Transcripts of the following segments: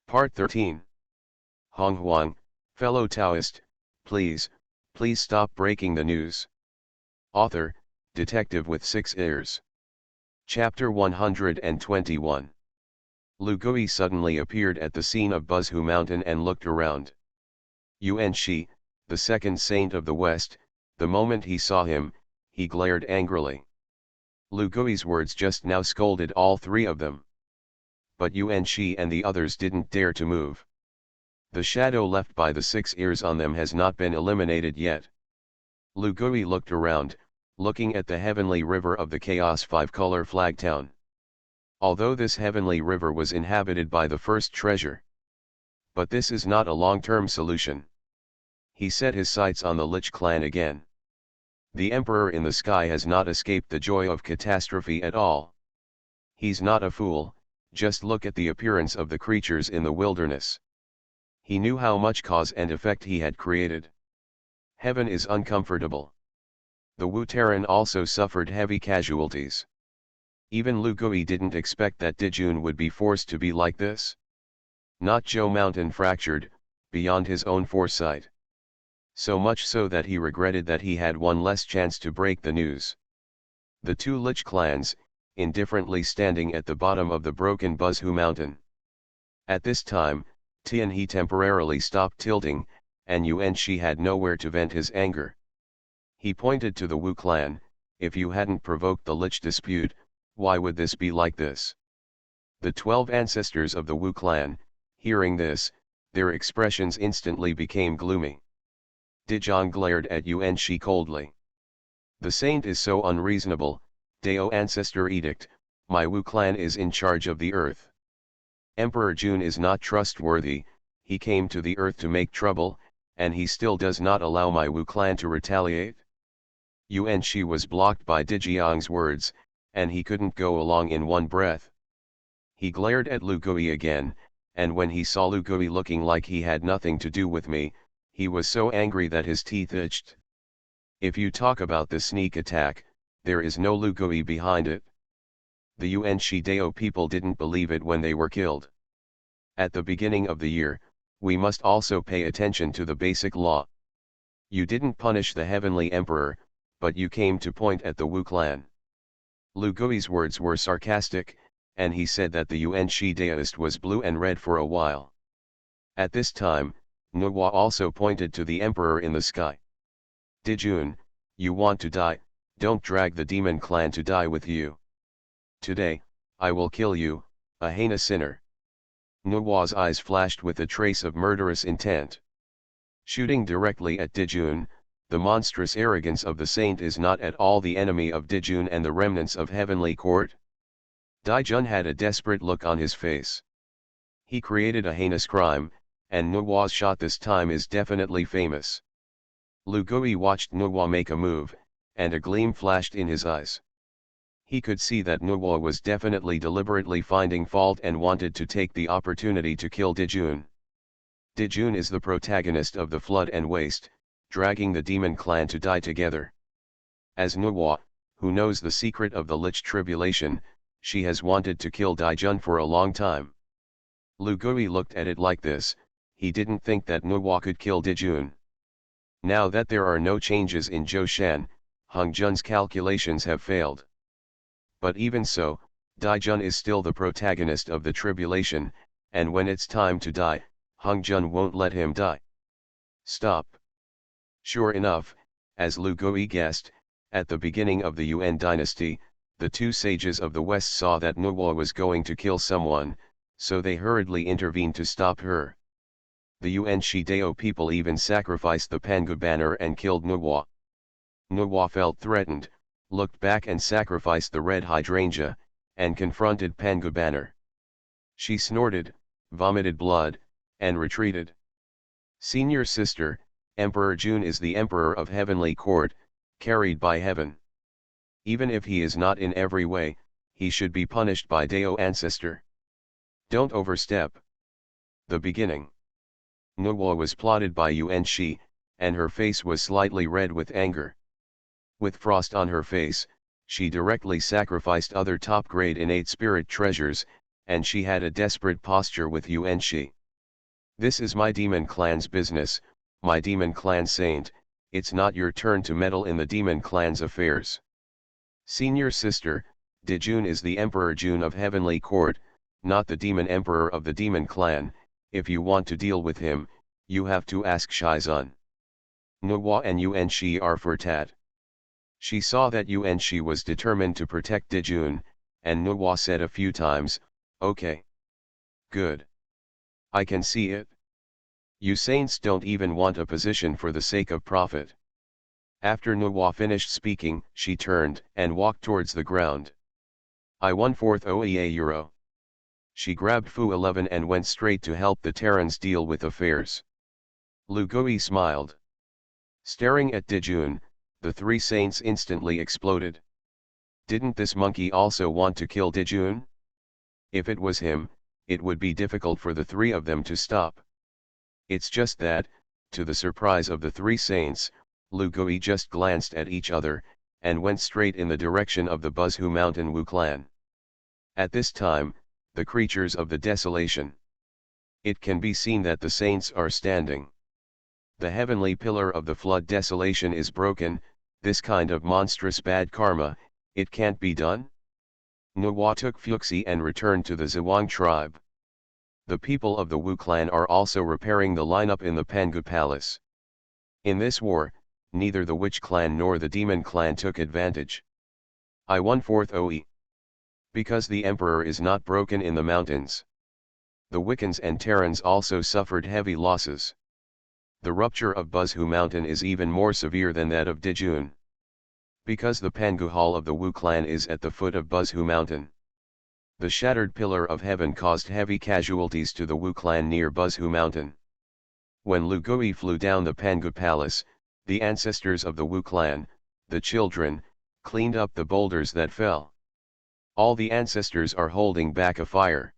Part 13. Honghuang, fellow Taoist, please stop breaking the news. Author, Detective with 6 ears. Chapter 121. Lu Gui suddenly appeared at the scene of Buzhu Mountain and looked around. Yuan Shi, the second saint of the West, the moment he saw him, he glared angrily. Lu Gui's words just now scolded all three of them. But Yuan Shi and the others didn't dare to move. The shadow left by the 6 ears on them has not been eliminated yet. Lu Gui looked around, looking at the heavenly river of the Chaos 5-color flag town. Although this heavenly river was inhabited by the first treasure. But this is not a long-term solution. He set his sights on the Lich clan again. The Emperor in the sky has not escaped the joy of catastrophe at all. He's not a fool, just look at the appearance of the creatures in the wilderness. He knew how much cause and effect he had created. Heaven is uncomfortable. The Wu Terran also suffered heavy casualties. Even Lu Gui didn't expect that Dijun would be forced to be like this. Not Zhou Mountain fractured, beyond his own foresight. So much so that he regretted that he had one less chance to break the news. The two Lich clans, indifferently standing at the bottom of the broken Buzhu Mountain. At this time, Tianhe temporarily stopped tilting, and Yuan Shi had nowhere to vent his anger. He pointed to the Wu clan, if you hadn't provoked the Lich dispute, why would this be like this? The 12 ancestors of the Wu clan, hearing this, their expressions instantly became gloomy. Dijun glared at Yuan Shi coldly. The saint is so unreasonable, Dao ancestor edict, my Wu clan is in charge of the earth. Emperor Jun is not trustworthy, he came to the earth to make trouble, and he still does not allow my Wu clan to retaliate? Yuan Shi was blocked by Dijiang's words, and he couldn't go along in one breath. He glared at Lu Gui again, and when he saw Lu Gui looking like he had nothing to do with me, he was so angry that his teeth itched. If you talk about the sneak attack, there is no Lu Gui behind it. The Yuan Shi Dao people didn't believe it when they were killed. At the beginning of the year, we must also pay attention to the basic law. You didn't punish the heavenly emperor, but you came to point at the Wu clan. Lu Gui's words were sarcastic, and he said that the Yuan Shi Daoist was blue and red for a while. At this time, Nuwa also pointed to the emperor in the sky. Dijun, you want to die, don't drag the demon clan to die with you. Today, I will kill you, a heinous sinner. Nuwa's eyes flashed with a trace of murderous intent. Shooting directly at Dijun, the monstrous arrogance of the saint is not at all the enemy of Dijun and the remnants of heavenly court. Dijun had a desperate look on his face. He created a heinous crime, and Nuwa's shot this time is definitely famous. Lu Gui watched Nuwa make a move, and a gleam flashed in his eyes. He could see that Nuwa was definitely deliberately finding fault and wanted to take the opportunity to kill Dijun. Dijun is the protagonist of the flood and waste, dragging the demon clan to die together. As Nuwa, who knows the secret of the Lich tribulation, she has wanted to kill Dijun for a long time. Lu Gui looked at it like this, he didn't think that Nuwa could kill Dijun. Now that there are no changes in Zhoushan, Hongjun's calculations have failed. But even so, Dijun is still the protagonist of the tribulation, and when it's time to die, Hongjun won't let him die. Stop. Sure enough, as Lu Gui guessed, at the beginning of the Yuan dynasty, the two sages of the West saw that Nuwa was going to kill someone, so they hurriedly intervened to stop her. The Yuan Shi Dao people even sacrificed the Pangu banner and killed Nuwa. Nuwa felt threatened, looked back and sacrificed the red hydrangea, and confronted Pangu banner. She snorted, vomited blood, and retreated. Senior sister, Emperor Jun is the emperor of heavenly court, carried by heaven. Even if he is not in every way, he should be punished by Dao ancestor. Don't overstep. The beginning. Nuwa was plotted by Yuan Shi, and her face was slightly red with anger. With frost on her face, she directly sacrificed other top-grade innate spirit treasures, and she had a desperate posture with Yuan Shi. This is my demon clan's business, my demon clan saint, it's not your turn to meddle in the demon clan's affairs. Senior sister, Dijun is the Emperor Jun of Heavenly Court, not the demon emperor of the demon clan. If you want to deal with him, you have to ask Shizun. Nuwa and Yuan Shi are for tat. She saw that Yuan Shi was determined to protect Dijun, and Nuwa said a few times, okay. Good. I can see it. You saints don't even want a position for the sake of profit. After Nuwa finished speaking, she turned and walked towards the ground. I 1/4 OEA euro. She grabbed Fu 11 and went straight to help the Terrans deal with affairs. Lu Gui smiled. Staring at Dijun, the three saints instantly exploded. Didn't this monkey also want to kill Dijun? If it was him, it would be difficult for the three of them to stop. It's just that, to the surprise of the three saints, Lu Gui just glanced at each other, and went straight in the direction of the Buzhu Mountain Wu clan. At this time, the creatures of the desolation. It can be seen that the saints are standing. The heavenly pillar of the flood desolation is broken. This kind of monstrous bad karma, it can't be done? Nuwa took Fuxi and returned to the Zhuang tribe. The people of the Wu clan are also repairing the lineup in the Pangu Palace. In this war, neither the Witch clan nor the Demon clan took advantage. I 1/4 OE. Because the emperor is not broken in the mountains. The Wiccans and Terrans also suffered heavy losses. The rupture of Buzhu Mountain is even more severe than that of Dijun. Because the Pangu Hall of the Wu clan is at the foot of Buzhu Mountain. The shattered pillar of heaven caused heavy casualties to the Wu clan near Buzhu Mountain. When Lu Gui flew down the Pangu Palace, the ancestors of the Wu clan, the children, cleaned up the boulders that fell. All the ancestors are holding back a fire.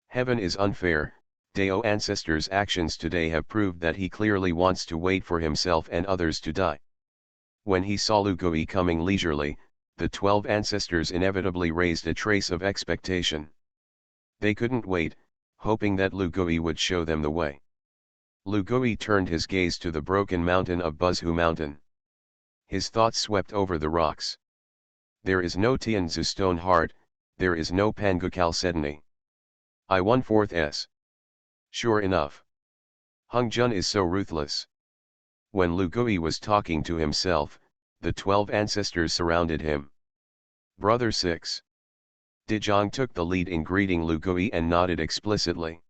Heaven is unfair. Dao ancestors' actions today have proved that he clearly wants to wait for himself and others to die. When he saw Lu Gui coming leisurely, the 12 ancestors inevitably raised a trace of expectation. They couldn't wait, hoping that Lu Gui would show them the way. Lu Gui turned his gaze to the broken mountain of Buzhu Mountain. His thoughts swept over the rocks. There is no Tianzu stone heart, there is no Pangu chalcedony. I 1/4 S. Sure enough. Hongjun is so ruthless. When Lu Gui was talking to himself, the 12 ancestors surrounded him. Brother 6. Dijong took the lead in greeting Lu Gui and nodded explicitly.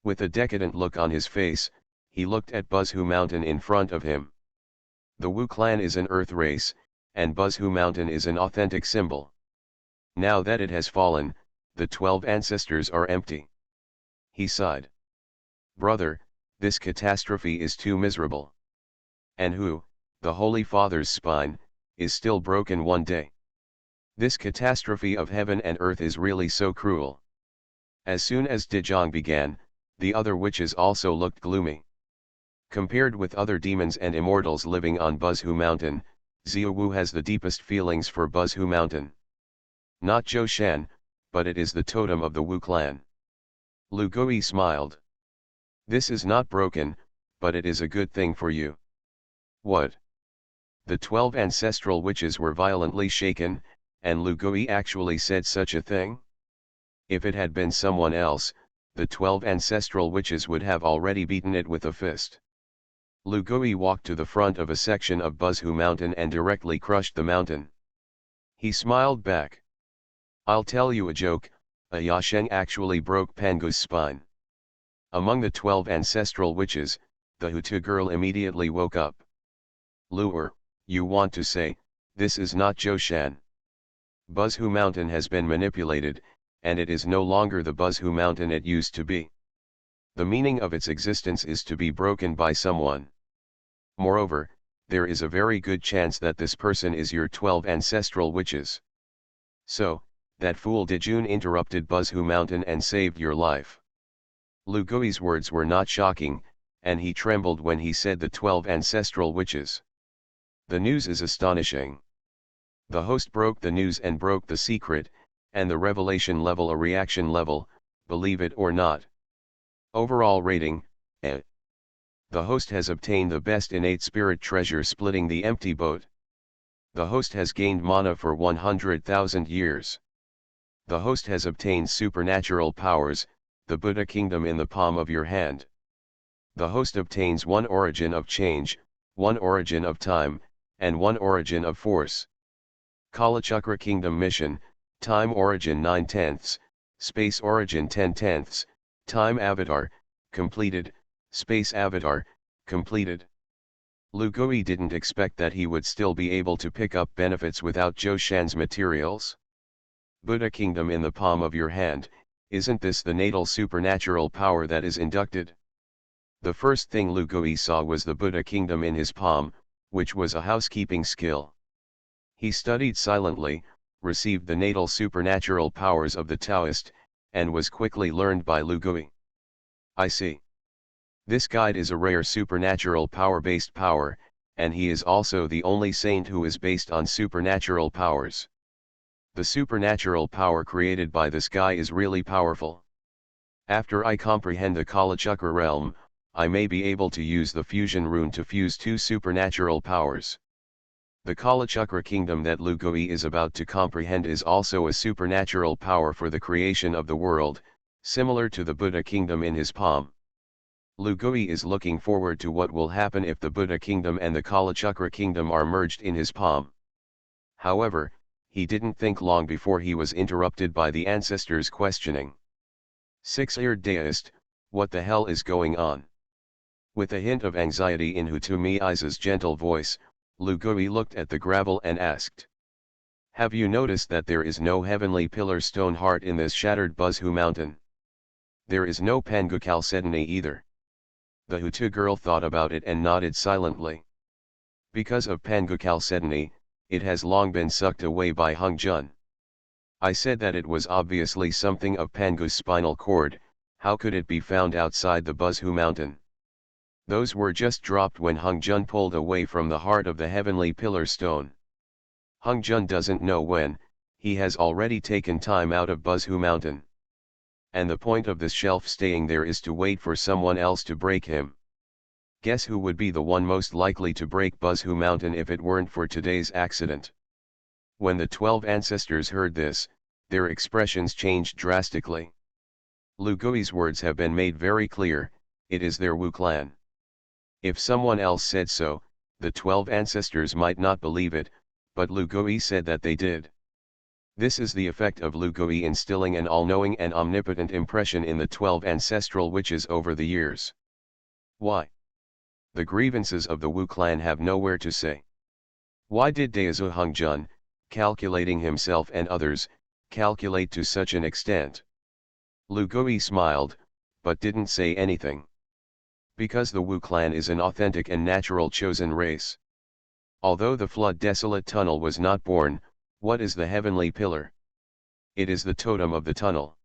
With a decadent look on his face, he looked at Buzhu Mountain in front of him. The Wu clan is an earth race, and Buzhu Mountain is an authentic symbol. Now that it has fallen, the 12 ancestors are empty. He sighed. Brother, this catastrophe is too miserable. And who, the Holy Father's spine, is still broken one day. This catastrophe of heaven and earth is really so cruel. As soon as Dijong began, the other witches also looked gloomy. Compared with other demons and immortals living on Buzhu Mountain, Xiaowu has the deepest feelings for Buzhu Mountain. Not Zhou Shan, but it is the totem of the Wu clan. Lu Gui smiled. This is not broken, but it is a good thing for you. What? The 12 ancestral witches were violently shaken, and Lu Gui actually said such a thing? If it had been someone else, the 12 ancestral witches would have already beaten it with a fist. Lu Gui walked to the front of a section of Buzhu Mountain and directly crushed the mountain. He smiled back. I'll tell you a joke, a Yasheng actually broke Pangu's spine. Among the 12 ancestral witches, the Hutu girl immediately woke up. Luer, you want to say, this is not Zhou Shan. Buzhu Mountain has been manipulated, and it is no longer the Buzhu Mountain it used to be. The meaning of its existence is to be broken by someone. Moreover, there is a very good chance that this person is your 12 ancestral witches. So, that fool Dijun interrupted Buzhu Mountain and saved your life. Lu Gui's words were not shocking, and he trembled when he said the 12 ancestral witches. The news is astonishing. The host broke the news and broke the secret, and the revelation level a reaction level, believe it or not. Overall rating, A. The host has obtained the best innate spirit treasure splitting the empty boat. The host has gained mana for 100,000 years. The host has obtained supernatural powers, the Buddha kingdom in the palm of your hand. The host obtains one origin of change, one origin of time, and one origin of force. Kalachakra Kingdom Mission, Time Origin 9/10, Space Origin 10/10, Time Avatar, completed, Space Avatar, completed. Lugui didn't expect that he would still be able to pick up benefits without Zhou Shan's materials. Buddha Kingdom in the palm of your hand, isn't this the natal supernatural power that is inducted? The first thing Lugui saw was the Buddha Kingdom in his palm, which was a housekeeping skill. He studied silently, received the natal supernatural powers of the Taoist, and was quickly learned by Lugui. I see. This guide is a rare supernatural power-based power, and he is also the only saint who is based on supernatural powers. The supernatural power created by this guy is really powerful. After I comprehend the Kalachakra realm, I may be able to use the fusion rune to fuse two supernatural powers. The Kalachakra kingdom that Lugui is about to comprehend is also a supernatural power for the creation of the world, similar to the Buddha kingdom in his palm. Lugui is looking forward to what will happen if the Buddha kingdom and the Kalachakra kingdom are merged in his palm. However, he didn't think long before he was interrupted by the ancestors questioning. Six-eared Taoist, what the hell is going on? With a hint of anxiety in Hutumii's gentle voice, Lugui looked at the gravel and asked. Have you noticed that there is no heavenly pillar stone heart in this shattered Buzhu mountain? There is no Pangu Chalcedony either. The Hutu girl thought about it and nodded silently. Because of Pangu Chalcedony, it has long been sucked away by Honghuang. I said that it was obviously something of Pangu's spinal cord. How could it be found outside the Buzhu mountain? Those were just dropped when Honghuang pulled away from the heart of the heavenly pillar stone. Honghuang doesn't know when, he has already taken time out of Buzhu mountain. And the point of this shelf staying there is to wait for someone else to break him. Guess who would be the one most likely to break Buzhu mountain if it weren't for today's accident? When the 12 ancestors heard this, their expressions changed drastically. Lugui's words have been made very clear, it is their Wu clan. If someone else said so, the 12 ancestors might not believe it, but Lugui said that they did. This is the effect of Lugui instilling an all-knowing and omnipotent impression in the 12 ancestral witches over the years. Why? The grievances of the Wu clan have nowhere to say. Why did Daezu Honghuang, calculating himself and others, calculate to such an extent? Lugui smiled, but didn't say anything. Because the Wu clan is an authentic and natural chosen race. Although the flood desolate tunnel was not born, what is the heavenly pillar? It is the totem of the tunnel.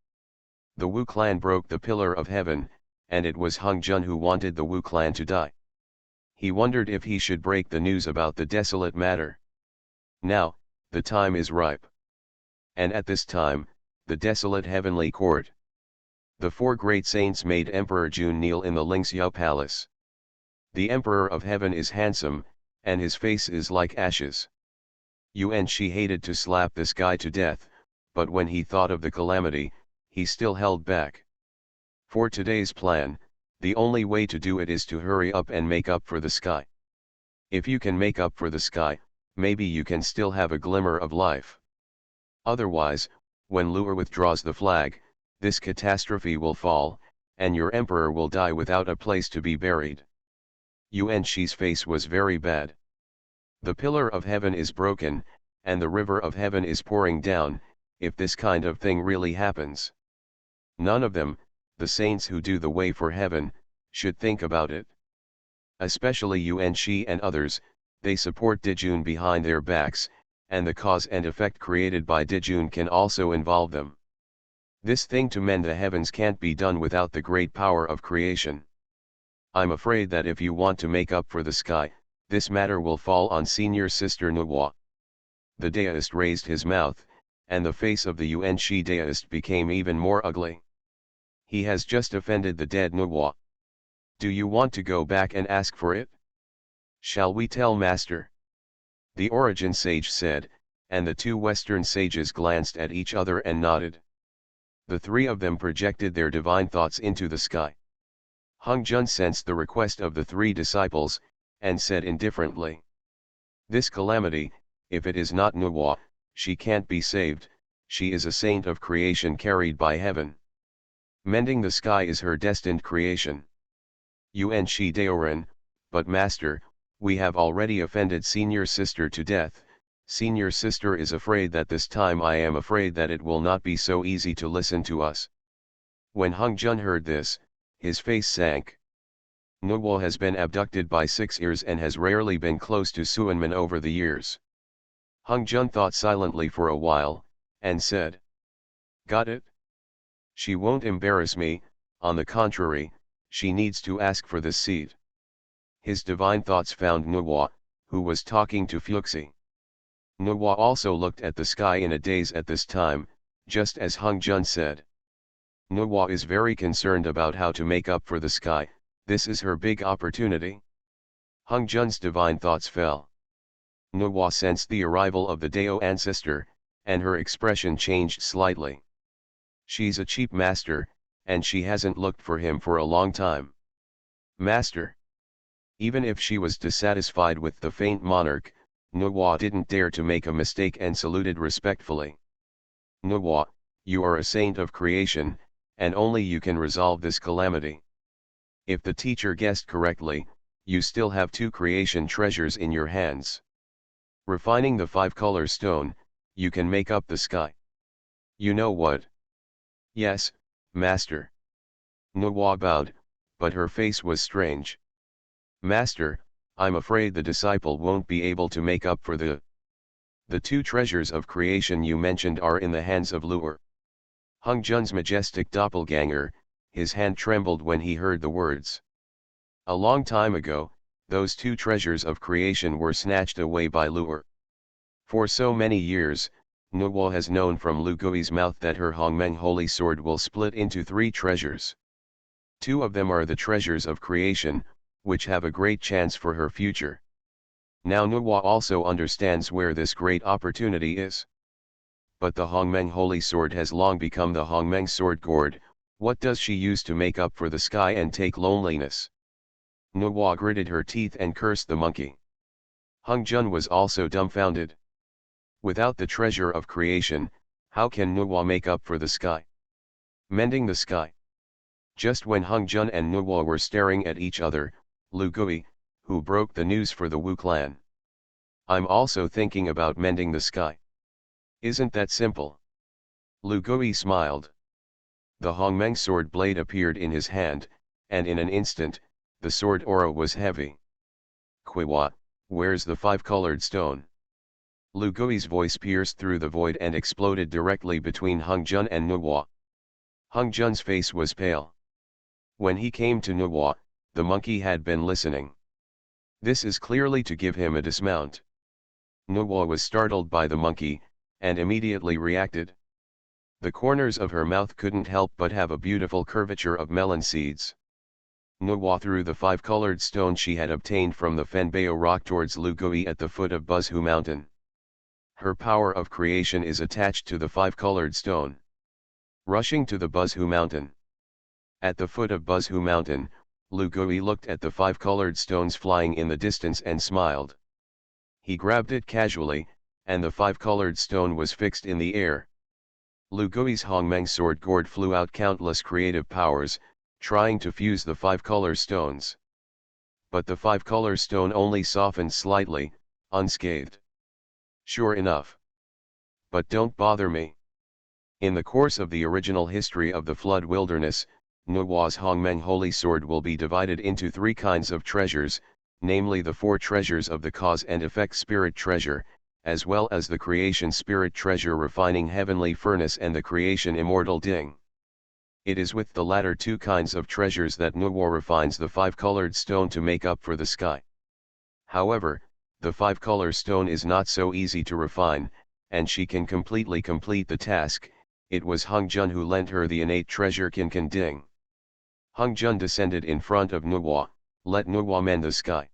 The Wu clan broke the pillar of heaven, and it was Honghuang who wanted the Wu clan to die. He wondered if he should break the news about the desolate matter. Now, the time is ripe. And at this time, the desolate heavenly court. The 4 great saints made Emperor Jun kneel in the Lingxiao palace. The Emperor of Heaven is handsome, and his face is like ashes. Yuan Shi hated to slap this guy to death, but when he thought of the calamity, he still held back. For today's plan, the only way to do it is to hurry up and make up for the sky. If you can make up for the sky, maybe you can still have a glimmer of life. Otherwise, when Lu'er withdraws the flag, this catastrophe will fall, and your emperor will die without a place to be buried. Yuan Shi's face was very bad. The pillar of heaven is broken, and the river of heaven is pouring down, if this kind of thing really happens. None of them, the saints who do the way for heaven, should think about it. Especially Yuan Shi and others, they support Dijun behind their backs, and the cause and effect created by Dijun can also involve them. This thing to mend the heavens can't be done without the great power of creation. I'm afraid that if you want to make up for the sky, this matter will fall on senior sister Nuwa. The Daoist raised his mouth, and the face of the Yuan Shi Daoist became even more ugly. He has just offended the dead Nuwa. Do you want to go back and ask for it? Shall we tell Master? The Origin sage said, and the two Western sages glanced at each other and nodded. The three of them projected their divine thoughts into the sky. Hongzhun sensed the request of the three disciples, and said indifferently, "This calamity, if it is not Nuwa, she can't be saved, she is a saint of creation carried by heaven. Mending the sky is her destined creation. Yuan Shi Daoren, but Master, we have already offended Senior Sister to death. Senior Sister is afraid that this time I am afraid that it will not be so easy to listen to us." When Hongzhun heard this, his face sank. Nuwa has been abducted by 6 ears and has rarely been close to Suanman over the years. Hongzhun thought silently for a while, and said, "Got it? She won't embarrass me, on the contrary, she needs to ask for this seed." His divine thoughts found Nuwa, who was talking to Fuxi. Nuwa also looked at the sky in a daze at this time, just as Hongzhun said. Nuwa is very concerned about how to make up for the sky, this is her big opportunity. Hongzhun's divine thoughts fell. Nuwa sensed the arrival of the Dao ancestor, and her expression changed slightly. She's a cheap master, and she hasn't looked for him for a long time. Master. Even if she was dissatisfied with the faint monarch, Nuwa didn't dare to make a mistake and saluted respectfully. Nuwa, you are a saint of creation, and only you can resolve this calamity. If the teacher guessed correctly, you still have 2 creation treasures in your hands. Refining the 5-color stone, you can make up the sky. You know what? Yes, Master. Nuwa bowed, but her face was strange. Master, I'm afraid the disciple won't be able to make up for the 2 treasures of creation you mentioned are in the hands of Luer. Hongzhun's majestic doppelganger, his hand trembled when he heard the words. A long time ago, those 2 treasures of creation were snatched away by Luer. For so many years, Nuwa has known from Lu Gui's mouth that her Hongmeng holy sword will split into 3 treasures. 2 of them are the treasures of creation, which have a great chance for her future. Now Nuwa also understands where this great opportunity is. But the Hongmeng holy sword has long become the Hongmeng sword gourd. What does she use to make up for the sky and take loneliness? Nuwa gritted her teeth and cursed the monkey. Hongzhun was also dumbfounded. Without the treasure of creation, how can Nuwa make up for the sky? Mending the sky. Just when Hongzhun and Nuwa were staring at each other, Lu Gui, who broke the news for the Wu clan. I'm also thinking about mending the sky. Isn't that simple? Lu Gui smiled. The Hongmeng sword blade appeared in his hand, and in an instant, the sword aura was heavy. Quiwa, where's the 5-colored stone? Lu Gui's voice pierced through the void and exploded directly between Hongzhun and Nuwa. Hongzhun's face was pale. When he came to Nuwa, the monkey had been listening. This is clearly to give him a dismount. Nuwa was startled by the monkey, and immediately reacted. The corners of her mouth couldn't help but have a beautiful curvature of melon seeds. Nuwa threw the 5-colored stone she had obtained from the Fenbeo rock towards Lu Gui at the foot of Buzhu Mountain. Her power of creation is attached to the 5-colored stone. Rushing to the Buzhu Mountain. At the foot of Buzhu Mountain, Lu Gui looked at the 5-colored stones flying in the distance and smiled. He grabbed it casually, and the 5-colored stone was fixed in the air. Lu Gui's Hongmeng sword gourd flew out countless creative powers, trying to fuse the 5-color stones. But the 5-color stone only softened slightly, unscathed. Sure enough. But don't bother me. In the course of the original history of the Flood Wilderness, Nuwa's Hongmeng holy sword will be divided into 3 kinds of treasures, namely the 4 treasures of the cause and effect spirit treasure, as well as the creation spirit treasure refining heavenly furnace and the creation immortal ding. It is with the latter 2 kinds of treasures that Nuwa refines the 5-colored stone to make up for the sky. However, the 5-color stone is not so easy to refine, and she can completely complete the task, it was Honghuang who lent her the innate treasure Qin Ding. Honghuang descended in front of Nuwa, let Nuwa mend the sky.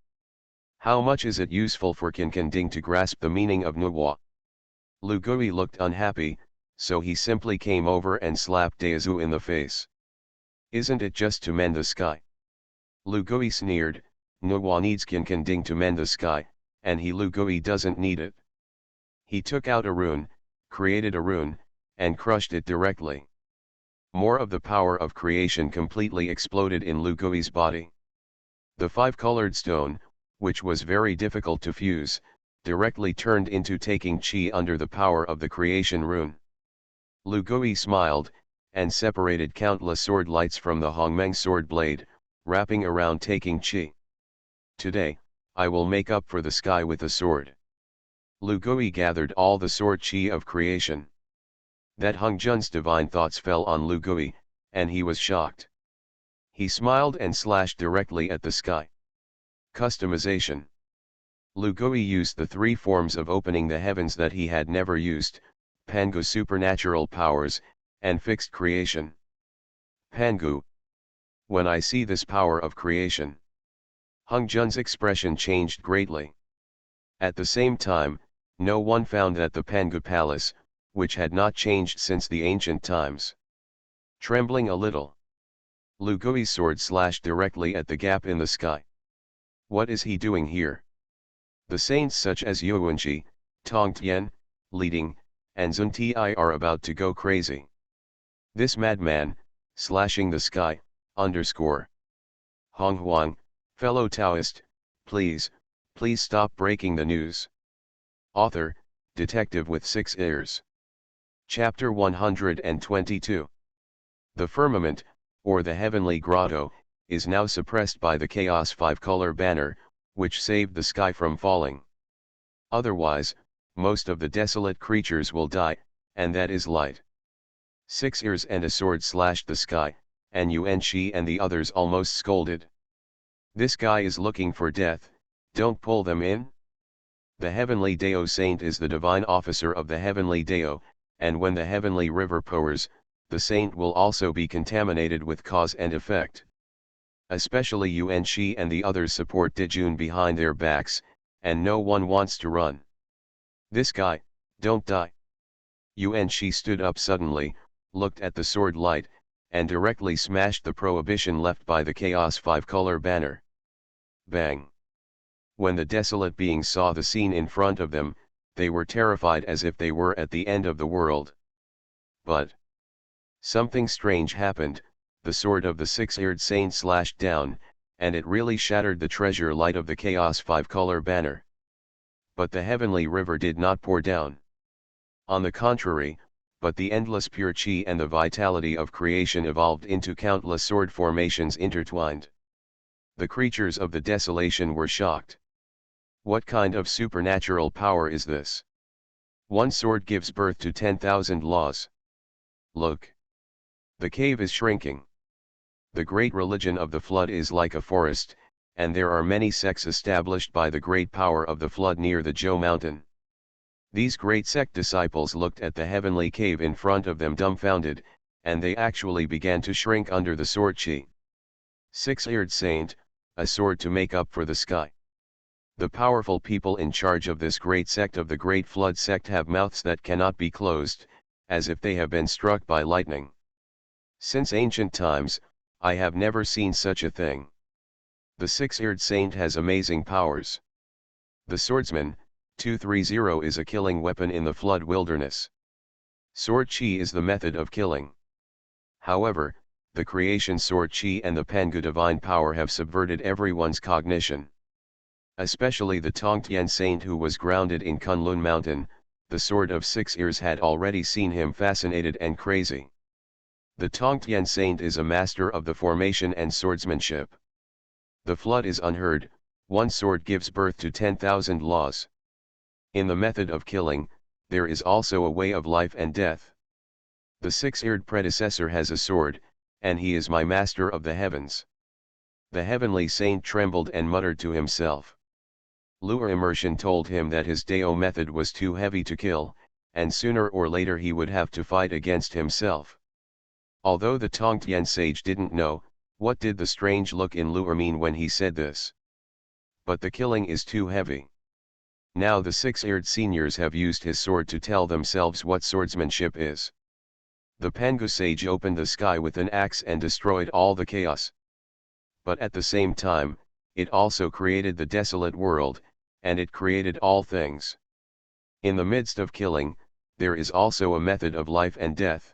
How much is it useful for Qin Ding to grasp the meaning of Nuwa? Lu Gui looked unhappy, so he simply came over and slapped Daozu in the face. Isn't it just to mend the sky? Lu Gui sneered, Nuwa needs Qin Ding to mend the sky, and Lu Gui doesn't need it. He took out a rune, created a rune, and crushed it directly. More of the power of creation completely exploded in Lu Gui's body. The five-colored stone, which was very difficult to fuse, directly turned into taking chi under the power of the creation rune. Lu Gui smiled, and separated countless sword lights from the Hongmeng sword blade, wrapping around taking chi. Today, I will make up for the sky with a sword. Lu Gui gathered all the sword chi of creation. That Hongzhen's divine thoughts fell on Lu Gui, and he was shocked. He smiled and slashed directly at the sky. Customization. Lu Gui used the three forms of opening the heavens that he had never used, Pangu supernatural powers, and fixed creation. Pangu. When I see this power of creation. Hongzhen's expression changed greatly. At the same time, no one found that the Pangu palace, which had not changed since the ancient times. Trembling a little, Lu Gui's sword slashed directly at the gap in the sky. What is he doing here? The saints such as Yuanqi, Tongtian, Leading, and Zunti are about to go crazy. This madman, slashing the sky, underscore. Honghuang, fellow Taoist, please stop breaking the news. Author, detective with 6 ears. Chapter 122. The firmament, or the heavenly grotto, is now suppressed by the Chaos 5-color banner, which saved the sky from falling. Otherwise, most of the desolate creatures will die, and that is light. 6 ears and a sword slashed the sky, and Yuanqi and the others almost scolded. This guy is looking for death, don't pull them in? The heavenly Dao saint is the divine officer of the heavenly Dao, and when the heavenly river pours, the saint will also be contaminated with cause and effect. Especially Yuanqi and the others support Dijun behind their backs, and no one wants to run. This guy, don't die. Yuanqi stood up suddenly, looked at the sword light, and directly smashed the prohibition left by the Chaos 5-color banner. Bang! When the desolate beings saw the scene in front of them, they were terrified as if they were at the end of the world. But something strange happened. The sword of the 6-eared saint slashed down, and it really shattered the treasure light of the Chaos 5-color banner. But the heavenly river did not pour down. On the contrary, but the endless pure chi and the vitality of creation evolved into countless sword formations intertwined. The creatures of the desolation were shocked. What kind of supernatural power is this? One sword gives birth to 10,000 laws. Look. The cave is shrinking. The great religion of the flood is like a forest, and there are many sects established by the great power of the flood near the Zhou mountain. These great sect disciples looked at the heavenly cave in front of them dumbfounded, and they actually began to shrink under the sword chi. 6-eared saint, a sword to make up for the sky. The powerful people in charge of this great sect of the Great Flood sect have mouths that cannot be closed, as if they have been struck by lightning. Since ancient times, I have never seen such a thing. The 6-eared saint has amazing powers. The swordsman, 230 is a killing weapon in the flood wilderness. Sword chi is the method of killing. However, the creation sword chi and the Pangu divine power have subverted everyone's cognition. Especially the Tongtian saint who was grounded in Kunlun mountain, the sword of 6 ears had already seen him fascinated and crazy. The Tongtian saint is a master of the formation and swordsmanship. The flood is unheard, one sword gives birth to 10,000 laws. In the method of killing, there is also a way of life and death. The 6-eared predecessor has a sword, and he is my master of the heavens. The heavenly saint trembled and muttered to himself. Luo immersion told him that his Dao method was too heavy to kill, and sooner or later he would have to fight against himself. Although the Tongtian sage didn't know, what did the strange look in Lu'er mean when he said this? But the killing is too heavy. Now the six-eared seniors have used his sword to tell themselves what swordsmanship is. The Pangu sage opened the sky with an axe and destroyed all the chaos. But at the same time, it also created the desolate world, and it created all things. In the midst of killing, there is also a method of life and death.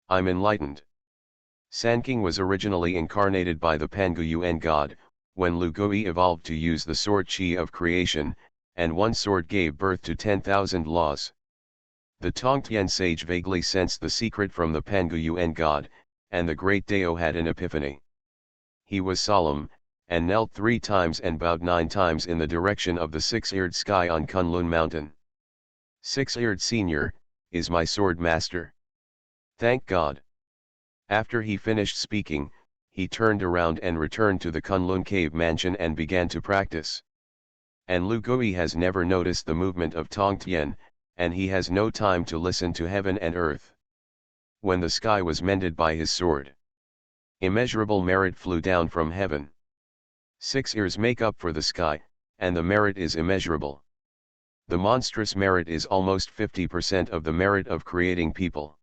I'm enlightened. Sanking was originally incarnated by the Pangu Yuan god, when Lugui evolved to use the sword chi of creation, and one sword gave birth to 10,000 laws. The Tongtian sage vaguely sensed the secret from the Pangu Yuan god, and the great Dao had an epiphany. He was solemn, and knelt 3 times and bowed 9 times in the direction of the six-eared sky on Kunlun mountain. Six-eared senior, is my sword master. Thank God. After he finished speaking, he turned around and returned to the Kunlun cave mansion and began to practice. And Lu Gui has never noticed the movement of Tongtian, and he has no time to listen to heaven and earth. When the sky was mended by his sword, immeasurable merit flew down from heaven. 6 ears make up for the sky, and the merit is immeasurable. The monstrous merit is almost 50% of the merit of creating people.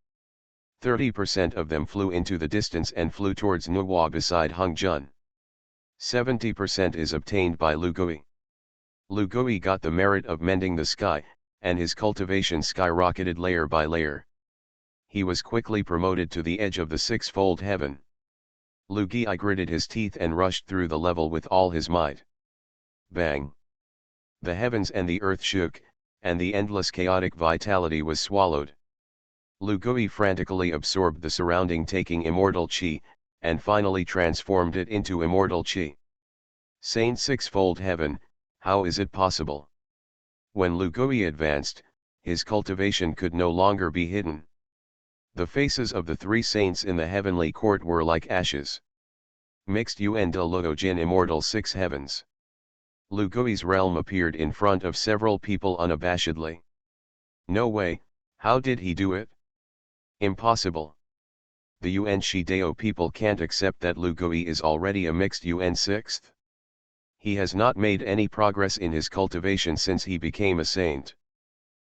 30% of them flew into the distance and flew towards Nuwa beside Honghuang. 70% is obtained by Lu Gui. Lu Gui got the merit of mending the sky, and his cultivation skyrocketed layer by layer. He was quickly promoted to the edge of the six-fold heaven. Lu Gui gritted his teeth and rushed through the level with all his might. Bang! The heavens and the earth shook, and the endless chaotic vitality was swallowed. Lu Gui frantically absorbed the surrounding taking immortal chi, and finally transformed it into immortal chi. Saint six-fold heaven, how is it possible? When Lu Gui advanced, his cultivation could no longer be hidden. The faces of the 3 saints in the heavenly court were like ashes. Mixed Yuan de Luo Jin immortal 6 heavens. Lu Gui's realm appeared in front of several people unabashedly. No way, how did he do it? Impossible. The Yuan Shi Dao people can't accept that Lu Gui is already a mixed Yuan 6th. He has not made any progress in his cultivation since he became a saint.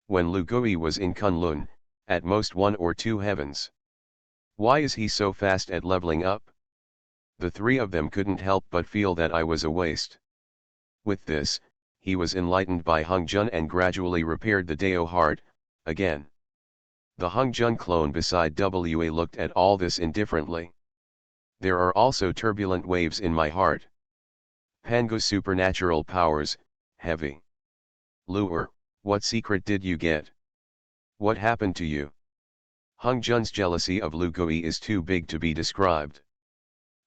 When Lu Gui was in Kunlun, at most 1 or 2 heavens. Why is he so fast at leveling up? The 3 of them couldn't help but feel that I was a waste. With this, he was enlightened by Honghuang and gradually repaired the Dao heart, again. The Honghuang clone beside Wa looked at all this indifferently. There are also turbulent waves in my heart. Pangu supernatural powers, heavy. Lu'er, what secret did you get? What happened to you? Hongzhen's jealousy of Lu Gui is too big to be described.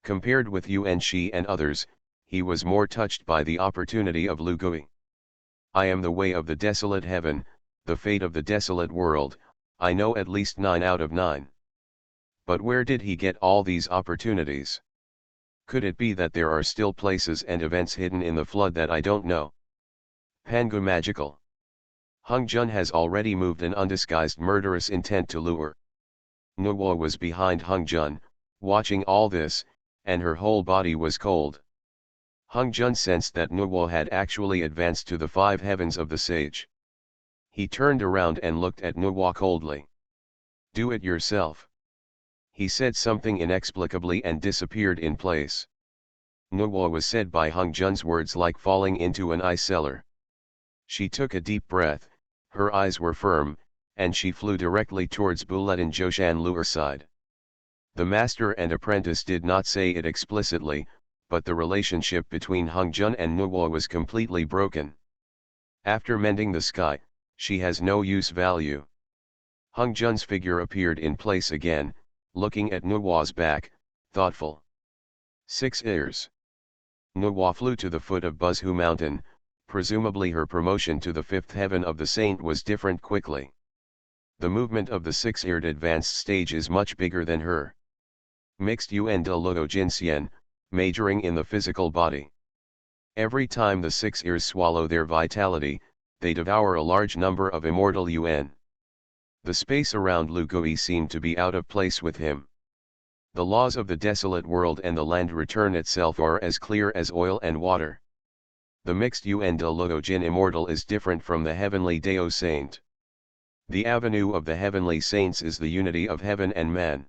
Compared with Yuan Shi and others, he was more touched by the opportunity of Lu Gui. I am the way of the desolate heaven, the fate of the desolate world, I know at least 9 out of 9. But where did he get all these opportunities? Could it be that there are still places and events hidden in the flood that I don't know? Pangu magical. Hongzhen has already moved an undisguised murderous intent to Lu'er. Nuwa was behind Hongzhen, watching all this, and her whole body was cold. Hongzhen sensed that Nuwa had actually advanced to the 5 heavens of the sage. He turned around and looked at Nuwa coldly. Do it yourself. He said something inexplicably and disappeared in place. Nuwa was said by Hongzhen's words like falling into an ice cellar. She took a deep breath, her eyes were firm, and she flew directly towards Buletin Joshan Lu'er's side. The master and apprentice did not say it explicitly, but the relationship between Hongzhen and Nuwa was completely broken. After mending the sky, she has no use value. Hongzhen's figure appeared in place again, looking at Nuwa's back, thoughtful. 6 ears. Nuwa flew to the foot of Buzhu mountain, presumably her promotion to the 5th heaven of the saint was different quickly. The movement of the 6-eared advanced stage is much bigger than her. Mixed Yuan de Luo Jinxian, majoring in the physical body. Every time the 6 ears swallow their vitality, they devour a large number of immortal Yuan. The space around Lu Gui seemed to be out of place with him. The laws of the desolate world and the land return itself are as clear as oil and water. The mixed Yuan de Luo Jin immortal is different from the heavenly Dao saint. The avenue of the heavenly saints is the unity of heaven and man.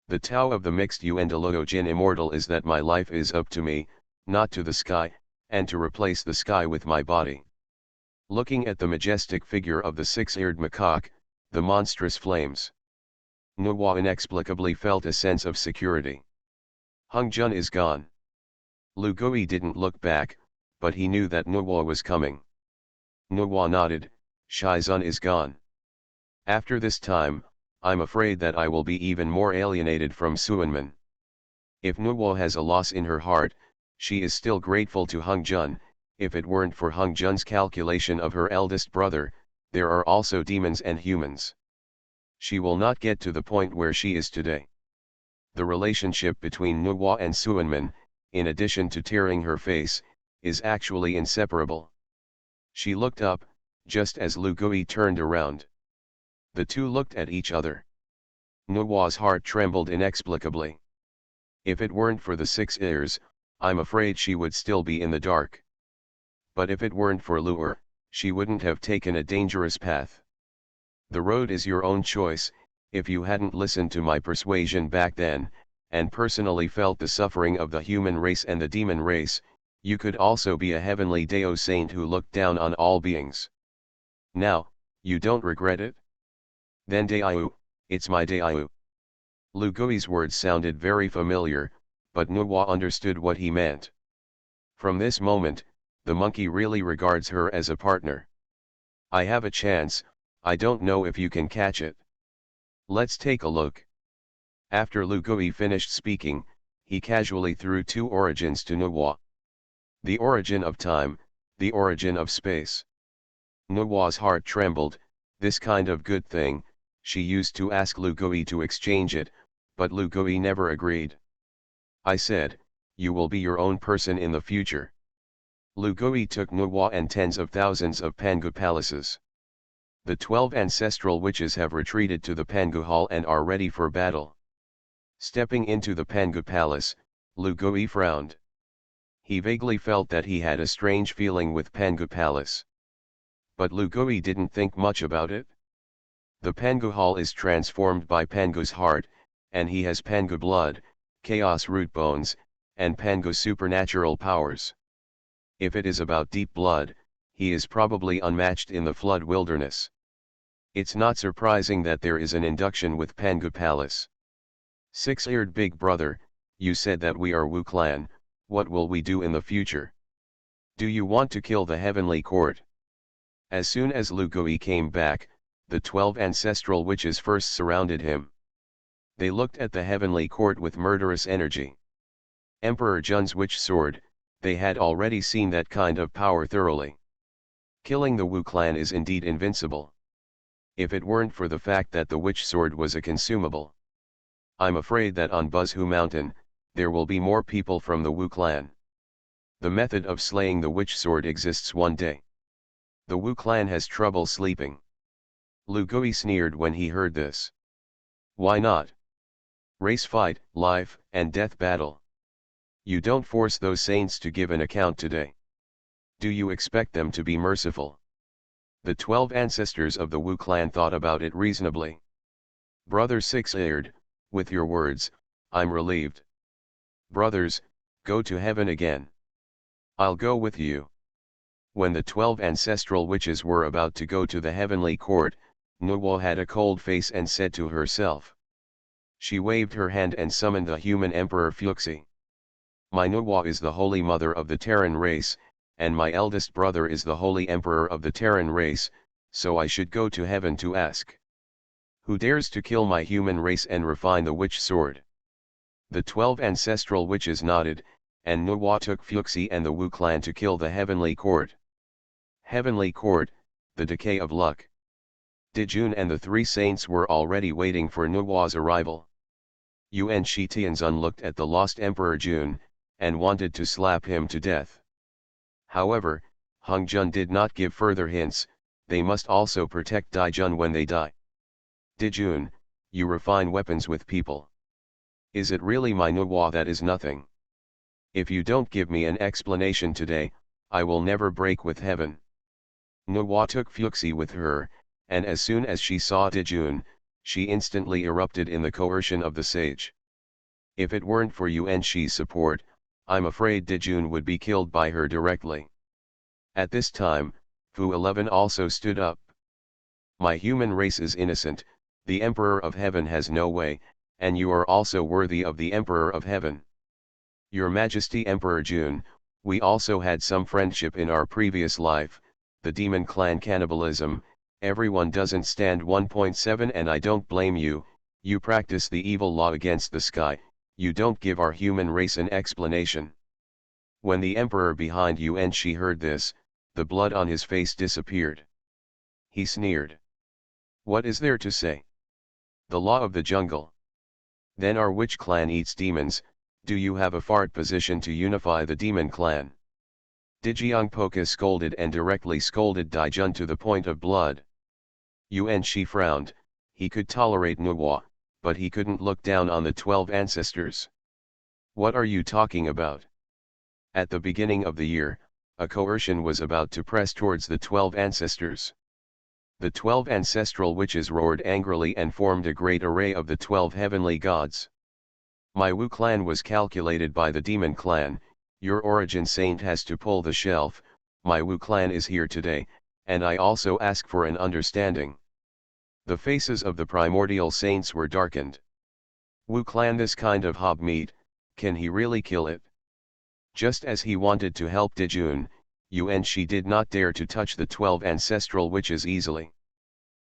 The Tao of the mixed Yuan de Luo Jin immortal is that my life is up to me, not to the sky, and to replace the sky with my body. Looking at the majestic figure of the six-eared macaque, the monstrous flames, Nuwa inexplicably felt a sense of security. Hongjun is gone. Lu Gui didn't look back, but he knew that Nuwa was coming. Nuwa nodded. Shizun is gone. After this time, I'm afraid that I will be even more alienated from Suanmen. If Nuwa has a loss in her heart, she is still grateful to Hongjun. If it weren't for Hongjun's calculation of her eldest brother, there are also demons and humans. She will not get to the point where she is today. The relationship between Nuwa and Suanmen, in addition to tearing her face, is actually inseparable. She looked up, just as Lu Gui turned around. The two looked at each other. Nuwa's heart trembled inexplicably. If it weren't for the 6 ears, I'm afraid she would still be in the dark. But if it weren't for Lu'er, she wouldn't have taken a dangerous path. The road is your own choice. If you hadn't listened to my persuasion back then, and personally felt the suffering of the human race and the demon race, you could also be a heavenly Dao saint who looked down on all beings. Now, you don't regret it? Then Daiyu, it's my Daiyu. Lu Gui's words sounded very familiar, but Nuwa understood what he meant. From this moment, the monkey really regards her as a partner. I have a chance, I don't know if you can catch it. Let's take a look. After Lu Gui finished speaking, he casually threw 2 origins to Nuwa. The origin of time, the origin of space. Nuwa's heart trembled. This kind of good thing, she used to ask Lu Gui to exchange it, but Lu Gui never agreed. I said, you will be your own person in the future. Lu Gui took Nuwa and tens of thousands of Pangu palaces. The 12 ancestral witches have retreated to the Pangu hall and are ready for battle. Stepping into the Pangu palace, Lu Gui frowned. He vaguely felt that he had a strange feeling with Pangu palace. But Lu Gui didn't think much about it. The Pangu hall is transformed by Pangu's heart, and he has Pangu blood, chaos root bones, and Pangu supernatural powers. If it is about deep blood, he is probably unmatched in the flood wilderness. It's not surprising that there is an induction with Pangu Palace. 6-eared big brother, you said that we are Wu clan. What will we do in the future? Do you want to kill the heavenly court? As soon as Lu Gui came back, the 12 ancestral witches first surrounded him. They looked at the heavenly court with murderous energy. Emperor Jun's witch sword, they had already seen that kind of power thoroughly. Killing the Wu clan is indeed invincible. If it weren't for the fact that the witch sword was a consumable. I'm afraid that on Buzhu Mountain, there will be more people from the Wu clan. The method of slaying the witch sword exists one day. The Wu clan has trouble sleeping. Lu Gui sneered when he heard this. Why not? Race fight, life and death battle. You don't force those saints to give an account today. Do you expect them to be merciful? The 12 ancestors of the Wu clan thought about it reasonably. Brother 6-eared, with your words, I'm relieved. Brothers, go to heaven again. I'll go with you. When the 12 ancestral witches were about to go to the heavenly court, Nuwa had a cold face and said to herself. She waved her hand and summoned the human emperor Fuxi. My Nuwa is the holy mother of the Terran race, and my eldest brother is the holy emperor of the Terran race, so I should go to heaven to ask. Who dares to kill my human race and refine the witch sword? The 12 ancestral witches nodded, and Nuwa took Fuxi and the Wu clan to kill the heavenly court. Heavenly court, the decay of luck. Dijun and the 3 saints were already waiting for Nuwa's arrival. Yuan Shi Tianzun looked at the lost Emperor Jun, and wanted to slap him to death. However, Hongjun did not give further hints. They must also protect Daijun when they die. Dijun, you refine weapons with people. Is it really my Nuwa that is nothing? If you don't give me an explanation today, I will never break with heaven. Nuwa took Fuxi with her, and as soon as she saw Dijun, she instantly erupted in the coercion of the sage. If it weren't for Yuan Shi's support, I'm afraid Dijun would be killed by her directly. At this time, Fu 11 also stood up. My human race is innocent, the Emperor of Heaven has no way, and you are also worthy of the Emperor of Heaven. Your Majesty Emperor Jun, we also had some friendship in our previous life, the demon clan cannibalism, everyone doesn't stand 1.7 and I don't blame you, you practice the evil law against the sky, you don't give our human race an explanation. When the emperor behind Yuan Shi heard this, the blood on his face disappeared. He sneered. What is there to say? The law of the jungle. Then our witch clan eats demons, do you have a fart position to unify the demon clan? Dijiang Poka scolded and directly scolded Daijun to the point of blood. Yuan Shi frowned, he could tolerate Nuwa, but he couldn't look down on the 12 ancestors. What are you talking about? At the beginning of the year, a coercion was about to press towards the 12 ancestors. The 12 ancestral witches roared angrily and formed a great array of the 12 heavenly gods. My Wu clan was calculated by the demon clan, your origin saint has to pull the shelf, my Wu clan is here today, and I also ask for an understanding. The faces of the primordial saints were darkened. Wu clan this kind of hob meat, can he really kill it? Just as he wanted to help Dijun, Yuan Shi did not dare to touch the 12 ancestral witches easily.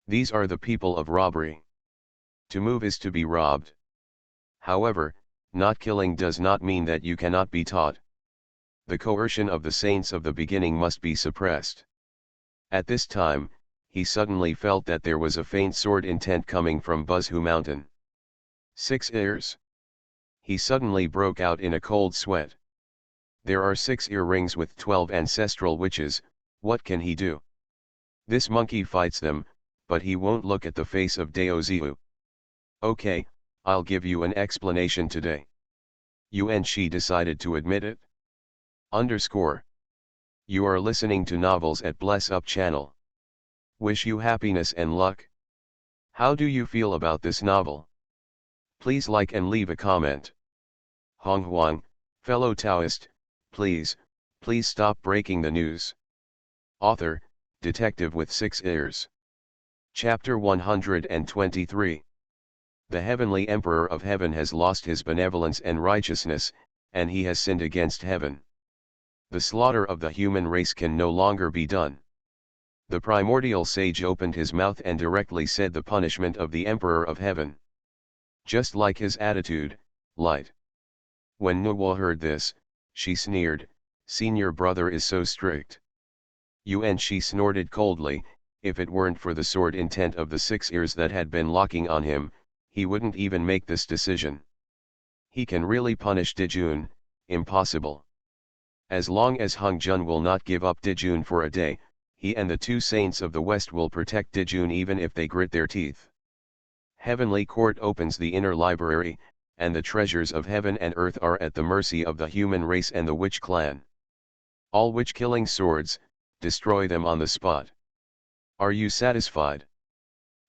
These are the people of robbery. To move is to be robbed. However, not killing does not mean that you cannot be taught. The coercion of the saints of the beginning must be suppressed. At this time, he suddenly felt that there was a faint sword intent coming from Buzhu Mountain. 6 ears. He suddenly broke out in a cold sweat. There are 6 earrings with 12 ancestral witches, what can he do? This monkey fights them, but he won't look at the face of Daoziu. Okay, I'll give you an explanation today. Yuan Shi decided to admit it. You are listening to novels at Bless Up channel. Wish you happiness and luck. How do you feel about this novel? Please like and leave a comment. Honghuang, fellow Taoist, please stop breaking the news. Author, Detective with 6 ears. Chapter 123. The Heavenly Emperor of Heaven has lost his benevolence and righteousness, and he has sinned against heaven. The slaughter of the human race can no longer be done. The primordial sage opened his mouth and directly said the punishment of the Emperor of Heaven. Just like his attitude, light. When Nuwa heard this, she sneered, "Senior brother is so strict." Yuan Shi snorted coldly, if it weren't for the sword intent of the 6 ears that had been locking on him, he wouldn't even make this decision. He can really punish Dijun, impossible. As long as Hung Jun will not give up Dijun for a day, he and the 2 saints of the West will protect Dijun even if they grit their teeth. Heavenly Court opens the inner library, and the treasures of heaven and earth are at the mercy of the human race and the witch clan. All witch-killing swords, destroy them on the spot. Are you satisfied?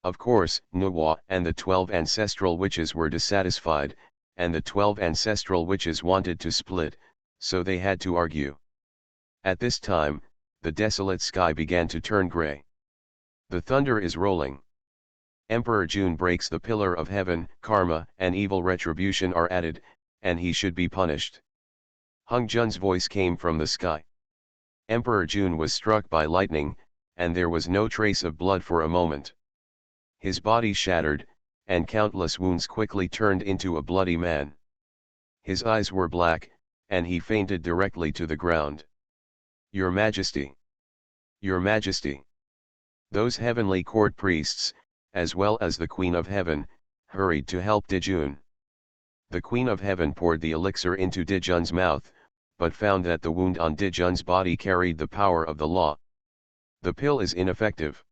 Of course, Nuwa and the 12 ancestral witches were dissatisfied, and the 12 ancestral witches wanted to split, so they had to argue. At this time, the desolate sky began to turn gray. The thunder is rolling. Emperor Jun breaks the pillar of heaven, karma and evil retribution are added, and he should be punished. Hung Jun's voice came from the sky. Emperor Jun was struck by lightning, and there was no trace of blood for a moment. His body shattered, and countless wounds quickly turned into a bloody man. His eyes were black, and he fainted directly to the ground. Your Majesty! Your Majesty! Those heavenly court priests, as well as the Queen of Heaven, hurried to help Dijun. The Queen of Heaven poured the elixir into Dijun's mouth, but found that the wound on Dijun's body carried the power of the law. The pill is ineffective.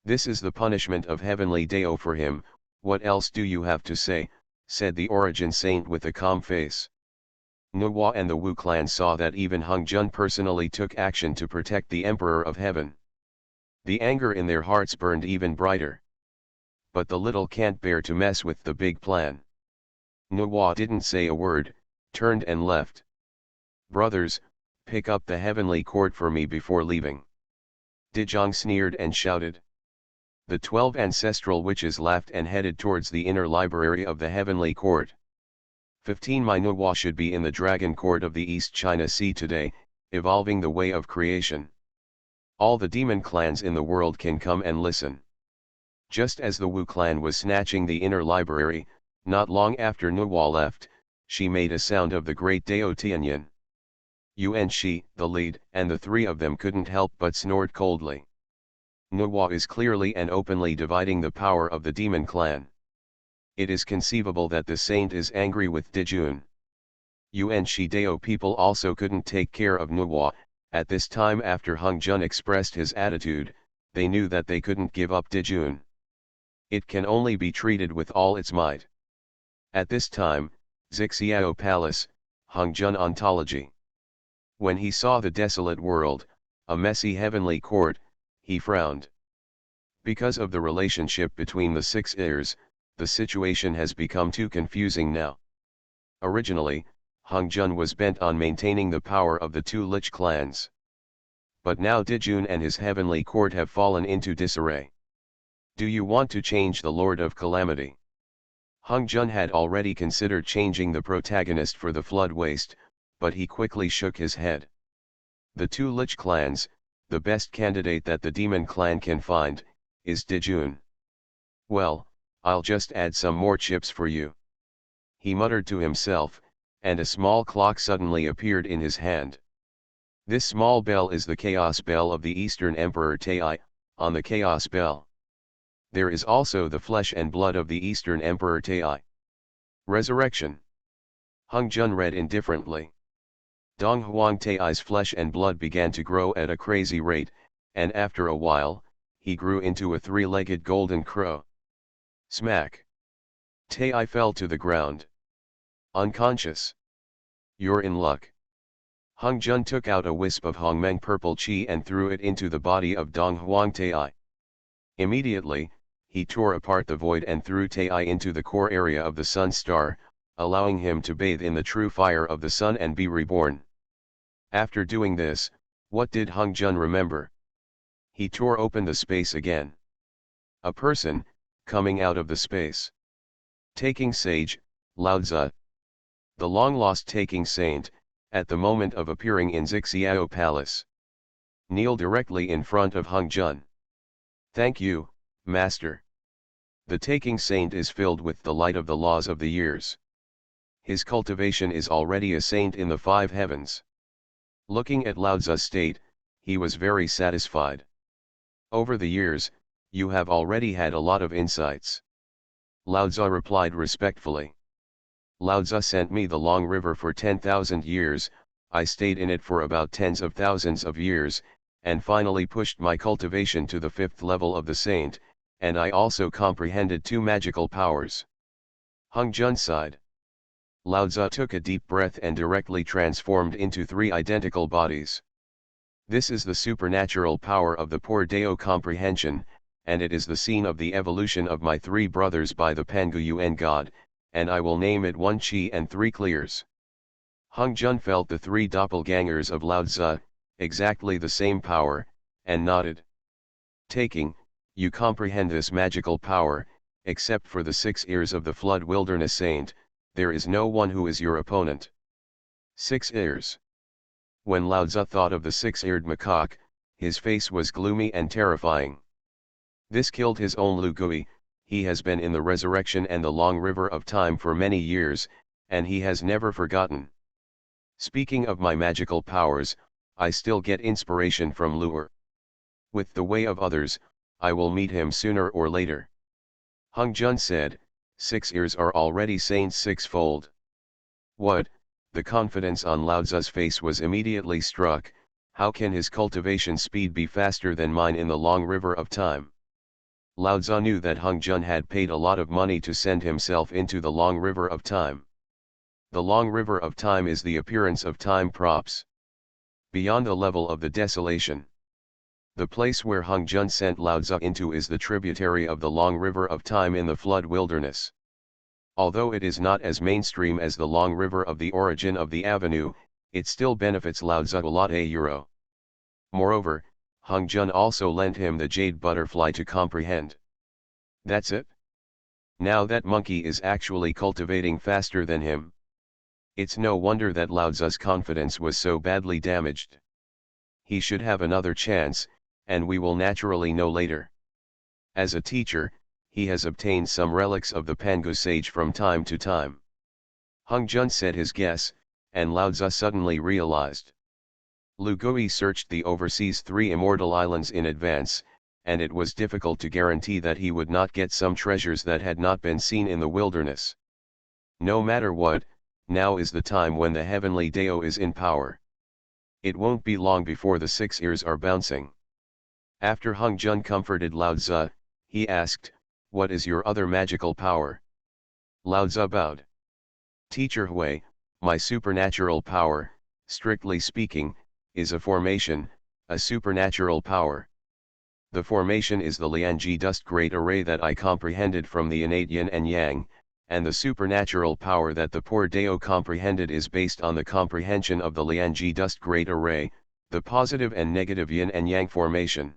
This is the punishment of heavenly Dao for him. What else do you have to say, said the origin saint with a calm face. Nuwa and the Wu clan saw that even Hongjun personally took action to protect the Emperor of Heaven. The anger in their hearts burned even brighter. But the little can't bear to mess with the big plan. Nuwa didn't say a word, turned and left. Brothers, pick up the heavenly cord for me before leaving. Dejong sneered and shouted. The 12 ancestral witches laughed and headed towards the inner library of the heavenly court. 15 Nuwa should be in the Dragon Court of the East China Sea today, evolving the way of creation. All the demon clans in the world can come and listen. Just as the Wu clan was snatching the inner library, not long after Nuwa left, she made a sound of the great Dao Tianyin. Yuan Shi, the lead, and the three of them couldn't help but snort coldly. Nuwa is clearly and openly dividing the power of the demon clan. It is conceivable that the saint is angry with Dejun. Yuan Shi Dao people also couldn't take care of Nuwa. At this time, after Hongjun expressed his attitude, they knew that they couldn't give up Dejun. It can only be treated with all its might. At this time, Zixiao Palace, Hongjun Ontology. When he saw the desolate world, a messy heavenly court, he frowned. Because of the relationship between the 6 heirs, the situation has become too confusing now. Originally, Hongjun was bent on maintaining the power of the 2 Lich clans. But now Dejun and his heavenly court have fallen into disarray. Do you want to change the Lord of Calamity? Hongjun had already considered changing the protagonist for the Flood Waste, but he quickly shook his head. The 2 Lich clans, the best candidate that the demon clan can find, is Dejun. Well, I'll just add some more chips for you. He muttered to himself, and a small clock suddenly appeared in his hand. This small bell is the Chaos Bell of the Eastern Emperor Tai. On the Chaos Bell there is also the flesh and blood of the Eastern Emperor Tai. Resurrection. Hongjun read indifferently. Honghuang Tai's flesh and blood began to grow at a crazy rate, and after a while, he grew into a 3-legged golden crow. Smack! Tai fell to the ground. Unconscious. You're in luck. Hongjun took out a wisp of Hongmeng purple qi and threw it into the body of Donghuang Tai. Immediately, he tore apart the void and threw Tai into the core area of the sun star, allowing him to bathe in the true fire of the sun and be reborn. After doing this, what did Hongjun remember? He tore open the space again. A person, coming out of the space. Taking sage, Lao Tzu. The long-lost taking saint, at the moment of appearing in Zixiao Palace. Kneel directly in front of Hongjun. Thank you, Master. The taking saint is filled with the light of the laws of the years. His cultivation is already a saint in the 5 heavens. Looking at Lao Tzu's state, he was very satisfied. Over the years, you have already had a lot of insights. Lao Tzu replied respectfully. Lao Tzu sent me the long river for 10,000 years, I stayed in it for about tens of thousands of years, and finally pushed my cultivation to the 5th level of the saint, and I also comprehended 2 magical powers. Hongjun sighed. Lao Tzu took a deep breath and directly transformed into 3 identical bodies. This is the supernatural power of the poor Dao comprehension, and it is the scene of the evolution of my 3 brothers by the Pangu Yuan God, and I will name it 1 Qi and 3 Clears. Hongjun felt the 3 doppelgangers of Lao Tzu, exactly the same power, and nodded. Taking, you comprehend this magical power, except for the 6 ears of the Flood Wilderness Saint, there is no one who is your opponent. 6 ears. When Lao Tzu thought of the 6-eared macaque, his face was gloomy and terrifying. This killed his own Lu Gui. He has been in the resurrection and the long river of time for many years, and he has never forgotten. Speaking of my magical powers, I still get inspiration from Lu'er. With the way of others, I will meet him sooner or later. Hongjun said, 6 ears are already saints 6-fold. What? The confidence on Lao Tzu's face was immediately struck. How can his cultivation speed be faster than mine in the long river of time? Lao Tzu knew that Honghuang had paid a lot of money to send himself into the long river of time. The long river of time is the appearance of time props. Beyond the level of the desolation. The place where Honghuang sent Lao Tzu into is the tributary of the long river of time in the flood wilderness. Although it is not as mainstream as the long river of the origin of the avenue, it still benefits Lao Tzu a lot euro. Moreover, Honghuang also lent him the jade butterfly to comprehend. That's it? Now that monkey is actually cultivating faster than him. It's no wonder that Lao Tzu's confidence was so badly damaged. He should have another chance, and we will naturally know later. As a teacher, he has obtained some relics of the Pangu sage from time to time. Honghuang said his guess, and Lao Tzu suddenly realized. Lu Gui searched the overseas 3 immortal islands in advance, and it was difficult to guarantee that he would not get some treasures that had not been seen in the wilderness. No matter what, now is the time when the heavenly Dao is in power. It won't be long before the 6 ears are bouncing. After Honghuang comforted Lao Tzu, he asked, "What is your other magical power?" Lao Tzu bowed. "Teacher Hui, my supernatural power, strictly speaking, is a formation, a supernatural power. The formation is the Lianji dust great array that I comprehended from the innate yin and yang, and the supernatural power that the poor Dao comprehended is based on the comprehension of the Lianji dust great array, the positive and negative yin and yang formation.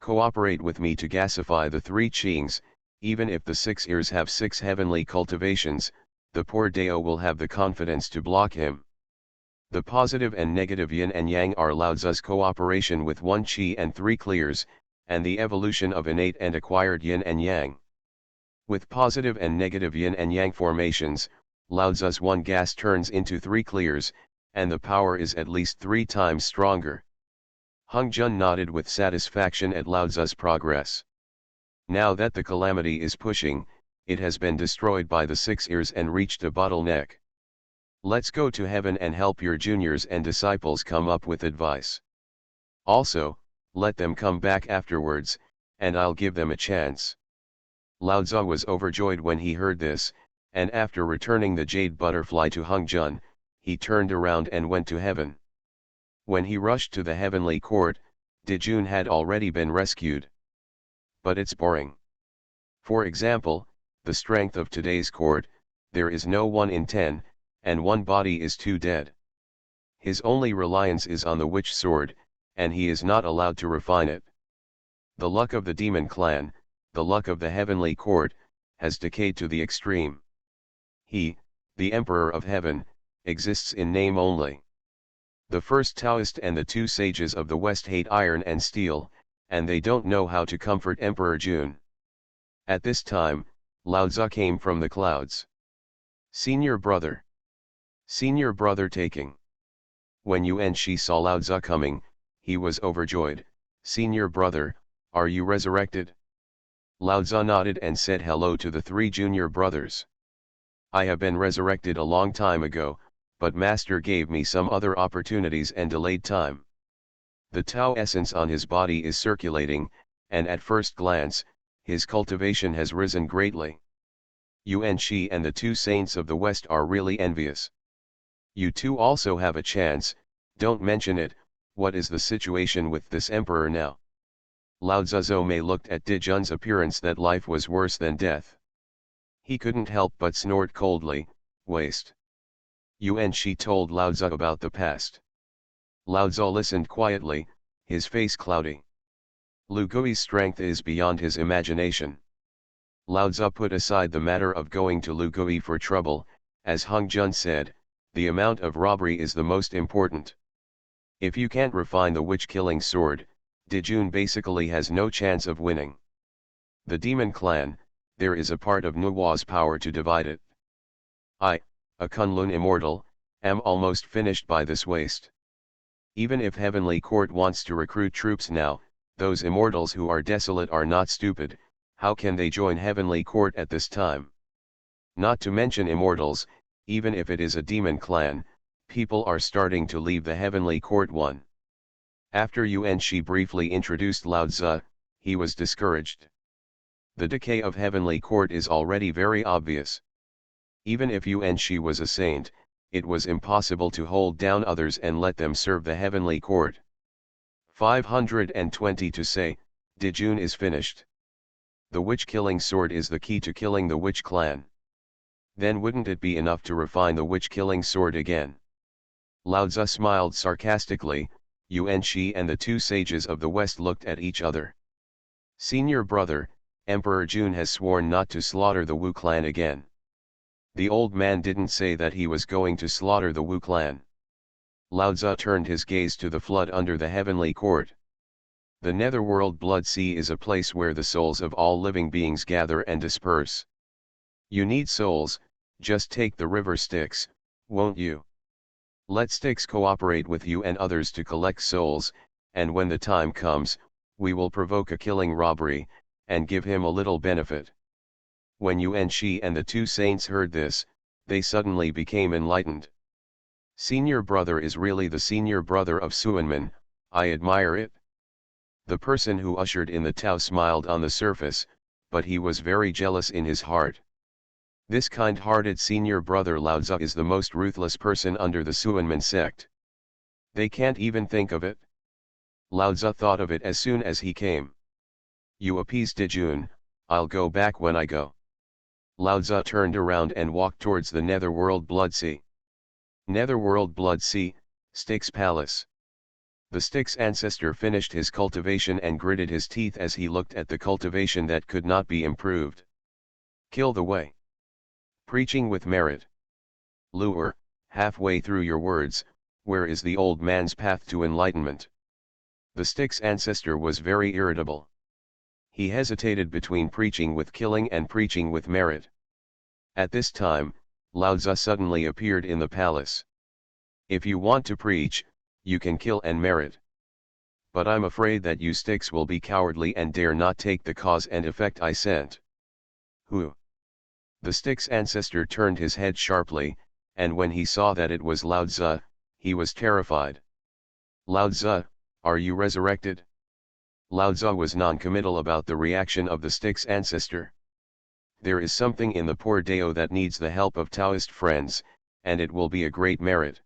Cooperate with me to gasify the 3 qings, even if the 6 ears have 6 heavenly cultivations, the poor Dao will have the confidence to block him." The positive and negative yin and yang are Lao Tzu's cooperation with 1 qi and 3 clears, and the evolution of innate and acquired yin and yang. With positive and negative yin and yang formations, Lao Tzu's 1 gas turns into 3 clears, and the power is at least 3 times stronger. Honghuang nodded with satisfaction at Lao Tzu's progress. Now that the calamity is pushing, it has been destroyed by the 6 ears and reached a bottleneck. Let's go to heaven and help your juniors and disciples come up with advice. Also, let them come back afterwards, and I'll give them a chance. Lao Tzu was overjoyed when he heard this, and after returning the jade butterfly to Honghuang, he turned around and went to heaven. When he rushed to the heavenly court, Dijun had already been rescued. But it's boring. For example, the strength of today's court, there is no 1 in 10, and 1 body is 2 dead. His only reliance is on the witch sword, and he is not allowed to refine it. The luck of the demon clan, the luck of the heavenly court, has decayed to the extreme. He, the Emperor of Heaven, exists in name only. The first Taoist and the 2 sages of the West hate iron and steel, and they don't know how to comfort Emperor Jun. At this time, Lao Tzu came from the clouds. Senior brother. Senior brother taking. When Yuan Shi saw Lao Tzu coming, he was overjoyed. "Senior brother, are you resurrected?" Lao Tzu nodded and said hello to the 3 junior brothers. "I have been resurrected a long time ago, but Master gave me some other opportunities and delayed time. The Tao essence on his body is circulating, and at first glance, his cultivation has risen greatly. Yuan Shi and the 2 saints of the West are really envious. You 2 also have a chance, don't mention it. What is the situation with this emperor now?" Lao Tzu looked at Dijun's appearance that life was worse than death. He couldn't help but snort coldly, "Waste." Yuan Shi told Lao Tzu about the past. Lao Tzu listened quietly, his face cloudy. Lu Gui's strength is beyond his imagination. Lao Tzu put aside the matter of going to Lu Gui for trouble. As Honghuang said, the amount of robbery is the most important. If you can't refine the witch-killing sword, Dijun basically has no chance of winning. The demon clan, there is a part of Nuwa's power to divide it. I, a Kunlun immortal, am almost finished by this waste. Even if Heavenly Court wants to recruit troops now, those immortals who are desolate are not stupid. How can they join Heavenly Court at this time? Not to mention immortals, even if it is a demon clan, people are starting to leave the Heavenly Court one. After Yuan Shi briefly introduced Lao Tzu, he was discouraged. The decay of heavenly court is already very obvious. Even if Yuan Shi was a saint, it was impossible to hold down others and let them serve the heavenly court. 520 to say, Dijun is finished. The witch-killing sword is the key to killing the witch clan. Then wouldn't it be enough to refine the witch-killing sword again? Lao Tzu smiled sarcastically. Yuan Shi and the two sages of the West looked at each other. Senior brother, Emperor Jun has sworn not to slaughter the Wu clan again. The old man didn't say that he was going to slaughter the Wu clan. Lao Tzu turned his gaze to the flood under the heavenly court. The netherworld blood sea is a place where the souls of all living beings gather and disperse. You need souls, just take the river Styx, won't you? Let Styx cooperate with you and others to collect souls, and when the time comes, we will provoke a killing robbery, and give him a little benefit. When Yuan Shi and the two saints heard this, they suddenly became enlightened. Senior brother is really the senior brother of Suanmen, I admire it. The person who ushered in the Tao smiled on the surface, but he was very jealous in his heart. This kind-hearted senior brother Lao Tzu is the most ruthless person under the Suanmen sect. They can't even think of it. Lao Tzu thought of it as soon as he came. You appease Dijun, I'll go back when I go. Lao Tzu turned around and walked towards the netherworld blood sea. Netherworld blood sea, Styx Palace. The Styx ancestor finished his cultivation and gritted his teeth as he looked at the cultivation that could not be improved. Kill the way. Preaching with merit. Lure, halfway through your words, where is the old man's path to enlightenment? The Styx ancestor was very irritable. He hesitated between preaching with killing and preaching with merit. At this time, Lao Tzu suddenly appeared in the palace. If you want to preach, you can kill and merit. But I'm afraid that you Styx will be cowardly and dare not take the cause and effect I sent. Who? The Styx ancestor turned his head sharply, and when he saw that it was Lao Tzu, he was terrified. Lao Tzu, are you resurrected? Lao Tzu was non-committal about the reaction of the Styx ancestor. There is something in the poor Dao that needs the help of Taoist friends, and it will be a great merit.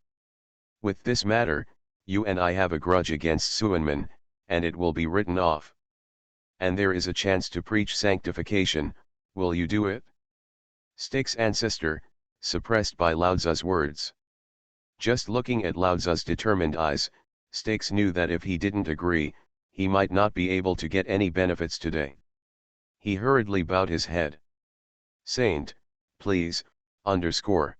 With this matter, you and I have a grudge against Suanmen, and it will be written off. And there is a chance to preach sanctification, will you do it? Styx ancestor, suppressed by Lao Tzu's words. Just looking at Lao Tzu's determined eyes, Styx knew that if he didn't agree, he might not be able to get any benefits today. He hurriedly bowed his head. Saint, please, underscore.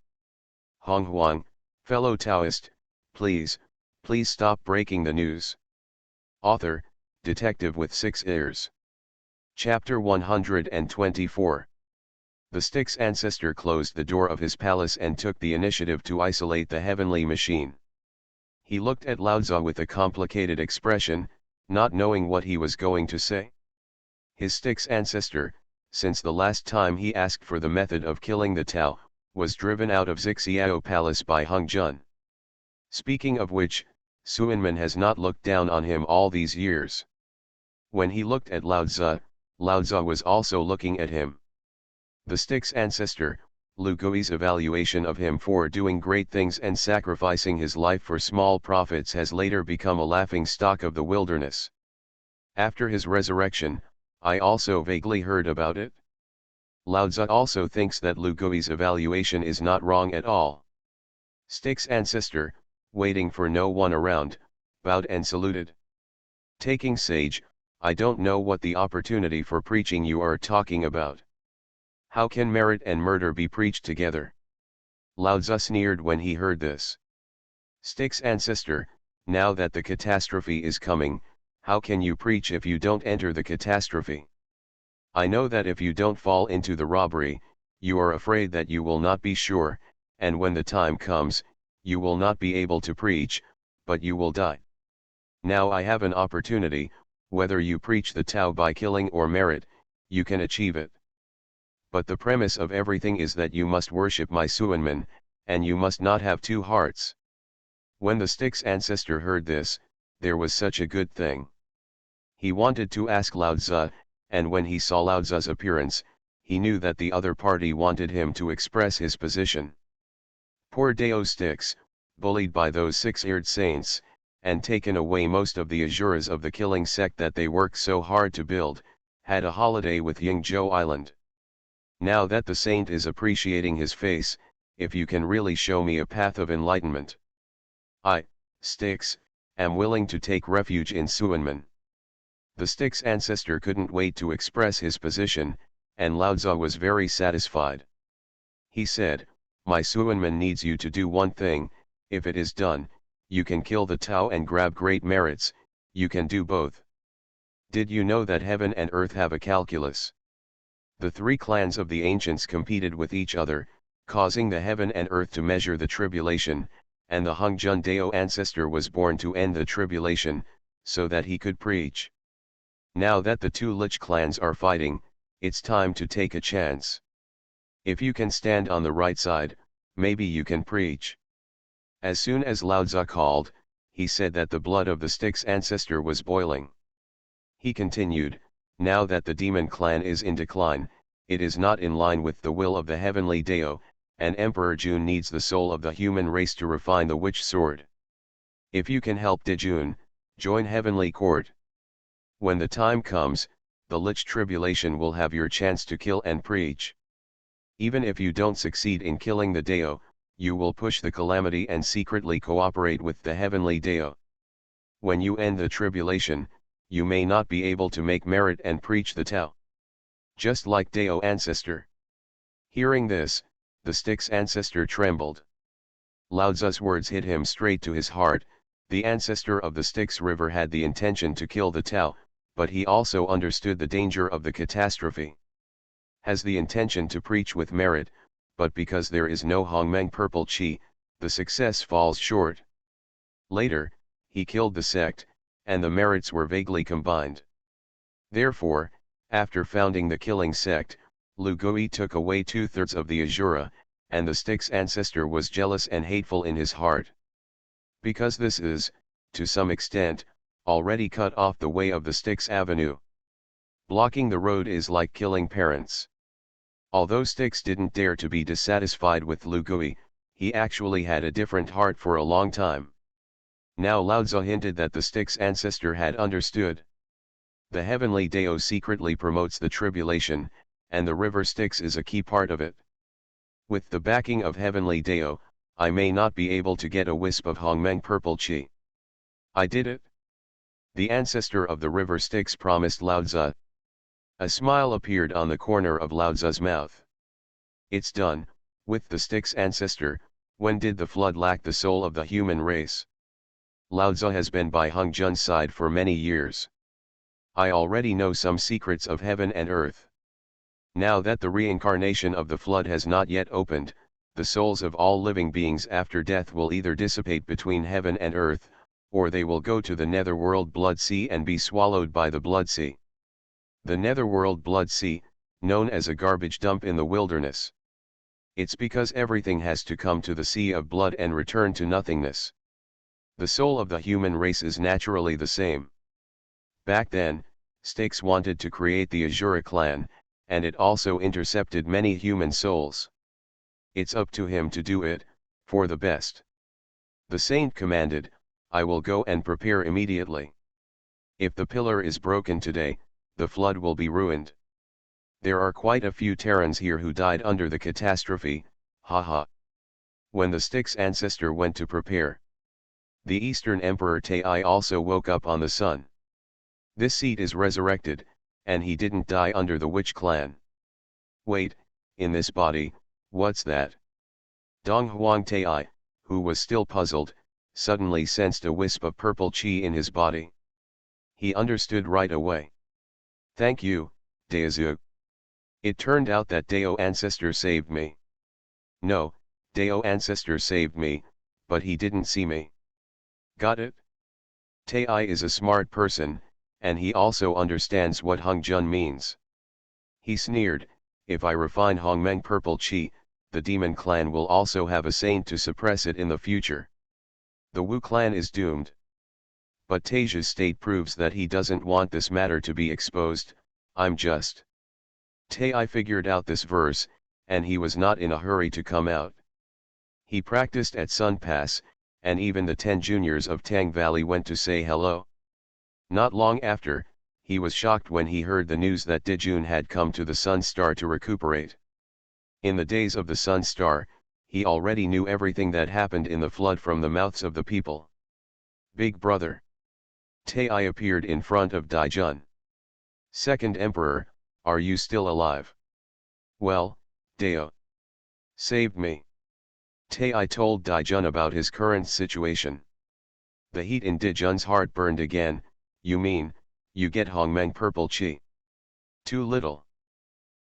Honghuang, fellow Taoist, please stop breaking the news. Author, detective with 6 ears. Chapter 124. The Styx ancestor closed the door of his palace and took the initiative to isolate the heavenly machine. He looked at Lao Tzu with a complicated expression, not knowing what he was going to say. His Styx ancestor, since the last time he asked for the method of killing the Tao, was driven out of Zixiao Palace by Honghuang. Speaking of which, Suanmen has not looked down on him all these years. When he looked at Lao Tzu was also looking at him. The Styx ancestor, Lu Gui's evaluation of him for doing great things and sacrificing his life for small profits has later become a laughing stock of the wilderness. After his resurrection, I also vaguely heard about it. Lao Tzu also thinks that Lu Gui's evaluation is not wrong at all. Styx ancestor, waiting for no one around, bowed and saluted. Taking sage, I don't know what the opportunity for preaching you are talking about. How can merit and murder be preached together? Lao Tzu sneered when he heard this. Styx ancestor, now that the catastrophe is coming, how can you preach if you don't enter the catastrophe? I know that if you don't fall into the robbery, you are afraid that you will not be sure, and when the time comes, you will not be able to preach, but you will die. Now I have an opportunity, whether you preach the Tao by killing or merit, you can achieve it. But the premise of everything is that you must worship my Suanmen, and you must not have two hearts. When the Styx ancestor heard this, there was such a good thing. He wanted to ask Lao Tzu, and when he saw Lao Tzu's appearance, he knew that the other party wanted him to express his position. Poor Dao sticks, bullied by those six-eared saints, and taken away most of the asuras of the killing sect that they worked so hard to build, had a holiday with Yingzhou Island. Now that the saint is appreciating his face, if you can really show me a path of enlightenment, I, Styx, am willing to take refuge in Suanmen. The Styx ancestor couldn't wait to express his position, and Lao Tzu was very satisfied. He said, "My Suanmen needs you to do one thing. If it is done, you can kill the Tao and grab great merits. You can do both. Did you know that heaven and earth have a calculus?" The three clans of the ancients competed with each other, causing the heaven and earth to measure the tribulation, and the Honghuang Dao ancestor was born to end the tribulation, so that he could preach. Now that the two Lich clans are fighting, it's time to take a chance. If you can stand on the right side, maybe you can preach. As soon as Lao Tzu called, he said that the blood of the Styx ancestor was boiling. He continued, "Now that the demon clan is in decline, it is not in line with the will of the heavenly Dao, and Emperor Jun needs the soul of the human race to refine the witch sword. If you can help Dijun, join heavenly court. When the time comes, the Lich tribulation will have your chance to kill and preach. Even if you don't succeed in killing the Dao, you will push the calamity and secretly cooperate with the heavenly Dao. When you end the tribulation, you may not be able to make merit and preach the Tao. Just like Dao ancestor." Hearing this, the Styx ancestor trembled. Lao Tzu's words hit him straight to his heart. The ancestor of the Styx river had the intention to kill the Tao, but he also understood the danger of the catastrophe. Has the intention to preach with merit, but because there is no Honghuang purple chi, the success falls short. Later, he killed the sect, and the merits were vaguely combined. Therefore, after founding the killing sect, Lu Gui took away 2/3 of the Asura, and the Styx ancestor was jealous and hateful in his heart. Because this is, to some extent, already cut off the way of the Styx avenue. Blocking the road is like killing parents. Although Styx didn't dare to be dissatisfied with Lu Gui, he actually had a different heart for a long time. Now Lao Tzu hinted that the Styx ancestor had understood. The heavenly Dao secretly promotes the tribulation, and the river Styx is a key part of it. With the backing of heavenly Dao, I may not be able to get a wisp of Honghuang purple chi. I did it. The ancestor of the river Styx promised Lao Tzu. A smile appeared on the corner of Lao Tzu's mouth. It's done. With the Styx ancestor, when did the flood lack the soul of the human race? Lao Tzu has been by Hongzhen's side for many years. I already know some secrets of heaven and earth. Now that the reincarnation of the flood has not yet opened, the souls of all living beings after death will either dissipate between heaven and earth, or they will go to the netherworld blood sea and be swallowed by the blood sea. The netherworld blood sea, known as a garbage dump in the wilderness. It's because everything has to come to the sea of blood and return to nothingness. The soul of the human race is naturally the same. Back then, Styx wanted to create the Asura clan, and it also intercepted many human souls. It's up to him to do it, for the best. The saint commanded, I will go and prepare immediately. If the pillar is broken today, the flood will be ruined. There are quite a few Terrans here who died under the catastrophe, haha. When the Styx ancestor went to prepare, the Eastern Emperor Tai also woke up on the sun. This seat is resurrected, and he didn't die under the witch clan. Wait, in this body, what's that? Donghuang Tai, who was still puzzled, suddenly sensed a wisp of purple chi in his body. He understood right away. Thank you, Daozu. It turned out that Dao ancestor saved me. No, Dao ancestor saved me, but he didn't see me. Got it? Tai is a smart person, and he also understands what Hongzhen means. He sneered, if I refine Honghuang purple chi, the demon clan will also have a saint to suppress it in the future. The Wu clan is doomed. But Taiju's state proves that he doesn't want this matter to be exposed. I'm just. Tai figured out this verse, and he was not in a hurry to come out. He practiced at Sun Pass, and even the 10 juniors of Tang Valley went to say hello. Not long after, he was shocked when he heard the news that Dijun had come to the Sun Star to recuperate. In the days of the Sun Star, he already knew everything that happened in the flood from the mouths of the people. Big brother. Tai appeared in front of Dijun. Second Emperor, are you still alive? Well, Deo saved me. Tai told Dijun about his current situation. The heat in Dijun's heart burned again. You mean, you get Honghuang purple chi? Too little.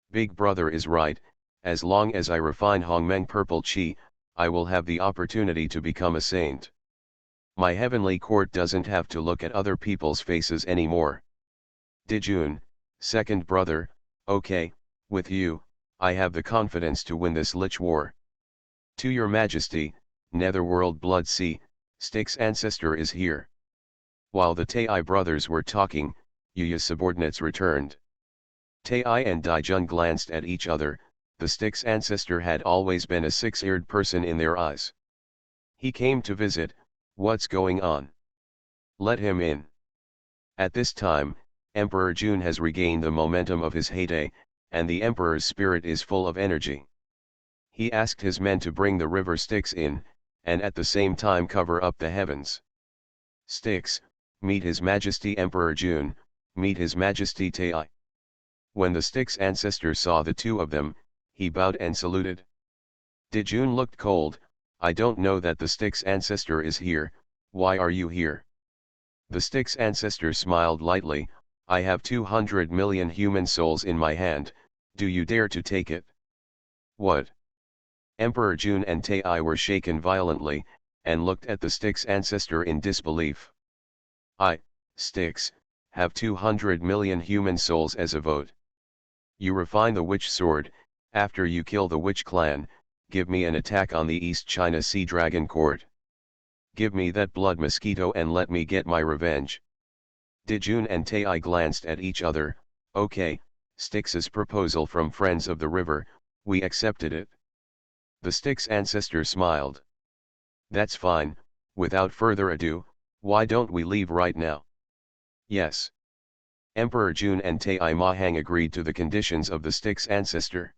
Big brother is right, as long as I refine Honghuang purple chi, I will have the opportunity to become a saint. My heavenly court doesn't have to look at other people's faces anymore. Dijun, second brother, okay, with you, I have the confidence to win this lich war. To your majesty, Netherworld Blood Sea, Styx ancestor is here. While the Tai brothers were talking, Yuya's subordinates returned. Tai and Dijun glanced at each other. The Styx ancestor had always been a six-eared person in their eyes. He came to visit, what's going on? Let him in. At this time, Emperor Jun has regained the momentum of his heyday, and the emperor's spirit is full of energy. He asked his men to bring the river Styx in, and at the same time cover up the heavens. Styx, meet His Majesty Emperor Jun, meet His Majesty Tai. When the Styx ancestor saw the two of them, he bowed and saluted. Dijun looked cold. I don't know that the Styx ancestor is here, why are you here? The Styx ancestor smiled lightly, I have 200 million human souls in my hand, do you dare to take it? What? Emperor Jun and Tai were shaken violently, and looked at the Styx ancestor in disbelief. I, Styx, have 200 million human souls as a vote. You refine the witch sword, after you kill the witch clan, give me an attack on the East China Sea Dragon Court. Give me that blood mosquito and let me get my revenge. Dijun and Tai glanced at each other. Okay, Styx's proposal from Friends of the River, we accepted it. The Styx ancestor smiled. That's fine, without further ado, why don't we leave right now? Yes. Emperor Jun and Tai Mahang agreed to the conditions of the Styx ancestor.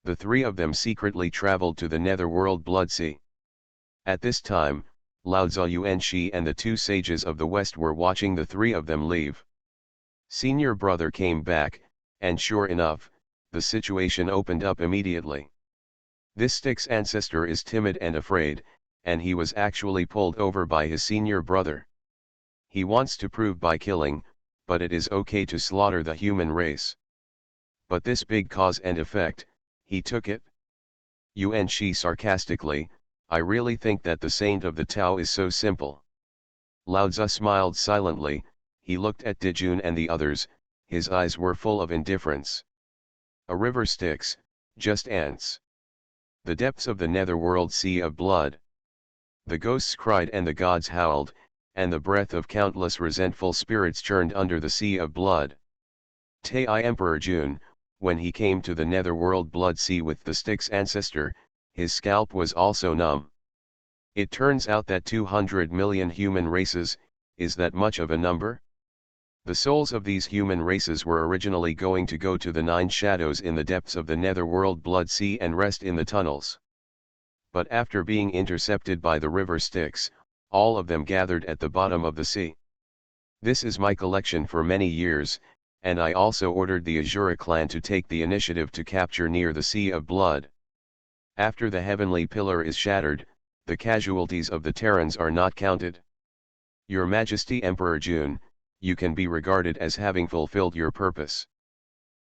The three of them secretly traveled to the Netherworld Blood Sea. At this time, Lao Tzu Yuanshi and the two sages of the West were watching the three of them leave. Senior brother came back, and sure enough, the situation opened up immediately. This Styx ancestor is timid and afraid, and he was actually pulled over by his senior brother. He wants to prove by killing, but it is okay to slaughter the human race. But this big cause and effect, he took it. Yuanshi sarcastically, I really think that the saint of the Tao is so simple. Lao Tzu smiled silently, he looked at Dijun and the others, his eyes were full of indifference. A river Styx, just ants. The depths of the netherworld sea of blood. The ghosts cried and the gods howled, and the breath of countless resentful spirits churned under the sea of blood. Tai Emperor Jun, when he came to the netherworld blood sea with the Styx ancestor, his scalp was also numb. It turns out that 200 million human races, is that much of a number? The souls of these human races were originally going to go to the 9 shadows in the depths of the netherworld blood sea and rest in the tunnels. But after being intercepted by the river Styx, all of them gathered at the bottom of the sea. This is my collection for many years, and I also ordered the Azura clan to take the initiative to capture near the Sea of Blood. After the heavenly pillar is shattered, the casualties of the Terrans are not counted. Your Majesty Emperor Jun, you can be regarded as having fulfilled your purpose.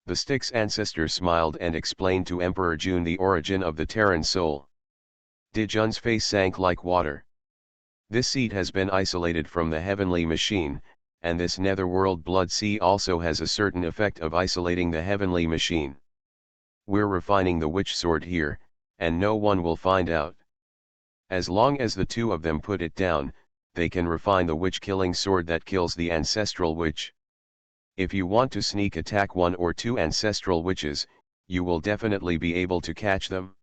The Styx ancestor smiled and explained to Emperor Jun the origin of the Terran soul. Dijun's face sank like water. This seed has been isolated from the heavenly machine, and this netherworld blood sea also has a certain effect of isolating the heavenly machine. We're refining the witch sword here, and no one will find out. As long as the two of them put it down, they can refine the witch-killing sword that kills the ancestral witch. If you want to sneak attack one or two ancestral witches, you will definitely be able to catch them.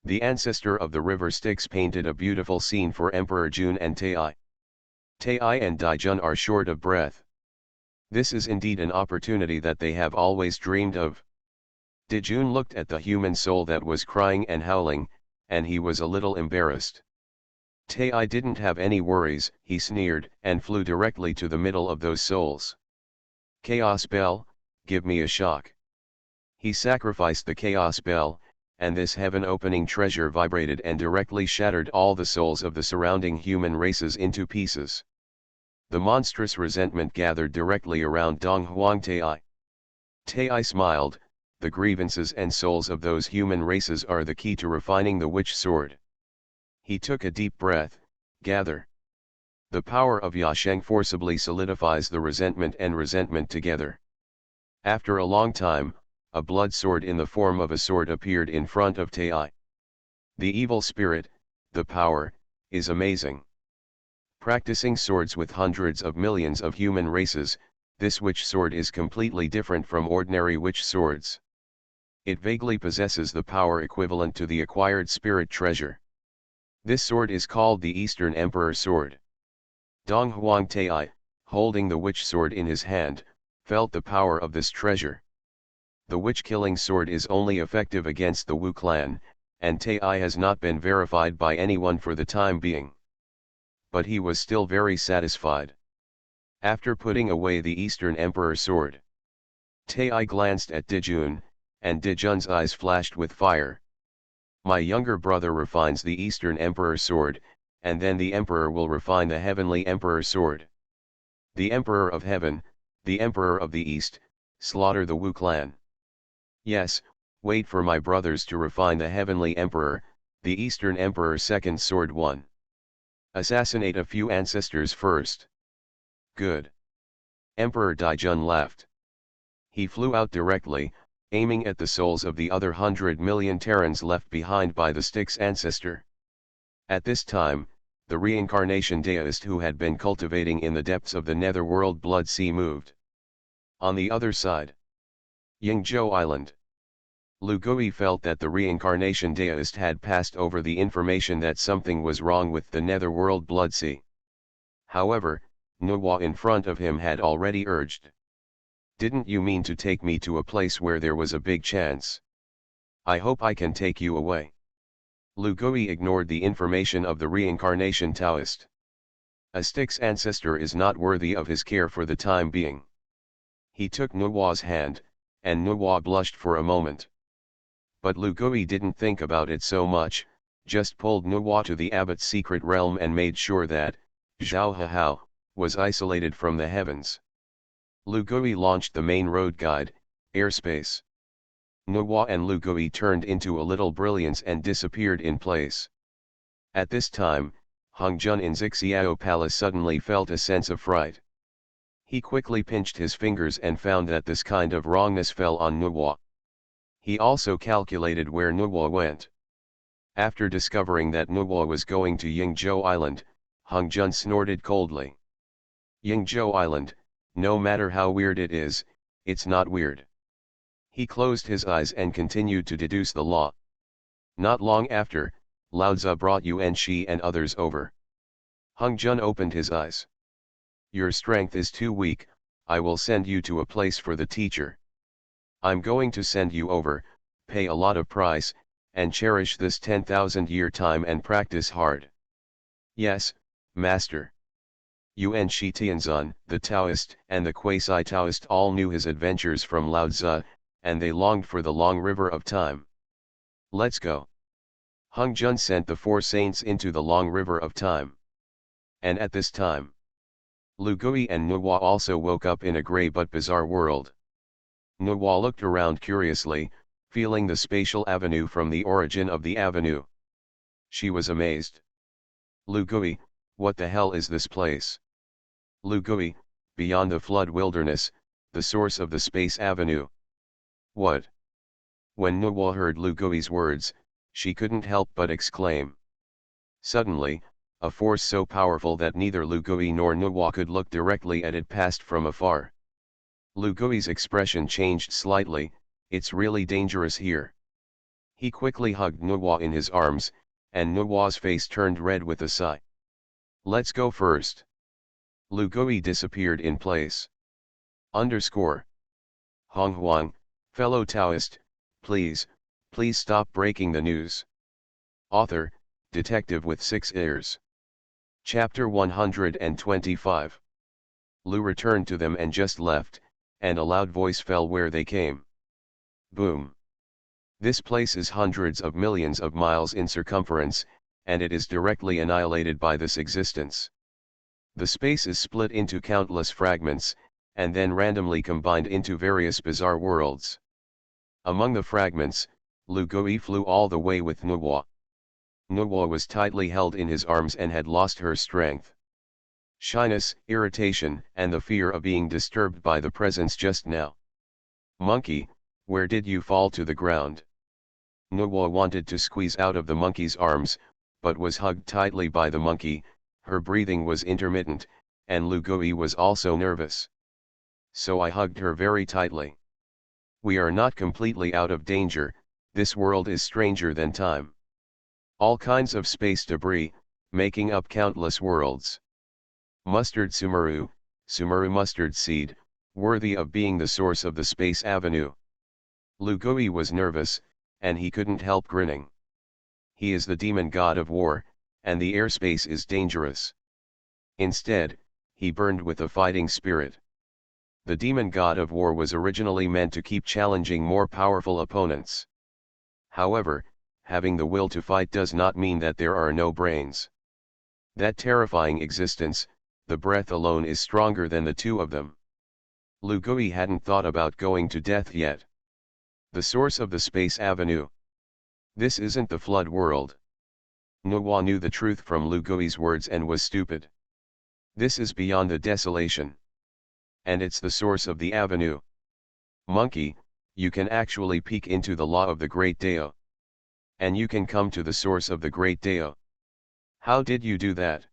The ancestor of the river Styx painted a beautiful scene for Emperor Jun and Tai. Tai and Daijun are short of breath. This is indeed an opportunity that they have always dreamed of. Daijun looked at the human soul that was crying and howling, and he was a little embarrassed. Tai didn't have any worries, he sneered, and flew directly to the middle of those souls. Chaos Bell, give me a shock. He sacrificed the Chaos Bell, and this heaven-opening treasure vibrated and directly shattered all the souls of the surrounding human races into pieces. The monstrous resentment gathered directly around Honghuang Tai. Tai smiled, the grievances and souls of those human races are the key to refining the witch sword. He took a deep breath, gather. The power of Yasheng forcibly solidifies the resentment and resentment together. After a long time, a blood sword in the form of a sword appeared in front of Tai. The evil spirit, the power, is amazing. Practicing swords with hundreds of millions of human races, this witch sword is completely different from ordinary witch swords. It vaguely possesses the power equivalent to the acquired spirit treasure. This sword is called the Eastern Emperor Sword. Donghuang Tai, holding the witch sword in his hand, felt the power of this treasure. The witch-killing sword is only effective against the Wu clan, and Tai has not been verified by anyone for the time being. But he was still very satisfied. After putting away the Eastern Emperor sword, Tai glanced at Daijun, and Daijun's eyes flashed with fire. My younger brother refines the Eastern Emperor sword, and then the Emperor will refine the Heavenly Emperor sword. The Emperor of Heaven, the Emperor of the East, slaughter the Wu clan. Yes, wait for my brothers to refine the Heavenly Emperor, the Eastern Emperor second sword 1. Assassinate a few ancestors first. Good. Emperor Daijun left. He flew out directly, aiming at the souls of the other 100 million Terrans left behind by the Styx ancestor. At this time, the reincarnation Taoist who had been cultivating in the depths of the netherworld blood sea moved. On the other side, Yingzhou Island. Lu Gui felt that the reincarnation Taoist had passed over the information that something was wrong with the netherworld blood sea. However, Nuwa in front of him had already urged. Didn't you mean to take me to a place where there was a big chance? I hope I can take you away. Lu Gui ignored the information of the reincarnation Taoist. A Styx ancestor is not worthy of his care for the time being. He took Nuwa's hand, and Nuwa blushed for a moment. But Lu Gui didn't think about it so much, just pulled Nuwa to the abbot's secret realm and made sure that Zhao Hahao was isolated from the heavens. Lu Gui launched the main road guide, airspace. Nuwa and Lu Gui turned into a little brilliance and disappeared in place. At this time, Hong Jun in Xixiao Palace suddenly felt a sense of fright. He quickly pinched his fingers and found that this kind of wrongness fell on Nuwa. He also calculated where Nuwa went. After discovering that Nuwa was going to Yingzhou Island, Hong Jun snorted coldly. Yingzhou Island, no matter how weird it is, it's not weird. He closed his eyes and continued to deduce the law. Not long after, Lao Tzu brought Yuan Shi and others over. Hong Jun opened his eyes. Your strength is too weak, I will send you to a place for the teacher. I'm going to send you over, pay a lot of price, and cherish this 10,000-year time and practice hard. Yes, master. Yuan Shi Tianzan, the Taoist and the quasi-Taoist all knew his adventures from Lao Tzu, and they longed for the long river of time. Let's go. Hong Jun sent the 4 saints into the long river of time. And at this time, Lu Gui and Nuwa also woke up in a grey but bizarre world. Nuwa looked around curiously, feeling the spatial avenue from the origin of the avenue. She was amazed. Lu Gui, what the hell is this place? Lu Gui, beyond the flood wilderness, the source of the space avenue. What? When Nuwa heard Lu Gui's words, she couldn't help but exclaim. Suddenly, a force so powerful that neither Lu Gui nor Nuwa could look directly at it passed from afar. Lu Gui's expression changed slightly. It's really dangerous here. He quickly hugged Nuwa in his arms, and Nuwa's face turned red with a sigh. Let's go first. Lu Gui disappeared in place. Underscore. Honghuang, fellow Taoist, please stop breaking the news. Author, detective with 6 ears. Chapter 125. Lu returned to them and just left, and a loud voice fell where they came. Boom. This place is hundreds of millions of miles in circumference, and it is directly annihilated by this existence. The space is split into countless fragments, and then randomly combined into various bizarre worlds. Among the fragments, Lu Gui flew all the way with Nuwa. Nuwa was tightly held in his arms and had lost her strength. Shyness, irritation, and the fear of being disturbed by the presence just now. Monkey, where did you fall to the ground? Nuwa wanted to squeeze out of the monkey's arms, but was hugged tightly by the monkey. Her breathing was intermittent, and Lu Gui was also nervous. So I hugged her very tightly. We are not completely out of danger, this world is stranger than time. All kinds of space debris, making up countless worlds. Mustard Sumeru mustard seed, worthy of being the source of the space avenue. Lu Gui was nervous, and he couldn't help grinning. He is the demon god of war, and the airspace is dangerous. Instead, he burned with a fighting spirit. The demon god of war was originally meant to keep challenging more powerful opponents. However, having the will to fight does not mean that there are no brains. That terrifying existence, the breath alone is stronger than the two of them. Lu Gui hadn't thought about going to death yet. The source of the space avenue. This isn't the flood world. Nuwa knew the truth from Lu Gui's words and was stupid. This is beyond the desolation. And it's the source of the avenue. Monkey, you can actually peek into the law of the Great Dao. And you can come to the source of the Great Dao. How did you do that?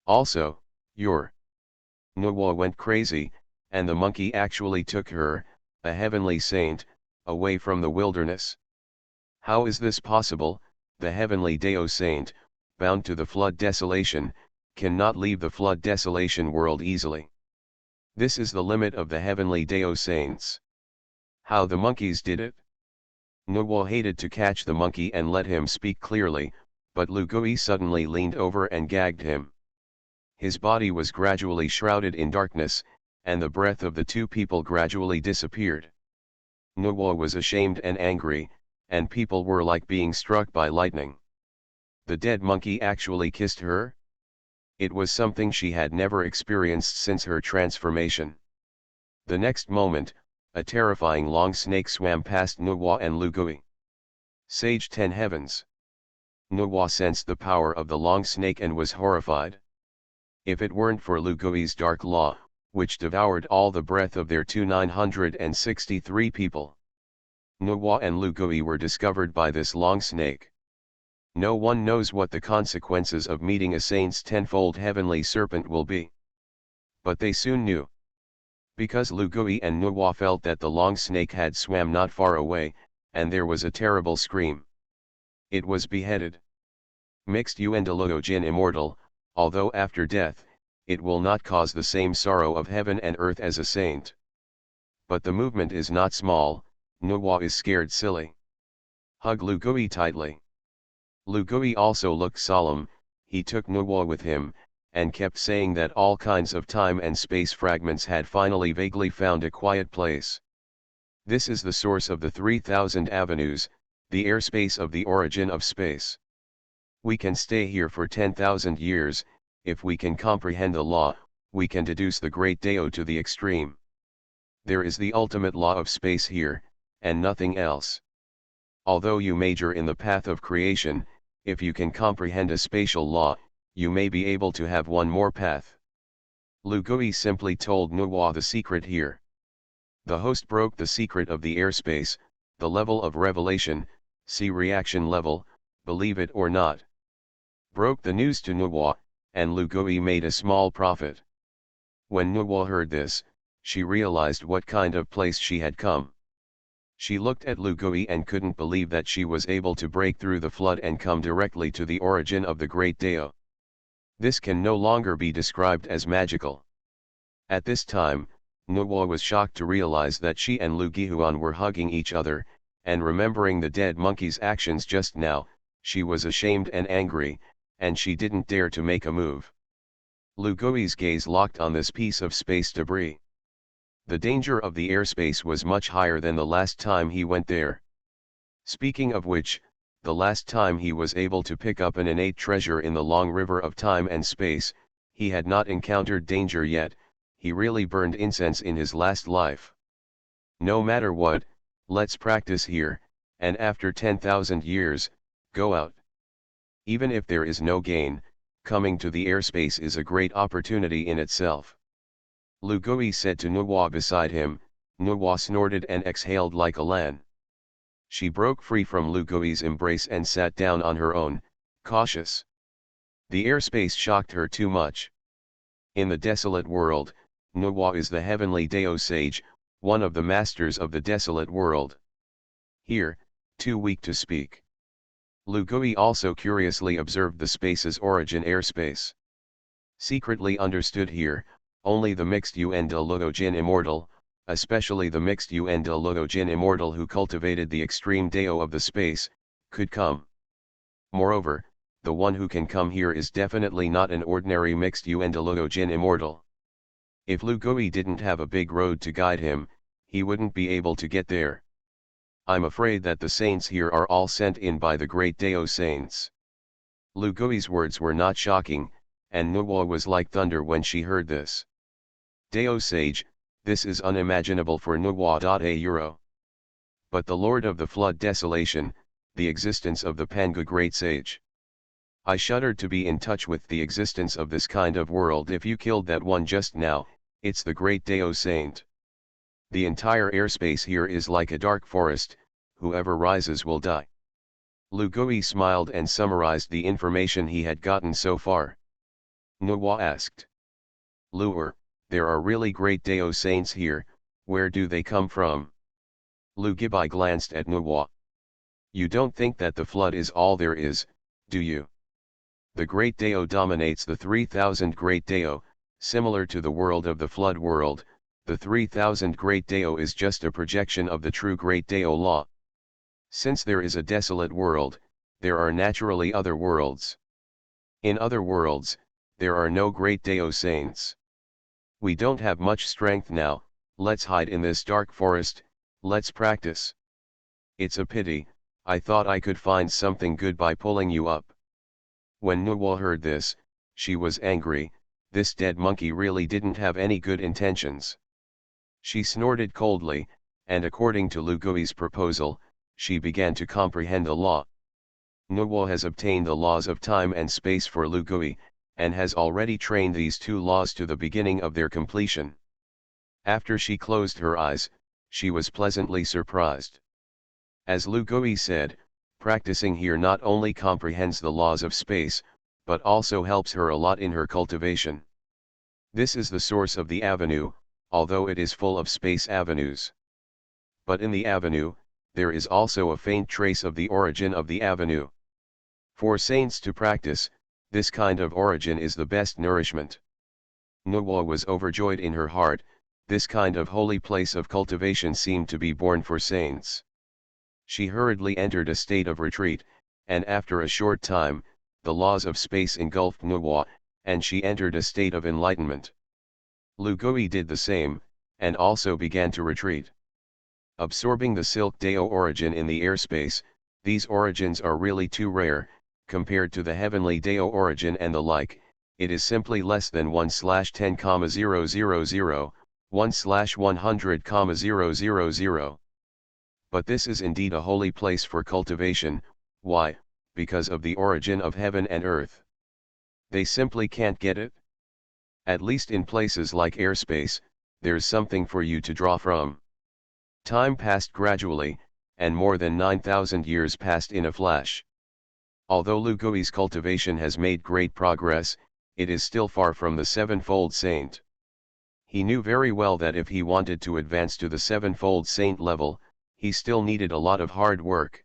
Also, Nuwa went crazy, and the monkey actually took her, a heavenly saint, away from the wilderness. How is this possible? The heavenly Dao saint, bound to the flood desolation, cannot leave the flood desolation world easily. This is the limit of the heavenly Dao saints. How the monkeys did it? Nuwa hated to catch the monkey and let him speak clearly, but Lu Gui suddenly leaned over and gagged him. His body was gradually shrouded in darkness, and the breath of the two people gradually disappeared. Nuwa was ashamed and angry, and people were like being struck by lightning. The dead monkey actually kissed her? It was something she had never experienced since her transformation. The next moment, a terrifying long snake swam past Nuwa and Lu Gui. Sage 10 Heavens. Nuwa sensed the power of the long snake and was horrified. If it weren't for Lu Gui's dark law, which devoured all the breath of their 963 people. Nuwa and Lu Gui were discovered by this long snake. No one knows what the consequences of meeting a saint's tenfold heavenly serpent will be. But they soon knew. Because Lu Gui and Nuwa felt that the long snake had swam not far away, and there was a terrible scream. It was beheaded. Mixed Yuendeluo Jin immortal, although after death, it will not cause the same sorrow of heaven and earth as a saint. But the movement is not small, Nuwa is scared silly. Hug Lu Gui tightly. Lu Gui also looked solemn, he took Nuwa with him, and kept saying that all kinds of time and space fragments had finally vaguely found a quiet place. This is the source of the 3,000 avenues, the airspace of the origin of space. We can stay here for 10,000 years, if we can comprehend the law, we can deduce the Great Dao to the extreme. There is the ultimate law of space here, and nothing else. Although you major in the path of creation, if you can comprehend a spatial law, you may be able to have one more path. Lu Gui simply told Nuwa the secret here. The host broke the secret of the airspace, the level of revelation, see reaction level, believe it or not. Broke the news to Nuwa, and Lu Gui made a small profit. When Nuwa heard this, she realized what kind of place she had come. She looked at Lu Gui and couldn't believe that she was able to break through the flood and come directly to the origin of the great Dao. This can no longer be described as magical. At this time, Nuwa was shocked to realize that she and Lu Gihuan were hugging each other, and remembering the dead monkey's actions just now, she was ashamed and angry, and she didn't dare to make a move. Lu Gui's gaze locked on this piece of space debris. The danger of the airspace was much higher than the last time he went there. Speaking of which, the last time he was able to pick up an innate treasure in the long river of time and space, he had not encountered danger yet. He really burned incense in his last life. No matter what, let's practice here, and after 10,000 years, go out. Even if there is no gain, coming to the airspace is a great opportunity in itself. Lu Gui said to Nuwa beside him. Nuwa snorted and exhaled like a lan. She broke free from Lu Gui's embrace and sat down on her own, cautious. The airspace shocked her too much. In the desolate world, Nuwa is the heavenly Dao sage, one of the masters of the desolate world. Here, too weak to speak. Lu Gui also curiously observed the space's origin airspace. Secretly understood here, only the mixed Yuan de Luo Jin immortal, especially the mixed Yuan de Luo Jin immortal who cultivated the extreme Dao of the space, could come. Moreover, the one who can come here is definitely not an ordinary mixed Yuan de Luo Jin immortal. If Lu Gui didn't have a big road to guide him, he wouldn't be able to get there. I'm afraid that the saints here are all sent in by the great Dao saints. Lu Gui's words were not shocking, and Nuwa was like thunder when she heard this. Dao sage, this is unimaginable for Nuwa. Euro. But the Lord of the Flood desolation, the existence of the Panga great sage. I shuddered to be in touch with the existence of this kind of world. If you killed that one just now, it's the great Dao saint. The entire airspace here is like a dark forest, whoever rises will die. Lu Gui smiled and summarized the information he had gotten so far. Nuwa asked. Luer, there are really great Dao saints here, where do they come from? Lu Gibai glanced at Nuwa. You don't think that the flood is all there is, do you? The great Dao dominates the 3,000 great Dao, similar to the world of the flood world. The 3,000 great Dao is just a projection of the true great Dao law. Since there is a desolate world, there are naturally other worlds. In other worlds, there are no great Dao saints. We don't have much strength now, let's hide in this dark forest, let's practice. It's a pity, I thought I could find something good by pulling you up. When Nuwa heard this, she was angry. This dead monkey really didn't have any good intentions. She snorted coldly, and according to Lu Gui's proposal, she began to comprehend the law. Nuwa has obtained the laws of time and space for Lu Gui, and has already trained these two laws to the beginning of their completion. After she closed her eyes, she was pleasantly surprised. As Lu Gui said, practicing here not only comprehends the laws of space, but also helps her a lot in her cultivation. This is the source of the avenue, although it is full of space avenues. But in the avenue, there is also a faint trace of the origin of the avenue. For saints to practice, this kind of origin is the best nourishment. Nuwa was overjoyed in her heart. This kind of holy place of cultivation seemed to be born for saints. She hurriedly entered a state of retreat, and after a short time, the laws of space engulfed Nuwa, and she entered a state of enlightenment. Lu Gui did the same, and also began to retreat. Absorbing the Silk Dao origin in the airspace, these origins are really too rare, compared to the heavenly Dao origin and the like. It is simply less than 1/10,000, 1/100,000. But this is indeed a holy place for cultivation. Why? Because of the origin of heaven and earth. They simply can't get it. At least in places like airspace, there's something for you to draw from. Time passed gradually, and more than 9,000 years passed in a flash. Although Lu Gui's cultivation has made great progress, it is still far from the sevenfold saint. He knew very well that if he wanted to advance to the sevenfold saint level, he still needed a lot of hard work.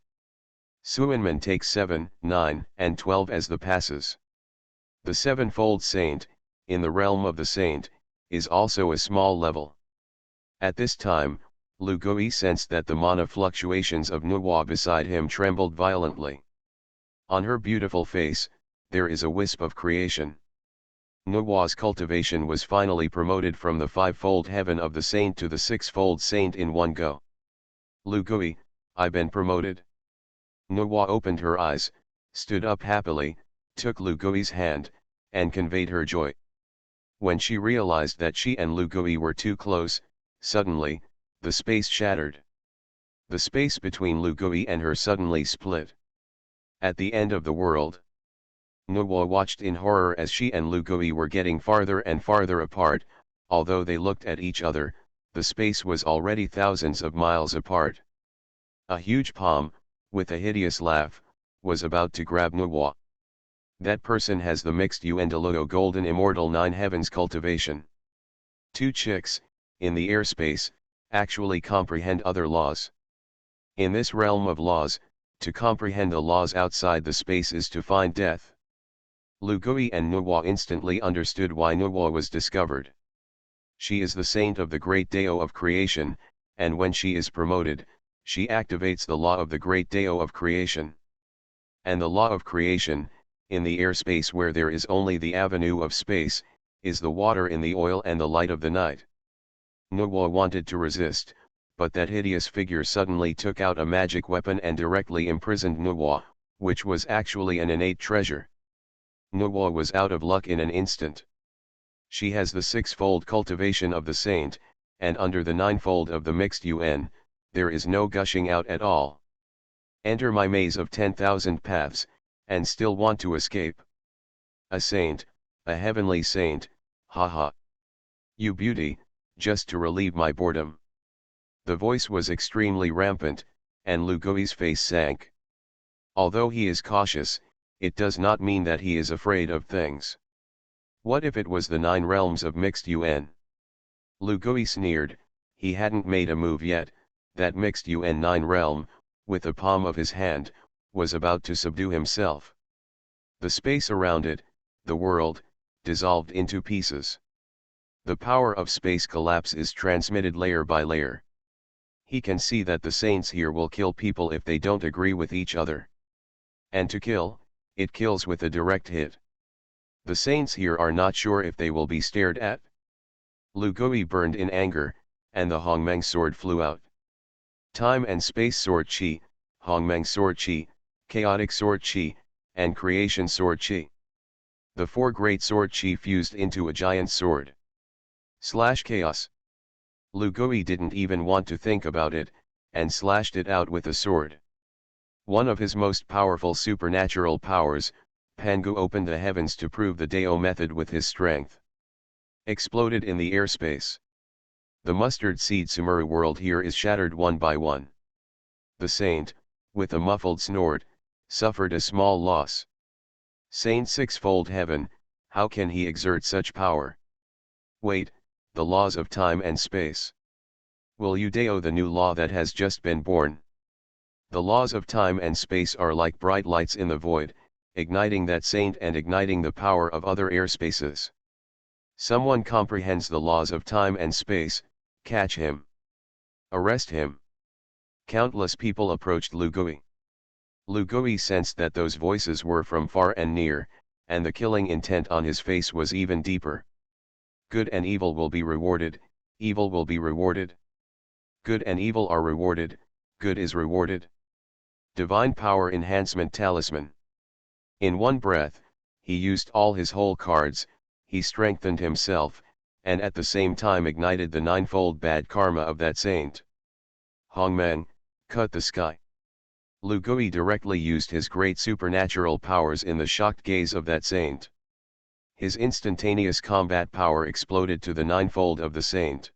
Suanmen takes 7, 9, and 12 as the passes. The sevenfold saint, in the realm of the saint, is also a small level. At this time, Lu Gui sensed that the mana fluctuations of Nuwa beside him trembled violently. On her beautiful face, there is a wisp of creation. Nuwa's cultivation was finally promoted from the fivefold heaven of the saint to the sixfold saint in one go. Lu Gui, I've been promoted. Nuwa opened her eyes, stood up happily, took Lu Gui's hand, and conveyed her joy. When she realized that she and Lu Gui were too close, suddenly, the space shattered. The space between Lu Gui and her suddenly split. At the end of the world, Nuwa watched in horror as she and Lu Gui were getting farther and farther apart. Although they looked at each other, the space was already thousands of miles apart. A huge palm, with a hideous laugh, was about to grab Nuwa. That person has the mixed Yuendeluo golden immortal 9 heavens cultivation. 2 chicks, in the airspace, actually comprehend other laws. In this realm of laws, to comprehend the laws outside the space is to find death. Lu Gui and Nuwa instantly understood why Nuwa was discovered. She is the saint of the great Dao of creation, and when she is promoted, she activates the law of the great Dao of creation. And the law of creation, in the airspace where there is only the avenue of space, is the water in the oil and the light of the night. Nuwa wanted to resist, but that hideous figure suddenly took out a magic weapon and directly imprisoned Nuwa, which was actually an innate treasure. Nuwa was out of luck in an instant. She has the sixfold cultivation of the saint, and under the ninefold of the mixed Yuan, there is no gushing out at all. Enter my maze of 10,000 paths, and still want to escape. A saint, a heavenly saint, haha. You beauty, just to relieve my boredom. The voice was extremely rampant, and Lu Gui's face sank. Although he is cautious, it does not mean that he is afraid of things. What if it was the 9 realms of mixed Yuan? Lu Gui sneered. He hadn't made a move yet. That mixed Yuan 9 realm, with the palm of his hand, was about to subdue himself. The space around it, the world, dissolved into pieces. The power of space collapse is transmitted layer by layer. He can see that the saints here will kill people if they don't agree with each other. And to kill, it kills with a direct hit. The saints here are not sure if they will be stared at. Lu Gui burned in anger, and the Honghuang sword flew out. Time and space sword chi, Honghuang sword chi, chaotic sword chi, and creation sword chi. The 4 great sword chi fused into a giant sword. Chaos. Lu Gui didn't even want to think about it, and slashed it out with a sword. One of his most powerful supernatural powers, Pangu opened the heavens to prove the Dao method with his strength. Exploded in the airspace. The mustard seed Sumeru world here is shattered one by one. The saint, with a muffled snort, suffered a small loss. Saint sixfold heaven, how can he exert such power? Wait, the laws of time and space. Will you Dao the new law that has just been born? The laws of time and space are like bright lights in the void, igniting that saint and igniting the power of other airspaces. Someone comprehends the laws of time and space, catch him. Arrest him. Countless people approached Lu Gui. Lu Gui sensed that those voices were from far and near, and the killing intent on his face was even deeper. Good and evil will be rewarded, evil will be rewarded. Good and evil are rewarded, good is rewarded. Divine Power Enhancement Talisman. In one breath, he used all his whole cards, he strengthened himself, and at the same time ignited the ninefold bad karma of that saint. Honghuang, cut the sky. Lu Gui directly used his great supernatural powers in the shocked gaze of that saint. His instantaneous combat power exploded to the ninefold of the saint.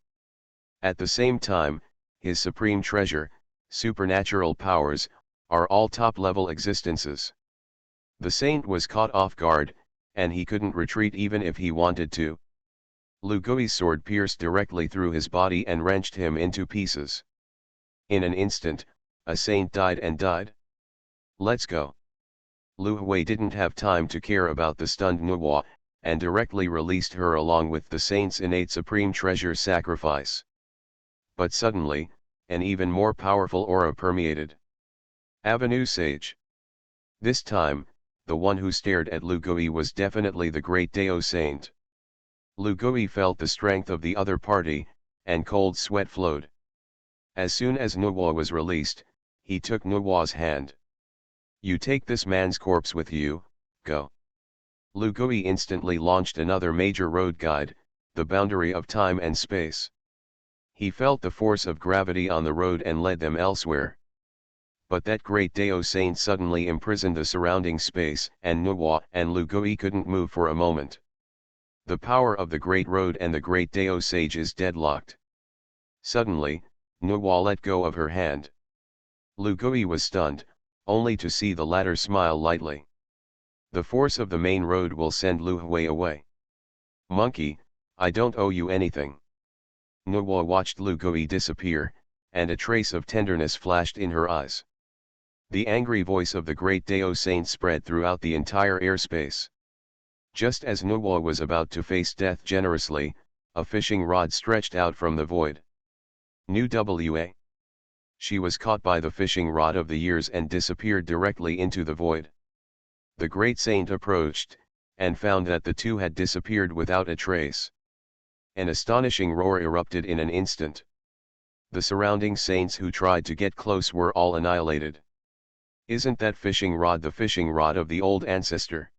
At the same time, his supreme treasure, supernatural powers, are all top-level existences. The saint was caught off guard, and he couldn't retreat even if he wanted to. Lu Gui's sword pierced directly through his body and wrenched him into pieces. In an instant, a saint died and died. Let's go. Lu Hui didn't have time to care about the stunned Nuwa, and directly released her along with the saint's innate supreme treasure sacrifice. But suddenly, an even more powerful aura permeated Avenue Sage. This time, the one who stared at Lu Gui was definitely the great Dao Saint. Lu Gui felt the strength of the other party, and cold sweat flowed. As soon as Nuwa was released, he took Nuwa's hand. You take this man's corpse with you, go. Lu Gui instantly launched another major road guide, the boundary of time and space. He felt the force of gravity on the road and led them elsewhere. But that great Dao Saint suddenly imprisoned the surrounding space, and Nuwa and Lu Gui couldn't move for a moment. The power of the great road and the great Dao Sage is deadlocked. Suddenly, Nuwa let go of her hand. Lu Gui was stunned, only to see the latter smile lightly. The force of the main road will send Lu Hui away. Monkey, I don't owe you anything. Nuwa watched Lu Gui disappear, and a trace of tenderness flashed in her eyes. The angry voice of the great Dao Saint spread throughout the entire airspace. Just as Nuwa was about to face death generously, a fishing rod stretched out from the void. New WA. She was caught by the fishing rod of the years and disappeared directly into the void. The great saint approached, and found that the two had disappeared without a trace. An astonishing roar erupted in an instant. The surrounding saints who tried to get close were all annihilated. Isn't that fishing rod the fishing rod of the old ancestor?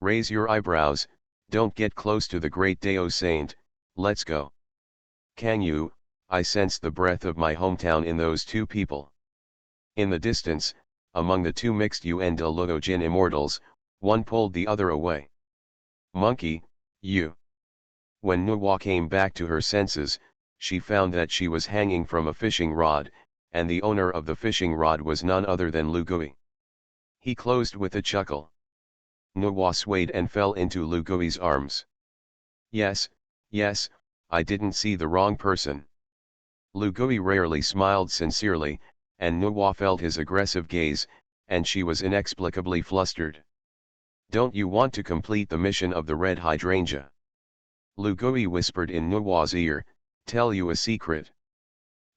Raise your eyebrows, don't get close to the great Dao Saint, let's go. Can you? I sense the breath of my hometown in those two people. In the distance, among the two mixed Yuan Jin immortals, one pulled the other away. Monkey, you. When Nuwa came back to her senses, she found that she was hanging from a fishing rod, and the owner of the fishing rod was none other than Lu Gui. He closed with a chuckle. Nuwa swayed and fell into Lu Gui's arms. Yes, yes, I didn't see the wrong person. Lu Gui rarely smiled sincerely, and Nuwa felt his aggressive gaze, and she was inexplicably flustered. Don't you want to complete the mission of the red hydrangea? Lu Gui whispered in Nuwa's ear, tell you a secret.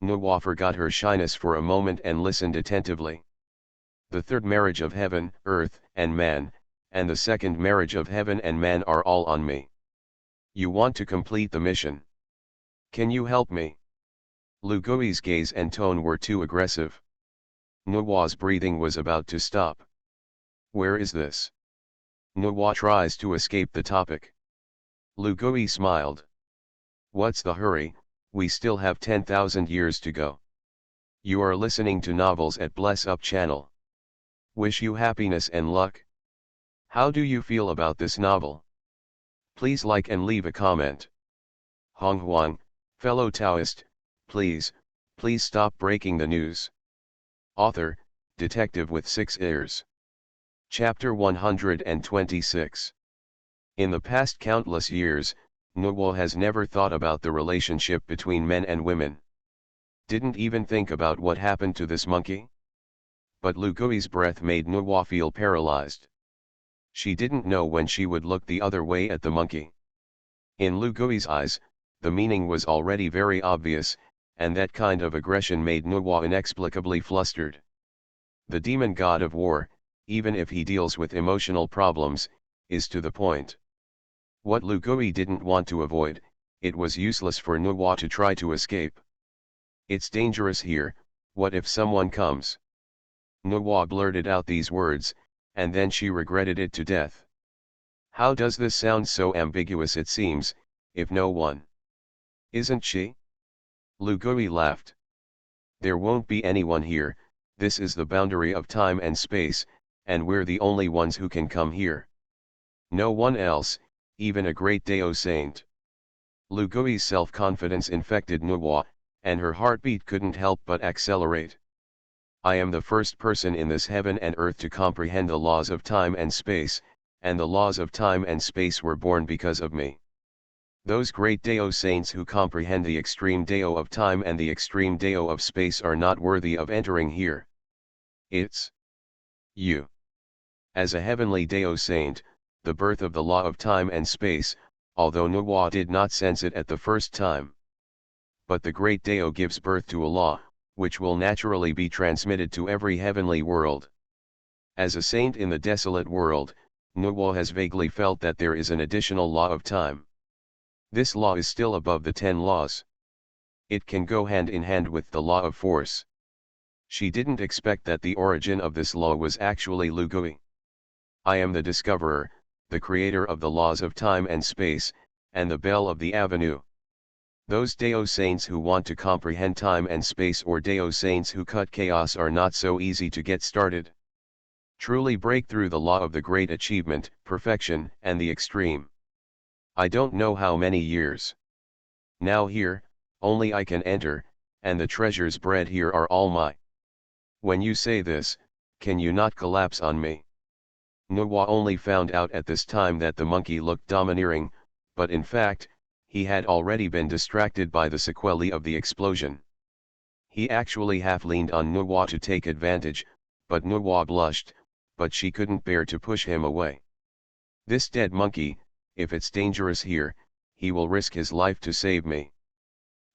Nuwa forgot her shyness for a moment and listened attentively. The third marriage of heaven, earth, and man, and the second marriage of heaven and man are all on me. You want to complete the mission. Can you help me? Lu Gui's gaze and tone were too aggressive. Nuwa's breathing was about to stop. Where is this? Nuwa tries to escape the topic. Lu Gui smiled. What's the hurry, we still have 10,000 years to go. You are listening to Novels at Bless Up channel. Wish you happiness and luck. How do you feel about this novel? Please like and leave a comment. Honghuang, fellow Taoist, please stop breaking the news. Author, Detective with 6 ears. Chapter 126. In the past countless years, Nuwa has never thought about the relationship between men and women. Didn't even think about what happened to this monkey. But Lu Gui's breath made Nuwa feel paralyzed. She didn't know when she would look the other way at the monkey. In Lu Gui's eyes, the meaning was already very obvious, and that kind of aggression made Nuwa inexplicably flustered. The demon god of war, even if he deals with emotional problems, is to the point. What Lu Gui didn't want to avoid, it was useless for Nuwa to try to escape. It's dangerous here, what if someone comes? Nuwa blurted out these words, and then she regretted it to death. How does this sound so ambiguous? It seems, if no one. Isn't she? Lu Gui laughed. There won't be anyone here, this is the boundary of time and space, and we're the only ones who can come here. No one else, even a great Dao Saint. Lu Gui's self-confidence infected Nuwa, and her heartbeat couldn't help but accelerate. I am the first person in this heaven and earth to comprehend the laws of time and space, and the laws of time and space were born because of me. Those great Dao saints who comprehend the extreme Dao of time and the extreme Dao of space are not worthy of entering here. It's you. As a heavenly Dao saint, the birth of the law of time and space, although Nuwa did not sense it at the first time. But the great Dao gives birth to a law, which will naturally be transmitted to every heavenly world. As a saint in the desolate world, Nuwa has vaguely felt that there is an additional law of time. This law is still above the 10 laws. It can go hand in hand with the law of force. She didn't expect that the origin of this law was actually Lugui. I am the discoverer, the creator of the laws of time and space, and the bell of the avenue. Those Dao saints who want to comprehend time and space or Dao saints who cut chaos are not so easy to get started. Truly break through the law of the great achievement, perfection, and the extreme. I don't know how many years. Now here, only I can enter, and the treasures bred here are all mine. When you say this, can you not collapse on me? Nuwa only found out at this time that the monkey looked domineering, but in fact, he had already been distracted by the sequelae of the explosion. He actually half leaned on Nuwa to take advantage, but Nuwa blushed, but she couldn't bear to push him away. This dead monkey, if it's dangerous here, he will risk his life to save me.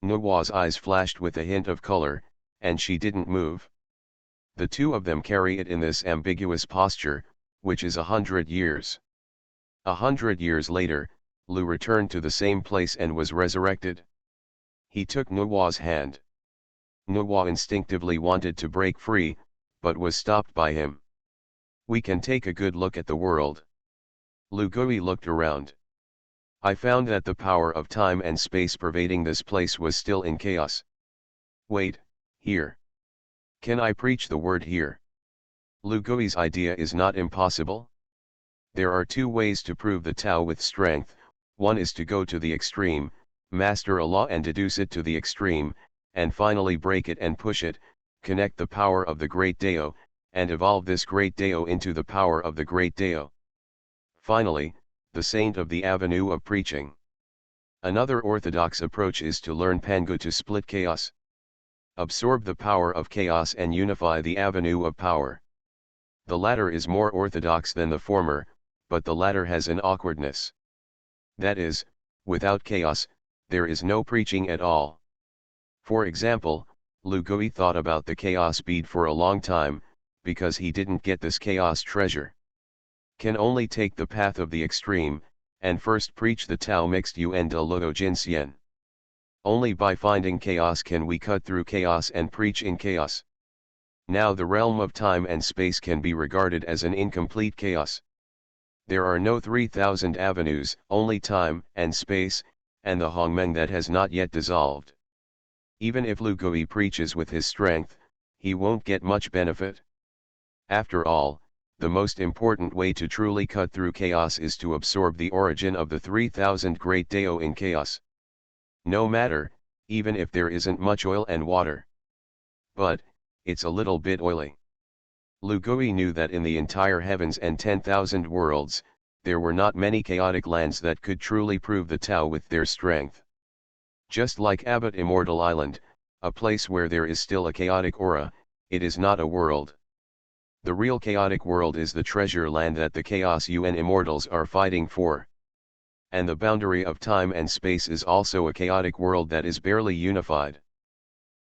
Nuwa's eyes flashed with a hint of color, and she didn't move. The two of them carry it in this ambiguous posture, which is 100 years. 100 years later, Lu returned to the same place and was resurrected. He took Nuwa's hand. Nuwa instinctively wanted to break free, but was stopped by him. We can take a good look at the world. Lu Gui looked around. I found that the power of time and space pervading this place was still in chaos. Wait, here. Can I preach the word here? Lu Gui's idea is not impossible. There are 2 ways to prove the Tao with strength. One is to go to the extreme, master a law and deduce it to the extreme, and finally break it and push it, connect the power of the great Dao, and evolve this great Dao into the power of the great Dao. Finally, the saint of the avenue of preaching. Another orthodox approach is to learn Pangu to split chaos. Absorb the power of chaos and unify the avenue of power. The latter is more orthodox than the former, but the latter has an awkwardness. That is, without chaos, there is no preaching at all. For example, Lu Gui thought about the chaos bead for a long time, because he didn't get this chaos treasure. Can only take the path of the extreme, and first preach the Tao mixed Yuan de Luo Jinxian. Only by finding chaos can we cut through chaos and preach in chaos. Now the realm of time and space can be regarded as an incomplete chaos. There are no 3,000 avenues, only time and space, and the Honghuang that has not yet dissolved. Even if Lu Gui preaches with his strength, he won't get much benefit. After all, the most important way to truly cut through chaos is to absorb the origin of the 3,000 great Dao in chaos. No matter, even if there isn't much oil and water. But, it's a little bit oily. Lu Gui knew that in the entire heavens and 10,000 worlds, there were not many chaotic lands that could truly prove the Tao with their strength. Just like Abbot Immortal Island, a place where there is still a chaotic aura, it is not a world. The real chaotic world is the treasure land that the Chaos UN Immortals are fighting for. And the boundary of time and space is also a chaotic world that is barely unified.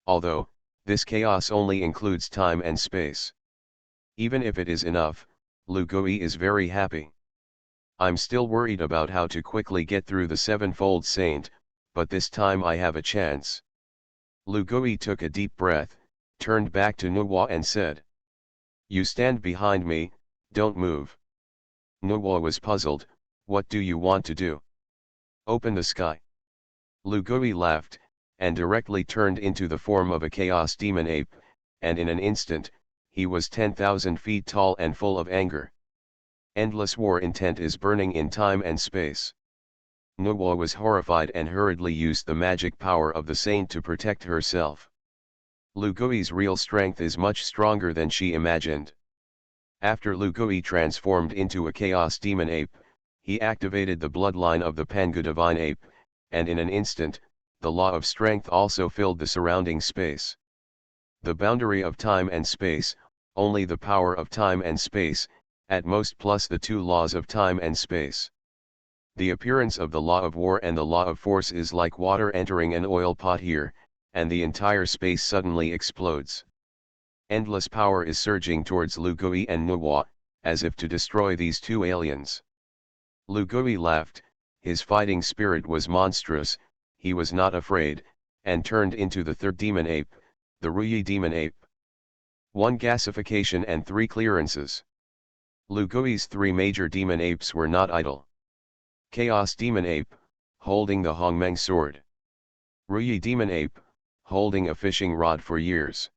Although, this chaos only includes time and space. Even if it is enough, Lu Gui is very happy. I'm still worried about how to quickly get through the sevenfold saint, but this time I have a chance. Lu Gui took a deep breath, turned back to Nuwa and said, "You stand behind me, don't move." Nuwa was puzzled. What do you want to do? Open the sky. Lu Gui laughed, and directly turned into the form of a chaos demon ape, and in an instant, he was 10,000 feet tall and full of anger. Endless war intent is burning in time and space. Nuwa was horrified and hurriedly used the magic power of the saint to protect herself. Lu Gui's real strength is much stronger than she imagined. After Lu Gui transformed into a chaos demon ape, he activated the bloodline of the Pangu divine ape, and in an instant, the law of strength also filled the surrounding space. The boundary of time and space, only the power of time and space, at most plus the two laws of time and space. The appearance of the law of war and the law of force is like water entering an oil pot here, and the entire space suddenly explodes. Endless power is surging towards Lu Gui and Nuwa, as if to destroy these two aliens. Lu Gui laughed, his fighting spirit was monstrous, he was not afraid, and turned into the third demon ape, the Ruyi demon ape. 1 Gasification and 3 clearances. Lu Gui's 3 major demon apes were not idle. Chaos demon ape, holding the Honghuang sword. Ruyi demon ape, holding a fishing rod for years.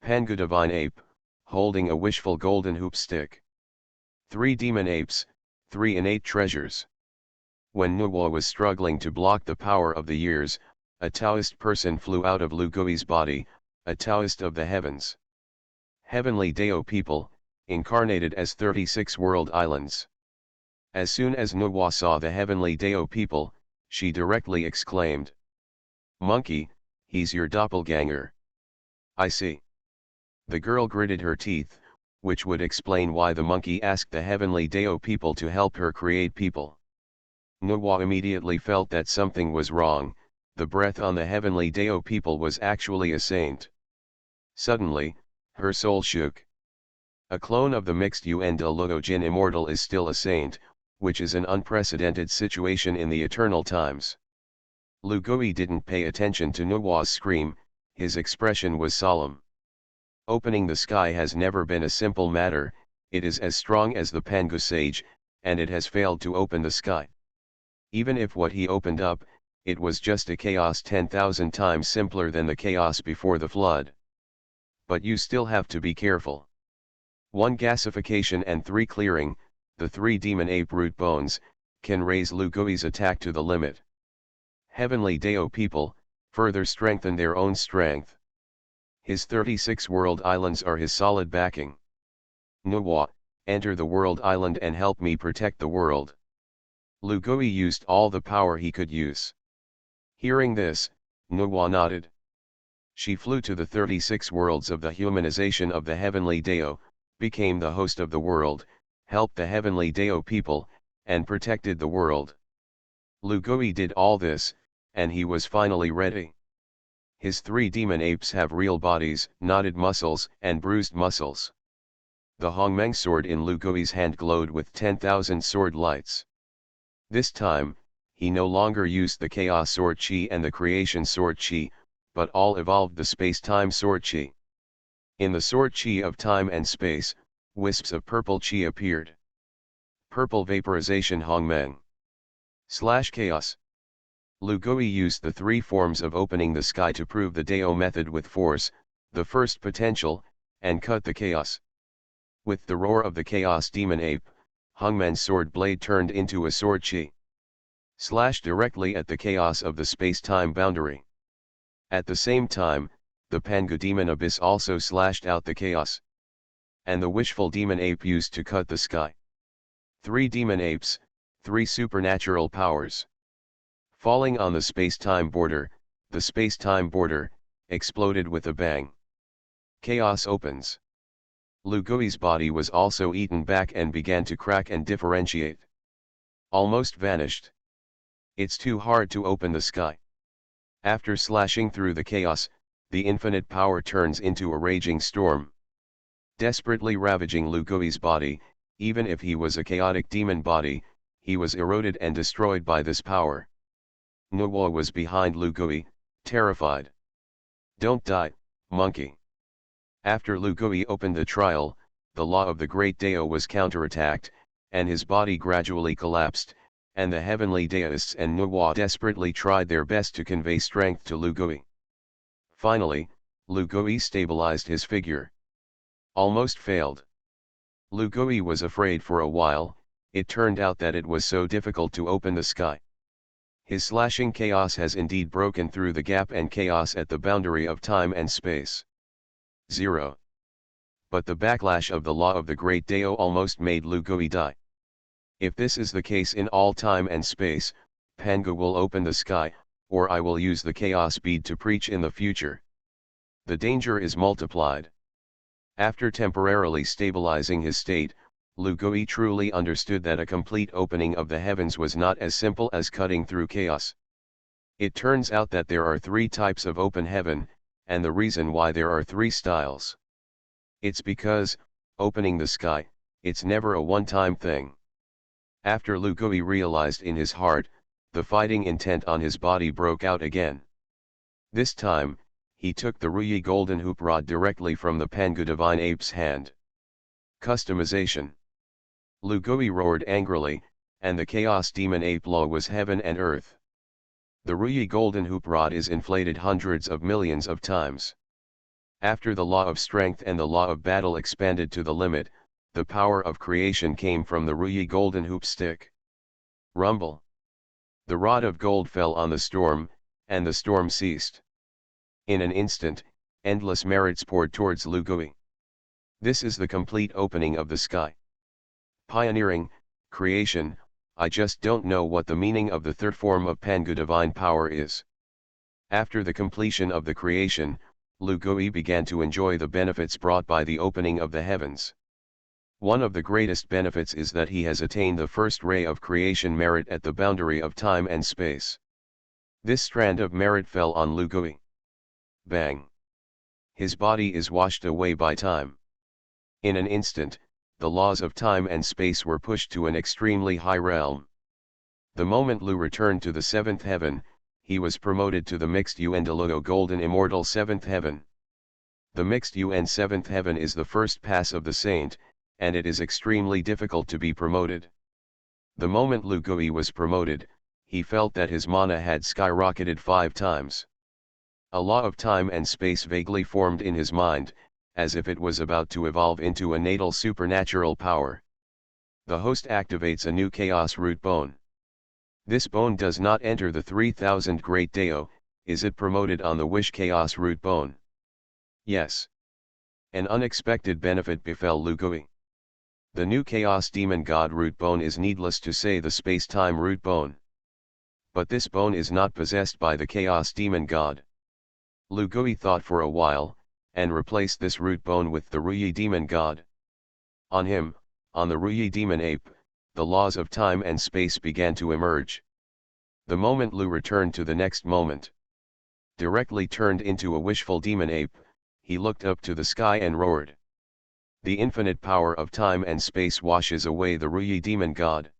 Pangu divine ape, holding a wishful golden hoop stick. 3 demon apes, 3 innate treasures. When Nuwa was struggling to block the power of the years, a Taoist person flew out of Lu Gui's body, a Taoist of the heavens. Heavenly Dao people, incarnated as 36 world islands. As soon as Nuwa saw the heavenly Dao people, she directly exclaimed, "Monkey, he's your doppelganger." "I see." The girl gritted her teeth, which would explain why the monkey asked the heavenly Dao people to help her create people. Nuwa immediately felt that something was wrong, the breath on the heavenly Dao people was actually a saint. Suddenly, her soul shook. A clone of the mixed Yuan de Luo Jin immortal is still a saint, which is an unprecedented situation in the eternal times. Lu Gui didn't pay attention to Nuwa's scream, his expression was solemn. Opening the sky has never been a simple matter, it is as strong as the Pangu sage, and it has failed to open the sky. Even if what he opened up, it was just a chaos 10,000 times simpler than the chaos before the flood. But you still have to be careful. 1 Gasification and 3 clearing, the 3 demon ape root bones, can raise Lu Gui's attack to the limit. Heavenly Dao people, further strengthen their own strength. His 36 world islands are his solid backing. Nuwa, enter the world island and help me protect the world. Lu Gui used all the power he could use. Hearing this, Nuwa nodded. She flew to the 36 worlds of the humanization of the heavenly Dao, became the host of the world, helped the heavenly Dao people, and protected the world. Lu Gui did all this, and he was finally ready. His 3 demon apes have real bodies, knotted muscles, and bruised muscles. The Honghuang sword in Lu Gui's hand glowed with 10,000 sword lights. This time, he no longer used the Chaos Sword Chi and the Creation Sword Chi, but all evolved the Space-Time Sword Chi. In the Sword Chi of time and space, wisps of purple Chi appeared. Purple Vaporization Honghuang / Chaos. Lu Gui used the 3 forms of opening the sky to prove the Dao method with force, the first potential, and cut the chaos. With the roar of the Chaos Demon Ape, Honghuang's sword blade turned into a sword Chi. Slashed directly at the chaos of the space-time boundary. At the same time, the Pangu Demon Abyss also slashed out the chaos. And the wishful Demon Ape used to cut the sky. 3 Demon Apes, 3 supernatural powers. Falling on the space-time border, the space-time border, exploded with a bang. Chaos opens. Lu Gui's body was also eaten back and began to crack and differentiate. Almost vanished. It's too hard to open the sky. After slashing through the chaos, the infinite power turns into a raging storm. Desperately ravaging Lu Gui's body, even if he was a chaotic demon body, he was eroded and destroyed by this power. Nuwa was behind Lu Gui, terrified. "Don't die, monkey." After Lu Gui opened the trial, the law of the great Dao was counterattacked, and his body gradually collapsed, and the heavenly Daoists and Nuwa desperately tried their best to convey strength to Lu Gui. Finally, Lu Gui stabilized his figure. Almost failed. Lu Gui was afraid for a while, it turned out that it was so difficult to open the sky. His slashing chaos has indeed broken through the gap and chaos at the boundary of time and space. 0. But the backlash of the law of the great Dao almost made Lu Gui die. If this is the case in all time and space, Panga will open the sky, or I will use the chaos bead to preach in the future. The danger is multiplied. After temporarily stabilizing his state, Lu Gui truly understood that a complete opening of the heavens was not as simple as cutting through chaos. It turns out that there are three types of open heaven, and the reason why there are three styles. It's because, opening the sky, it's never a one-time thing. After Lu Gui realized in his heart, the fighting intent on his body broke out again. This time, he took the Ruyi golden hoop rod directly from the Pangu divine ape's hand. Customization. Lu Gui roared angrily, and the chaos demon ape law was heaven and earth. The Ruyi golden hoop rod is inflated hundreds of millions of times. After the law of strength and the law of battle expanded to the limit, the power of creation came from the Ruyi golden hoop stick. Rumble. The rod of gold fell on the storm, and the storm ceased. In an instant, endless merits poured towards Lu Gui. This is the complete opening of the sky. Pioneering, creation. I just don't know what the meaning of the third form of Pangu divine power is. After the completion of the creation, Lu Gui began to enjoy the benefits brought by the opening of the heavens. One of the greatest benefits is that he has attained the first ray of creation merit at the boundary of time and space. This strand of merit fell on Lu Gui. Bang! His body is washed away by time. In an instant, the laws of time and space were pushed to an extremely high realm. The moment Lu returned to the seventh heaven, he was promoted to the mixed Yuandaluo golden immortal seventh heaven. The mixed Yuan seventh heaven is the first pass of the saint, and it is extremely difficult to be promoted. The moment Lu Gui was promoted, he felt that his mana had skyrocketed 5 times. A law of time and space vaguely formed in his mind, as if it was about to evolve into a natal supernatural power. The host activates a new chaos root bone. This bone does not enter the 3000 Great Dao. Is it promoted on the Wish chaos root bone? Yes. An unexpected benefit befell Lu Gui. The new chaos demon god root bone is, needless to say, the space-time root bone. But this bone is not possessed by the chaos demon god. Lu Gui thought for a while, and replaced this root bone with the Ruyi demon god. On him, on the Ruyi demon ape, the laws of time and space began to emerge. The moment Lu returned to the next moment, directly turned into a wishful demon ape, he looked up to the sky and roared. The infinite power of time and space washes away the Ruyi demon god.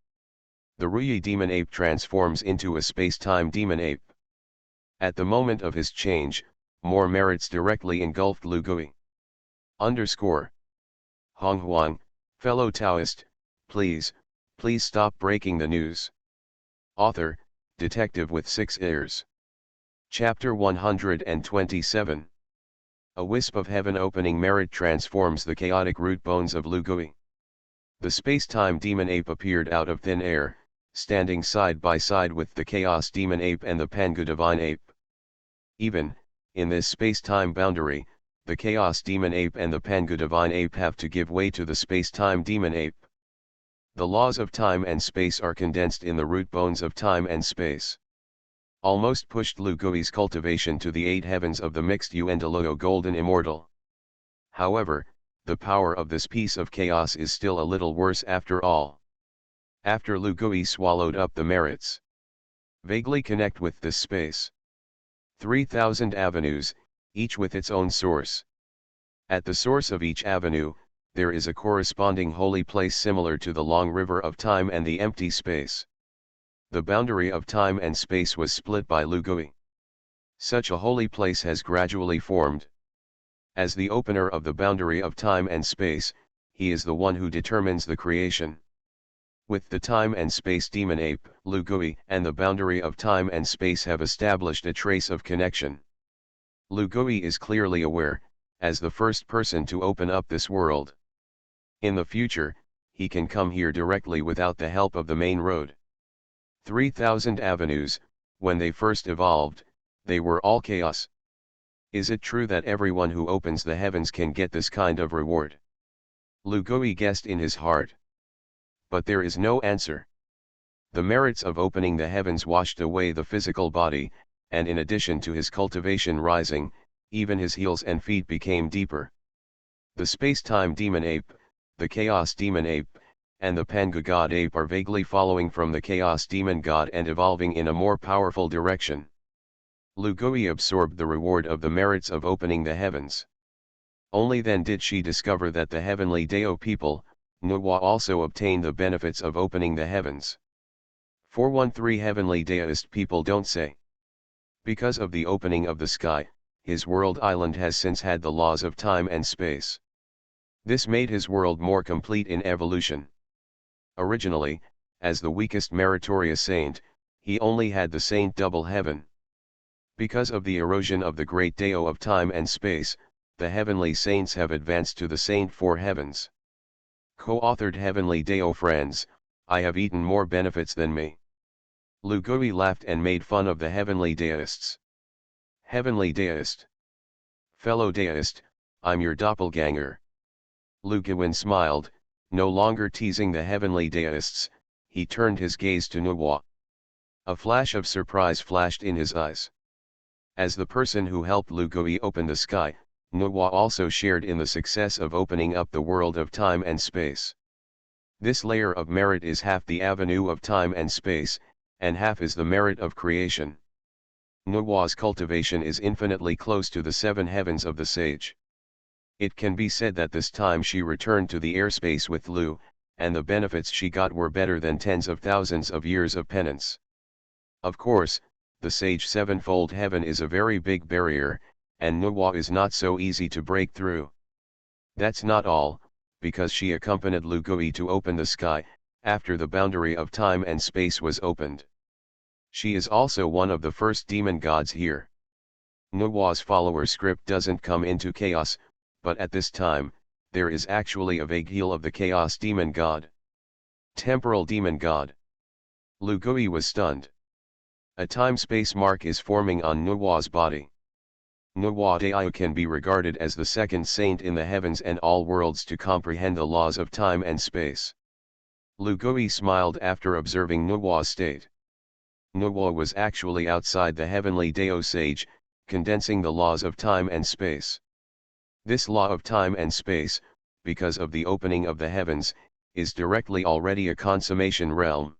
The Ruyi demon ape transforms into a space-time demon ape. At the moment of his change, more merits directly engulfed Lu Gui. Honghuang, fellow Taoist, please stop breaking the news. Author, detective with 6 ears. Chapter 127. A wisp of heaven opening merit transforms the chaotic root bones of Lu Gui. The space-time demon ape appeared out of thin air, standing side by side with the chaos demon ape and the Pangu divine ape. Even, in this space-time boundary, the chaos demon ape and the Pangu divine ape have to give way to the space-time demon ape. The laws of time and space are condensed in the root bones of time and space. Almost pushed Lu Gui's cultivation to the 8 heavens of the mixed Yuandaluo golden immortal. However, the power of this piece of chaos is still a little worse after all. After Lu Gui swallowed up the merits, vaguely connect with this space. 3000 avenues, each with its own source. At the source of each avenue, there is a corresponding holy place similar to the long river of time and the empty space. The boundary of time and space was split by Lu Gui. Such a holy place has gradually formed. As the opener of the boundary of time and space, he is the one who determines the creation. With the time and space demon ape, Lu Gui and the boundary of time and space have established a trace of connection. Lu Gui is clearly aware, as the first person to open up this world. In the future, he can come here directly without the help of the main road. 3000 avenues, when they first evolved, they were all chaos. Is it true that everyone who opens the heavens can get this kind of reward? Lu Gui guessed in his heart. But there is no answer. The merits of opening the heavens washed away the physical body, and in addition to his cultivation rising, even his heels and feet became deeper. The space-time demon ape, the chaos demon ape, and the Panga god ape are vaguely following from the chaos demon god and evolving in a more powerful direction. Lugui absorbed the reward of the merits of opening the heavens. Only then did she discover that the heavenly Dao people, Nuwa, also obtained the benefits of opening the heavens. 413 Heavenly Daoist people don't say. Because of the opening of the sky, his world island has since had the laws of time and space. This made his world more complete in evolution. Originally, as the weakest meritorious saint, he only had the saint double heaven. Because of the erosion of the great Dao of time and space, the heavenly saints have advanced to the saint four heavens. Co-authored Heavenly Dao friends, I have eaten more benefits than me. Lugui laughed and made fun of the heavenly Daoists. Heavenly Daoist. Fellow Daoist, I'm your doppelganger. Luguin smiled, no longer teasing the heavenly Daoists, he turned his gaze to Nuwa. A flash of surprise flashed in his eyes. As the person who helped Lugui open the sky, Nuwa also shared in the success of opening up the world of time and space. This layer of merit is half the avenue of time and space, and half is the merit of creation. Nuwa's cultivation is infinitely close to the seven heavens of the sage. It can be said that this time she returned to the airspace with Lu, and the benefits she got were better than tens of thousands of years of penance. Of course, the sage sevenfold heaven is a very big barrier, and Nuwa is not so easy to break through. That's not all, because she accompanied Lugui to open the sky, after the boundary of time and space was opened. She is also one of the first demon gods here. Nuwa's follower script doesn't come into chaos, but at this time, there is actually a vague heel of the chaos demon god. Temporal demon god. Lugui was stunned. A time-space mark is forming on Nuwa's body. Nuwa Dao can be regarded as the second saint in the heavens and all worlds to comprehend the laws of time and space. Lugui smiled after observing Nuwa's state. Nuwa was actually outside the heavenly Dao sage, condensing the laws of time and space. This law of time and space, because of the opening of the heavens, is directly already a consummation realm.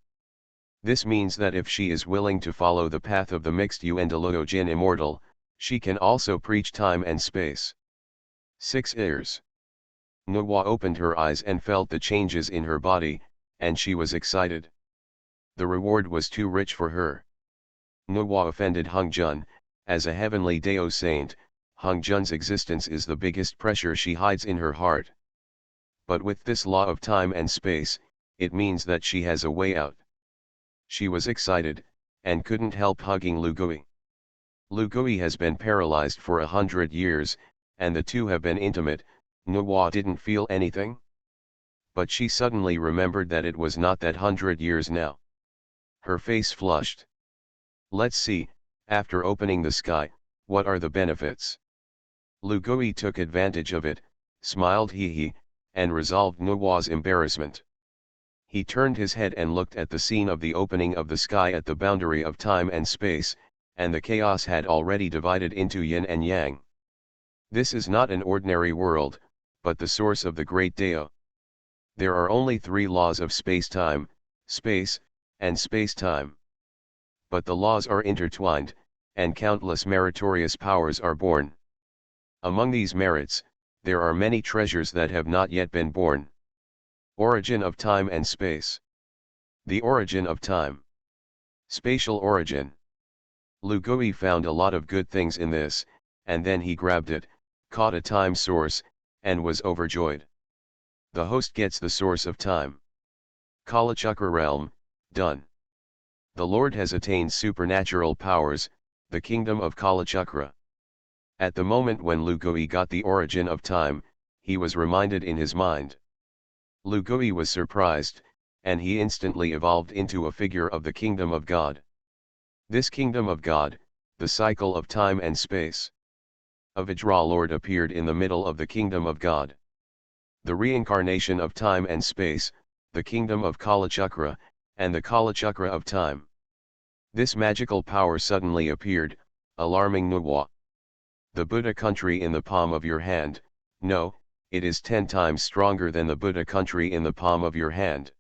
This means that if she is willing to follow the path of the mixed Yuendaluo Jin immortal, she can also preach time and space. 6 ears. Nuwa opened her eyes and felt the changes in her body, and she was excited. The reward was too rich for her. Nuwa offended Hongjun. As a heavenly Dao saint, Hongjun's existence is the biggest pressure she hides in her heart. But with this law of time and space, it means that she has a way out. She was excited, and couldn't help hugging Lugui. Lugui has been paralyzed for 100 years, and the two have been intimate. Nuwa didn't feel anything. But she suddenly remembered that it was not that 100 years now. Her face flushed. Let's see, after opening the sky, what are the benefits? Lugui took advantage of it, smiled hee, and resolved Nuwa's embarrassment. He turned his head and looked at the scene of the opening of the sky at the boundary of time and space, and the chaos had already divided into yin and yang. This is not an ordinary world, but the source of the great Dao. There are only 3 laws of space-time, space, and space-time. But the laws are intertwined, and countless meritorious powers are born. Among these merits, there are many treasures that have not yet been born. Origin of time and space. The origin of time. Spatial origin. Lugui found a lot of good things in this, and then he grabbed it, caught a time source, and was overjoyed. The host gets the source of time. Kalachakra realm, done. The Lord has attained supernatural powers, the kingdom of Kalachakra. At the moment when Lugui got the origin of time, he was reminded in his mind. Lugui was surprised, and he instantly evolved into a figure of the kingdom of God. This kingdom of God, the cycle of time and space. A Vajra Lord appeared in the middle of the kingdom of God. The reincarnation of time and space, the kingdom of Kalachakra, and the Kalachakra of time. This magical power suddenly appeared, alarming Nuwa. The Buddha country in the palm of your hand, no, it is 10 times stronger than the Buddha country in the palm of your hand.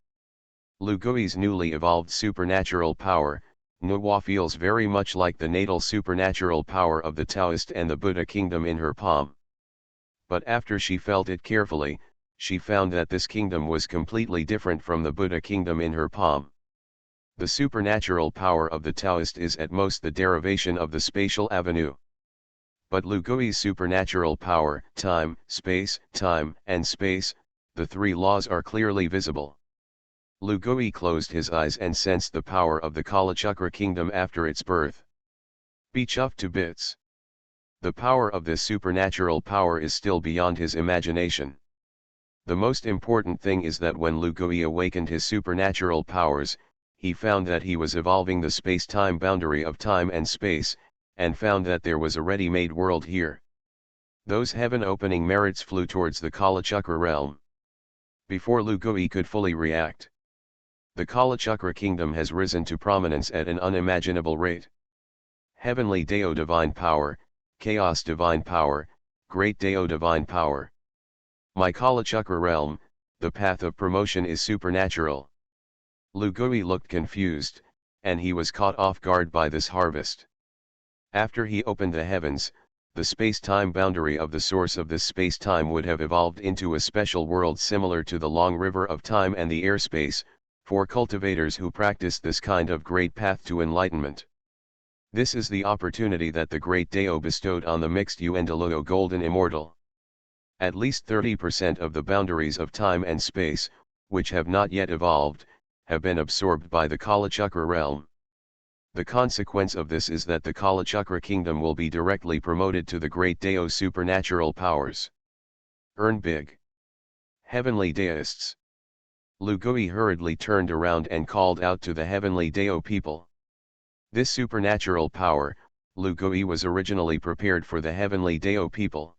Lu Gui's newly evolved supernatural power, Nuwa, feels very much like the natal supernatural power of the Taoist and the Buddha kingdom in her palm. But after she felt it carefully, she found that this kingdom was completely different from the Buddha kingdom in her palm. The supernatural power of the Taoist is at most the derivation of the spatial avenue. But Lu Gui's supernatural power, time, and space, the 3 laws are clearly visible. Lu Gui closed his eyes and sensed the power of the Kalachakra kingdom after its birth. Be chuffed to bits. The power of this supernatural power is still beyond his imagination. The most important thing is that when Lu Gui awakened his supernatural powers, he found that he was evolving the space-time boundary of time and space, and found that there was a ready-made world here. Those heaven-opening merits flew towards the Kalachakra realm. Before Lu Gui could fully react, the Kalachakra kingdom has risen to prominence at an unimaginable rate. Heavenly Deo divine power, Chaos divine power, Great Deo divine power. My Kalachakra realm, the path of promotion is supernatural. Lu Gui looked confused, and he was caught off guard by this harvest. After he opened the heavens, the space-time boundary of the source of this space-time would have evolved into a special world similar to the long river of time and the airspace, for cultivators who practice this kind of great path to enlightenment. This is the opportunity that the great Deo bestowed on the mixed Uendaloyo golden immortal. At least 30% of the boundaries of time and space, which have not yet evolved, have been absorbed by the Kalachakra realm. The consequence of this is that the Kalachakra kingdom will be directly promoted to the great Deo's supernatural powers. Earn big. Heavenly Deists. Lu Gui hurriedly turned around and called out to the heavenly Deo people. This supernatural power, Lu Gui was originally prepared for the heavenly Deo people.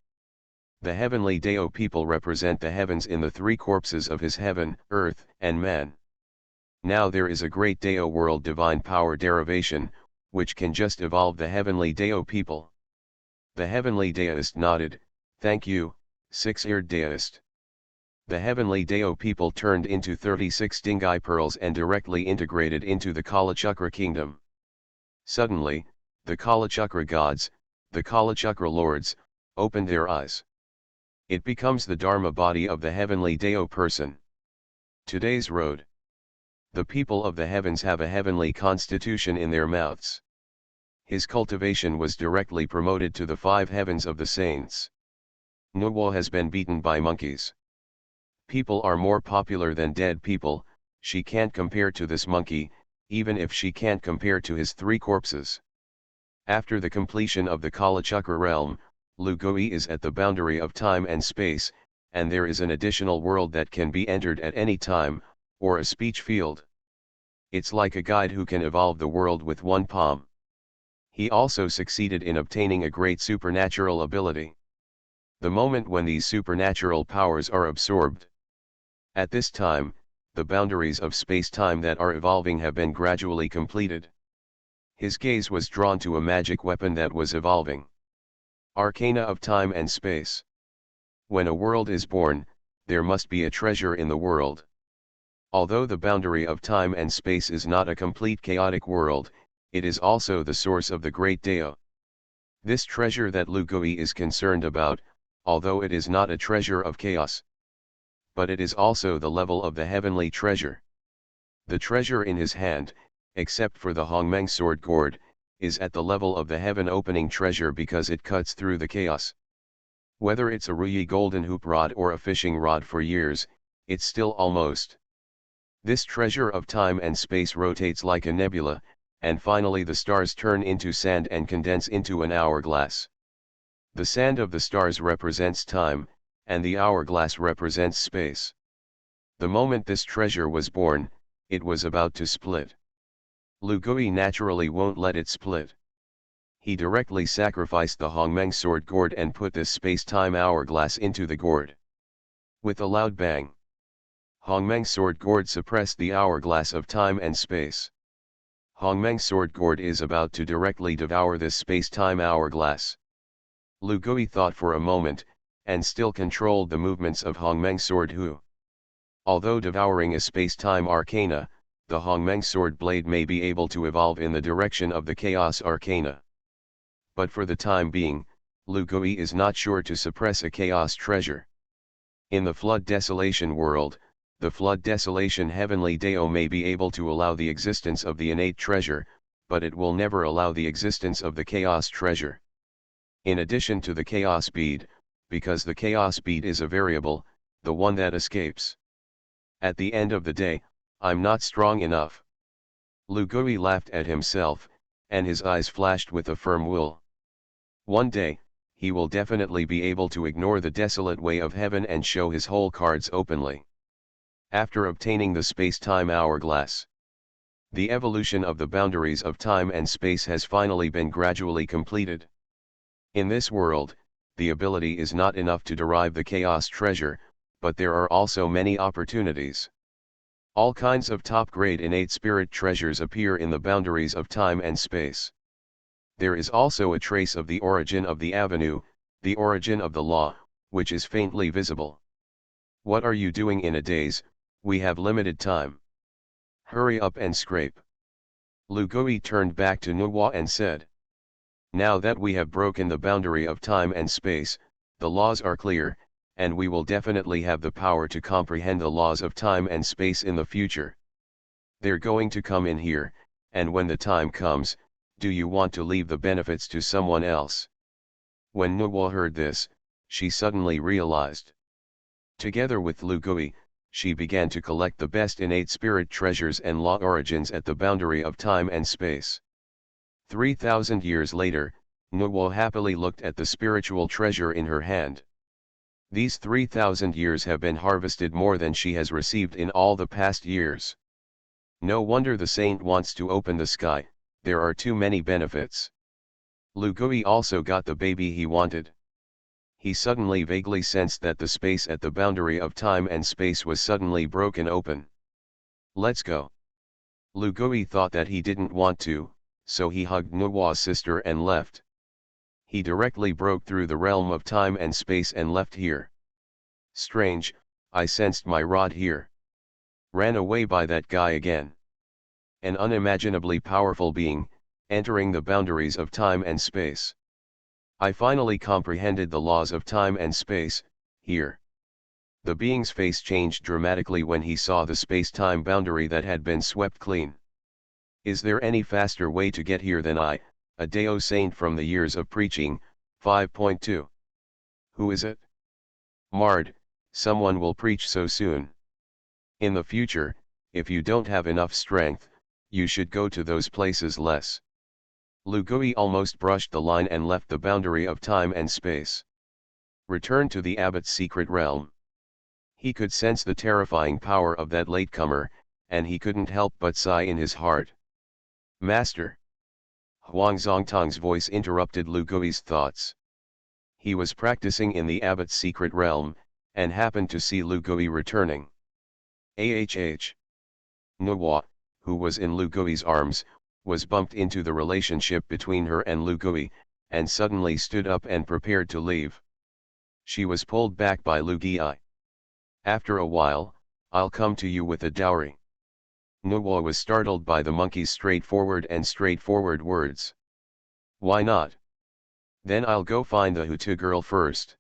The heavenly Deo people represent the heavens in the 3 corpses of his heaven, earth, and man. Now there is a great Deo world divine power derivation, which can just evolve the heavenly Deo people. The heavenly Deist nodded, thank you, 6-eared Deist. The heavenly Deo people turned into 36 Dingai pearls and directly integrated into the Kalachakra kingdom. Suddenly, the Kalachakra gods, the Kalachakra lords, opened their eyes. It becomes the Dharma body of the heavenly Deo person. Today's road. The people of the heavens have a heavenly constitution in their mouths. His cultivation was directly promoted to the 5 heavens of the saints. Nuwa has been beaten by monkeys. People are more popular than dead people, she can't compare to this monkey, even if she can't compare to his 3 corpses. After the completion of the Kalachakra realm, Lu Gui is at the boundary of time and space, and there is an additional world that can be entered at any time, or a speech field. It's like a guide who can evolve the world with one palm. He also succeeded in obtaining a great supernatural ability. The moment when these supernatural powers are absorbed. At this time, the boundaries of space-time that are evolving have been gradually completed. His gaze was drawn to a magic weapon that was evolving. Arcana of time and space. When a world is born, there must be a treasure in the world. Although the boundary of time and space is not a complete chaotic world, it is also the source of the great Deo. This treasure that Lu Gui is concerned about, although it is not a treasure of chaos, but it is also the level of the heavenly treasure. The treasure in his hand, except for the Honghuang sword gourd, is at the level of the heaven-opening treasure because it cuts through the chaos. Whether it's a Ruyi golden hoop rod or a fishing rod for years, it's still almost. This treasure of time and space rotates like a nebula, and finally the stars turn into sand and condense into an hourglass. The sand of the stars represents time, and the hourglass represents space. The moment this treasure was born, it was about to split. Lu Gui naturally won't let it split. He directly sacrificed the Honghuang sword gourd and put this space-time hourglass into the gourd. With a loud bang, Hongmeng sword gourd suppressed the hourglass of time and space. Hongmeng sword gourd is about to directly devour this space-time hourglass. Lu Gui thought for a moment, and still controlled the movements of Hongmeng sword Hu. Although devouring a space-time arcana, the Hongmeng sword blade may be able to evolve in the direction of the chaos arcana. But for the time being, Lu Gui is not sure to suppress a chaos treasure. In the flood desolation world, the flood desolation heavenly Dao may be able to allow the existence of the innate treasure, but it will never allow the existence of the chaos treasure. In addition to the chaos bead, because the chaos bead is a variable, the one that escapes. At the end of the day, I'm not strong enough. Lu Gui laughed at himself, and his eyes flashed with a firm will. One day, he will definitely be able to ignore the desolate way of heaven and show his whole cards openly. After obtaining the space-time hourglass, the evolution of the boundaries of time and space has finally been gradually completed. In this world, the ability is not enough to derive the chaos treasure, but there are also many opportunities. All kinds of top-grade innate spirit treasures appear in the boundaries of time and space. There is also a trace of the origin of the avenue, the origin of the law, which is faintly visible. What are you doing in a daze? We have limited time. Hurry up and scrape. Lu Gui turned back to Nuwa and said. Now that we have broken the boundary of time and space, the laws are clear, and we will definitely have the power to comprehend the laws of time and space in the future. They're going to come in here, and when the time comes, do you want to leave the benefits to someone else? When Nuwa heard this, she suddenly realized. Together with Lu Gui, she began to collect the best innate spirit treasures and law origins at the boundary of time and space. 3,000 years later, Nuwa happily looked at the spiritual treasure in her hand. These 3,000 years have been harvested more than she has received in all the past years. No wonder the saint wants to open the sky, there are too many benefits. Lu Gui also got the baby he wanted. He suddenly vaguely sensed that the space at the boundary of time and space was suddenly broken open. Let's go. Lu Gui thought that he didn't want to, so he hugged Nuwa's sister and left. He directly broke through the realm of time and space and left here. Strange, I sensed my rod here. Ran away by that guy again. An unimaginably powerful being, entering the boundaries of time and space. I finally comprehended the laws of time and space, here. The being's face changed dramatically when he saw the space-time boundary that had been swept clean. Is there any faster way to get here than I, a Dao saint from the years of preaching? 5.2. Who is it? Mard, someone will preach so soon. In the future, if you don't have enough strength, you should go to those places less. Lu Gui almost brushed the line and left the boundary of time and space. Returned to the abbot's secret realm. He could sense the terrifying power of that latecomer, and he couldn't help but sigh in his heart. Master! Huang Zongtang's voice interrupted Lu Gui's thoughts. He was practicing in the abbot's secret realm, and happened to see Lu Gui returning. Nuwa, who was in Lu Gui's arms, was bumped into the relationship between her and Lu Gui, and suddenly stood up and prepared to leave. She was pulled back by Lu Gui. After a while, I'll come to you with a dowry. Nuwa was startled by the monkey's straightforward words. Why not? Then I'll go find the Hutu girl first.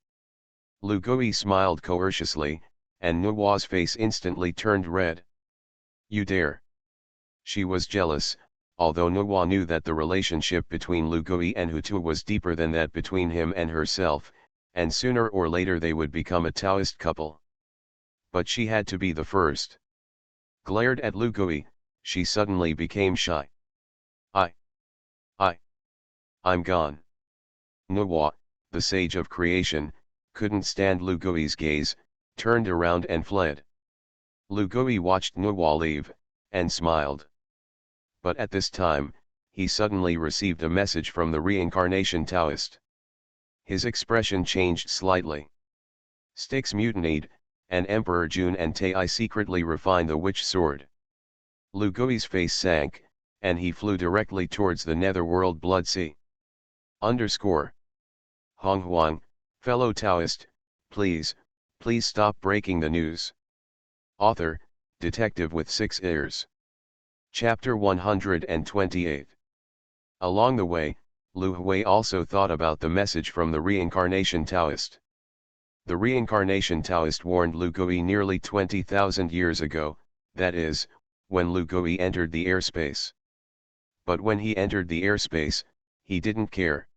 Lu Gui smiled coerciously, and Nuwa's face instantly turned red. You dare. She was jealous, although Nuwa knew that the relationship between Lu Gui and Hutu was deeper than that between him and herself, and sooner or later they would become a Taoist couple. But she had to be the first. Glared at Lu Gui, she suddenly became shy. I'm gone. Nuwa, the sage of creation, couldn't stand Lu Gui's gaze, turned around and fled. Lu Gui watched Nuwa leave, and smiled. But at this time, he suddenly received a message from the reincarnation Taoist. His expression changed slightly. Styx mutinied, and Emperor Jun and Tai secretly refine the witch sword. Lu Gui's face sank, and he flew directly towards the netherworld Blood Sea. Honghuang, fellow Taoist, please stop breaking the news. Author, detective with 6 ears. Chapter 128. Along the way, Lu Hui also thought about the message from the reincarnation Taoist. The reincarnation Taoist warned Lu Gui nearly 20,000 years ago, that is, when Lu Gui entered the airspace. But when he entered the airspace, he didn't care.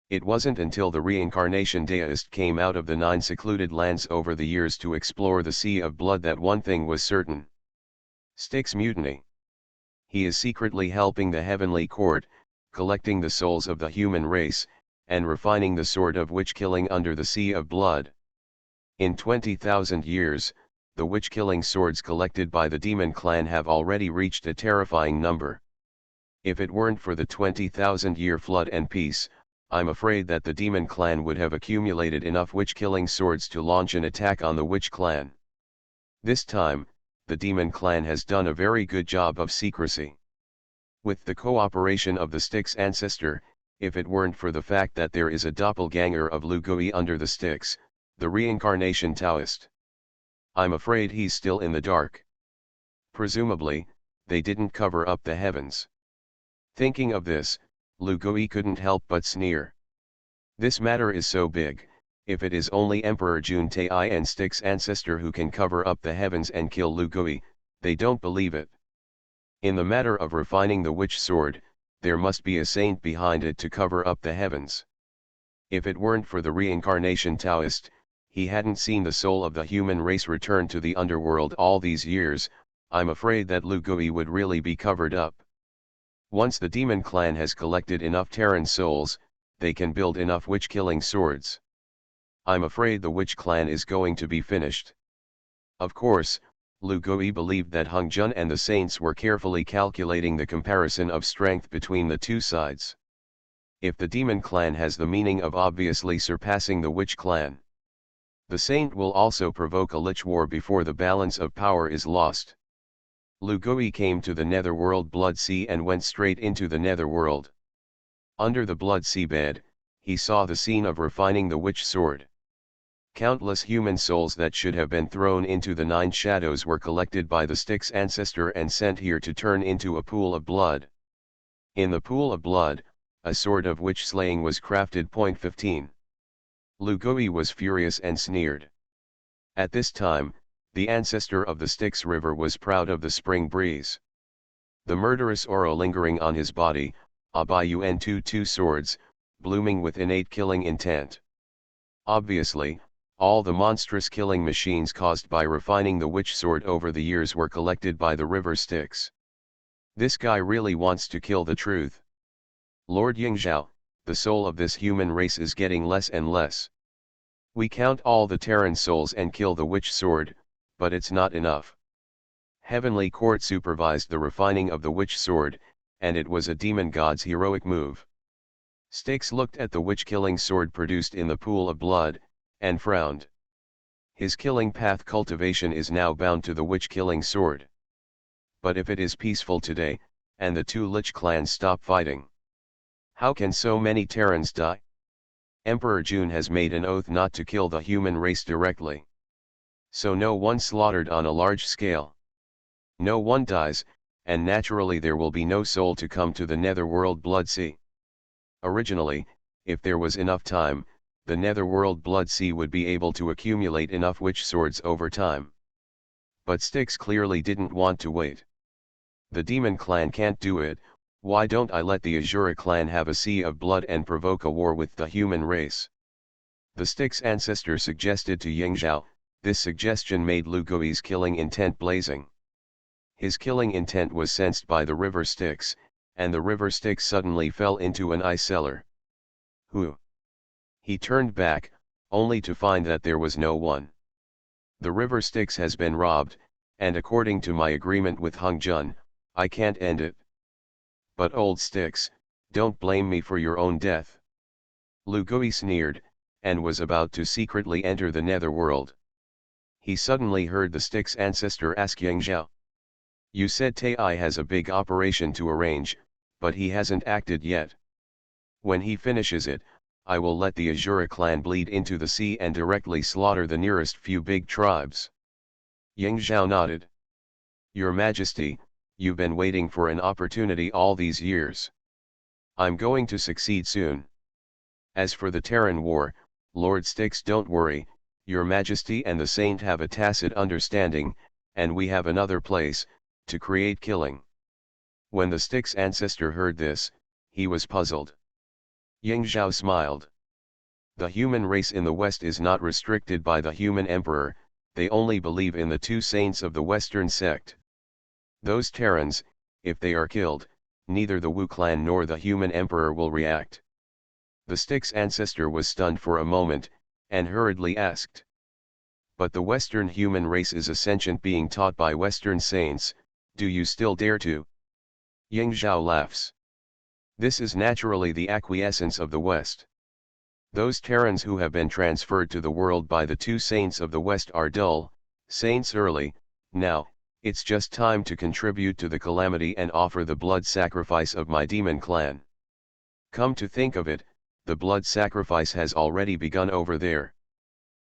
It wasn't until the reincarnation Taoist came out of the 9 secluded lands over the years to explore the Sea of Blood that one thing was certain. Styx mutiny. He is secretly helping the heavenly court, collecting the souls of the human race, and refining the sword of witch-killing under the Sea of Blood. In 20,000 years, the witch-killing swords collected by the demon clan have already reached a terrifying number. If it weren't for the 20,000-year flood and peace, I'm afraid that the demon clan would have accumulated enough witch-killing swords to launch an attack on the witch clan. This time, the demon clan has done a very good job of secrecy. With the cooperation of the Styx ancestor, if it weren't for the fact that there is a doppelganger of Lu Gui under the Styx, the reincarnation Taoist, I'm afraid he's still in the dark. Presumably, they didn't cover up the heavens. Thinking of this, Lu Gui couldn't help but sneer. This matter is so big, if it is only Emperor Jun Tai and Styx ancestor who can cover up the heavens and kill Lu Gui, they don't believe it. In the matter of refining the witch sword, there must be a saint behind it to cover up the heavens. If it weren't for the reincarnation Taoist, he hadn't seen the soul of the human race return to the underworld all these years. I'm afraid that Lu Gui would really be covered up. Once the demon clan has collected enough Terran souls, they can build enough witch-killing swords. I'm afraid the witch clan is going to be finished. Of course, Lu Gui believed that Hung Jun and the saints were carefully calculating the comparison of strength between the two sides. If the demon clan has the meaning of obviously surpassing the witch clan, the saint will also provoke a lich war before the balance of power is lost. Lu Gui came to the netherworld Blood Sea and went straight into the netherworld. Under the Blood Sea bed, he saw the scene of refining the witch sword. Countless human souls that should have been thrown into the 9 shadows were collected by the Styx ancestor and sent here to turn into a pool of blood. In the pool of blood, a sword of witch slaying was crafted. 15. Lu Gui was furious and sneered. At this time, the ancestor of the Styx river was proud of the spring breeze. The murderous aura lingering on his body, Abayun two swords, blooming with innate killing intent. Obviously, all the monstrous killing machines caused by refining the witch sword over the years were collected by the river Styx. This guy really wants to kill the truth. Lord Yingzhao, the soul of this human race is getting less and less. We count all the Terran souls and kill the witch sword, but it's not enough. Heavenly Court supervised the refining of the witch sword, and it was a demon god's heroic move. Styx looked at the witch-killing sword produced in the pool of blood, and frowned. His killing path cultivation is now bound to the witch-killing sword. But if it is peaceful today, and the 2 lich clans stop fighting, how can so many Terrans die? Emperor Jun has made an oath not to kill the human race directly. So no one slaughtered on a large scale. No one dies, and naturally there will be no soul to come to the netherworld Blood Sea. Originally, if there was enough time, the netherworld Blood Sea would be able to accumulate enough witch swords over time. But Styx clearly didn't want to wait. The demon clan can't do it. Why don't I let the Azura clan have a sea of blood and provoke a war with the human race? The Styx ancestor suggested to Yingzhao. This suggestion made Lu Gui's killing intent blazing. His killing intent was sensed by the river Styx, and the river Styx suddenly fell into an ice cellar. Who? He turned back, only to find that there was no one. The river Styx has been robbed, and according to my agreement with Hung Jun, I can't end it. But old Styx, don't blame me for your own death. Lu Gui sneered, and was about to secretly enter the netherworld. he suddenly heard the stick's ancestor ask Yang Zhao. You said Tai has a big operation to arrange, but he hasn't acted yet. When he finishes it, I will let the Azura clan bleed into the sea and directly slaughter the nearest few big tribes. Yang Zhao nodded. Your Majesty, you've been waiting for an opportunity all these years. I'm going to succeed soon. As for the Terran War, Lord Styx, don't worry, Your Majesty and the Saint have a tacit understanding, and we have another place, to create killing. When the Styx ancestor heard this, he was puzzled. Yang Zhao smiled. The human race in the West is not restricted by the human emperor, they only believe in the two saints of the Western sect. Those Terrans, if they are killed, neither the Wu clan nor the human emperor will react. The Styx ancestor was stunned for a moment, and hurriedly asked. But the Western human race is a sentient being taught by Western saints, do you still dare to? Yang Zhao laughs. This is naturally the acquiescence of the West. Those Terrans who have been transferred to the world by the two saints of the West are dull, saints early, now, it's just time to contribute to the calamity and offer the blood sacrifice of my demon clan. Come to think of it, the blood sacrifice has already begun over there.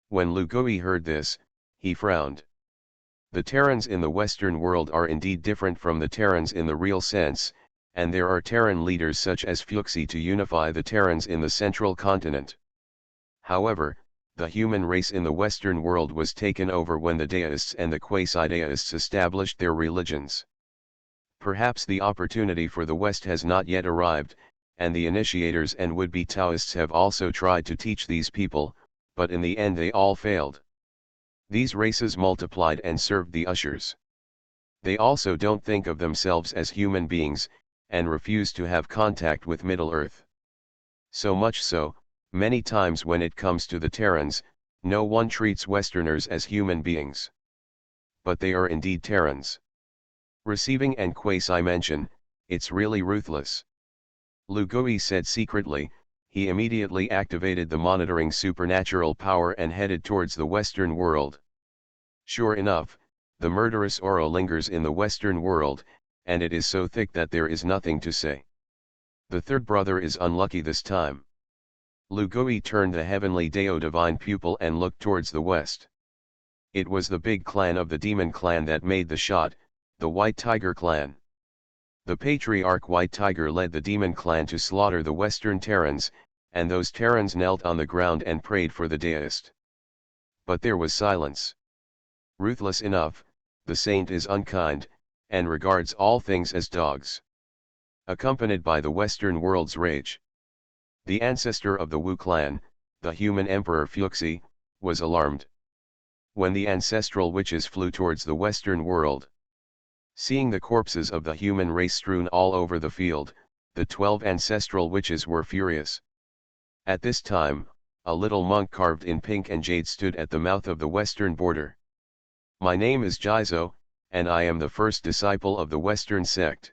When Lu Gui heard this, he frowned. The Terrans in the Western world are indeed different from the Terrans in the real sense, and there are Terran leaders such as Fuxi to unify the Terrans in the central continent. However, the human race in the Western world was taken over when the Deists and the Quasi-Deists established their religions. Perhaps the opportunity for the West has not yet arrived, and the initiators and would-be Taoists have also tried to teach these people, but in the end they all failed. These races multiplied and served the ushers. They also don't think of themselves as human beings, and refuse to have contact with Middle-earth. So much so, many times when it comes to the Terrans, no one treats Westerners as human beings. But they are indeed Terrans. Receiving and quasi-mention, it's really ruthless. Lu Gui said secretly, he immediately activated the monitoring supernatural power and headed towards the Western world. Sure enough, the murderous aura lingers in the Western world, and it is so thick that there is nothing to say. The third brother is unlucky this time. Lu Gui turned the heavenly Dao divine pupil and looked towards the west. It was the big clan of the demon clan that made the shot, the White Tiger clan. The patriarch White Tiger led the demon clan to slaughter the Western Terrans, and those Terrans knelt on the ground and prayed for the Deist. But there was silence. Ruthless enough, the saint is unkind, and regards all things as dogs. Accompanied by the Western world's rage. The ancestor of the Wu clan, the human emperor Fuxi, was alarmed. When the ancestral witches flew towards the Western world, seeing the corpses of the human race strewn all over the field, the 12 ancestral witches were furious. At this time, a little monk carved in pink and jade stood at the mouth of the western border. My name is Jizo, and I am the first disciple of the Western sect.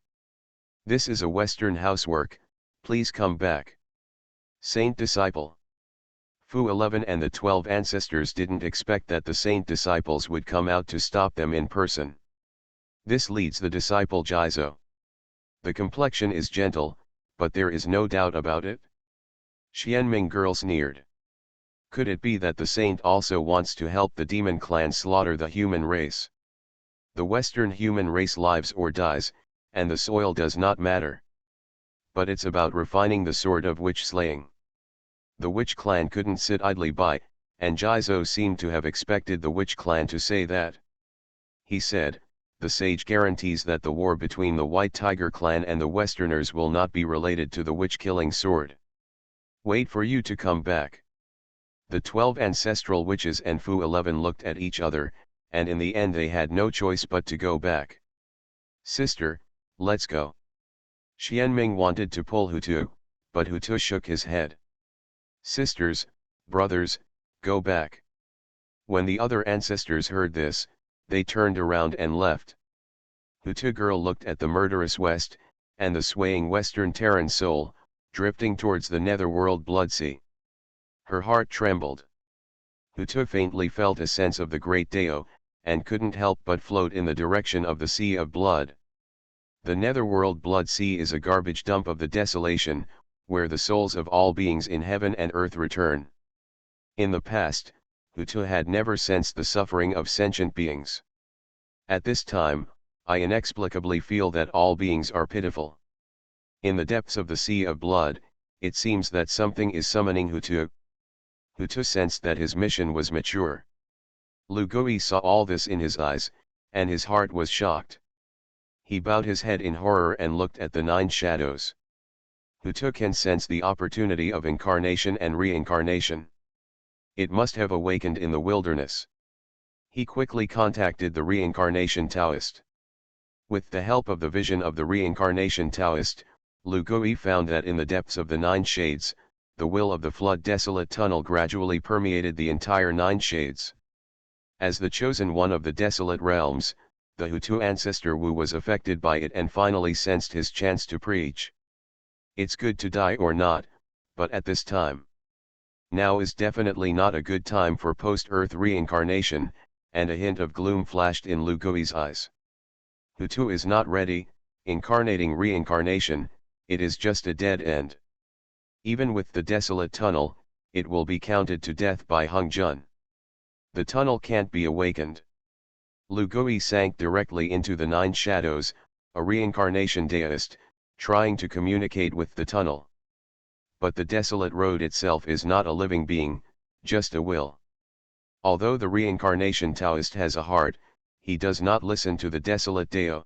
This is a Western housework, please come back. Saint Disciple. Fu 11 and the 12 ancestors didn't expect that the saint disciples would come out to stop them in person. This leads the disciple Jizo. The complexion is gentle, but there is no doubt about it. Xianming girl sneered. Could it be that the saint also wants to help the demon clan slaughter the human race? The Western human race lives or dies, and the soil does not matter. But it's about refining the sort of witch slaying. The witch clan couldn't sit idly by, and Jizo seemed to have expected the witch clan to say that. He said, the sage guarantees that the war between the White Tiger clan and the Westerners will not be related to the witch-killing sword. Wait for you to come back. The 12 ancestral witches and Fu 11 looked at each other, and in the end they had no choice but to go back. Sister, let's go. Xianming wanted to pull Hutu, but Hutu shook his head. Sisters, brothers, go back. When the other ancestors heard this, they turned around and left. Hutu girl looked at the murderous west, and the swaying western Terran soul, drifting towards the netherworld blood sea. Her heart trembled. Hutu faintly felt a sense of the great Dao, and couldn't help but float in the direction of the sea of blood. The netherworld blood sea is a garbage dump of the desolation, where the souls of all beings in heaven and earth return. In the past, Hutu had never sensed the suffering of sentient beings. At this time, I inexplicably feel that all beings are pitiful. In the depths of the sea of blood, it seems that something is summoning Hutu. Hutu sensed that his mission was mature. Lugui saw all this in his eyes, and his heart was shocked. He bowed his head in horror and looked at the 9 shadows. Hutu can sense the opportunity of incarnation and reincarnation. It must have awakened in the wilderness. He quickly contacted the reincarnation Taoist. With the help of the vision of the reincarnation Taoist, Lugui found that in the depths of the 9 shades, the will of the flood desolate tunnel gradually permeated the entire 9 shades. As the chosen one of the desolate realms, the Hutu ancestor Wu was affected by it and finally sensed his chance to preach. It's good to die or not, but at this time. Now is definitely not a good time for post-Earth reincarnation, and a hint of gloom flashed in Lugui's eyes. Hutu is not ready, incarnating reincarnation, it is just a dead end. Even with the desolate tunnel, it will be counted to death by Honghuang. The tunnel can't be awakened. Lugui sank directly into the 9 shadows, a reincarnation Taoist, trying to communicate with the tunnel. But the desolate road itself is not a living being, just a will. Although the reincarnation Taoist has a heart, he does not listen to the desolate Dao.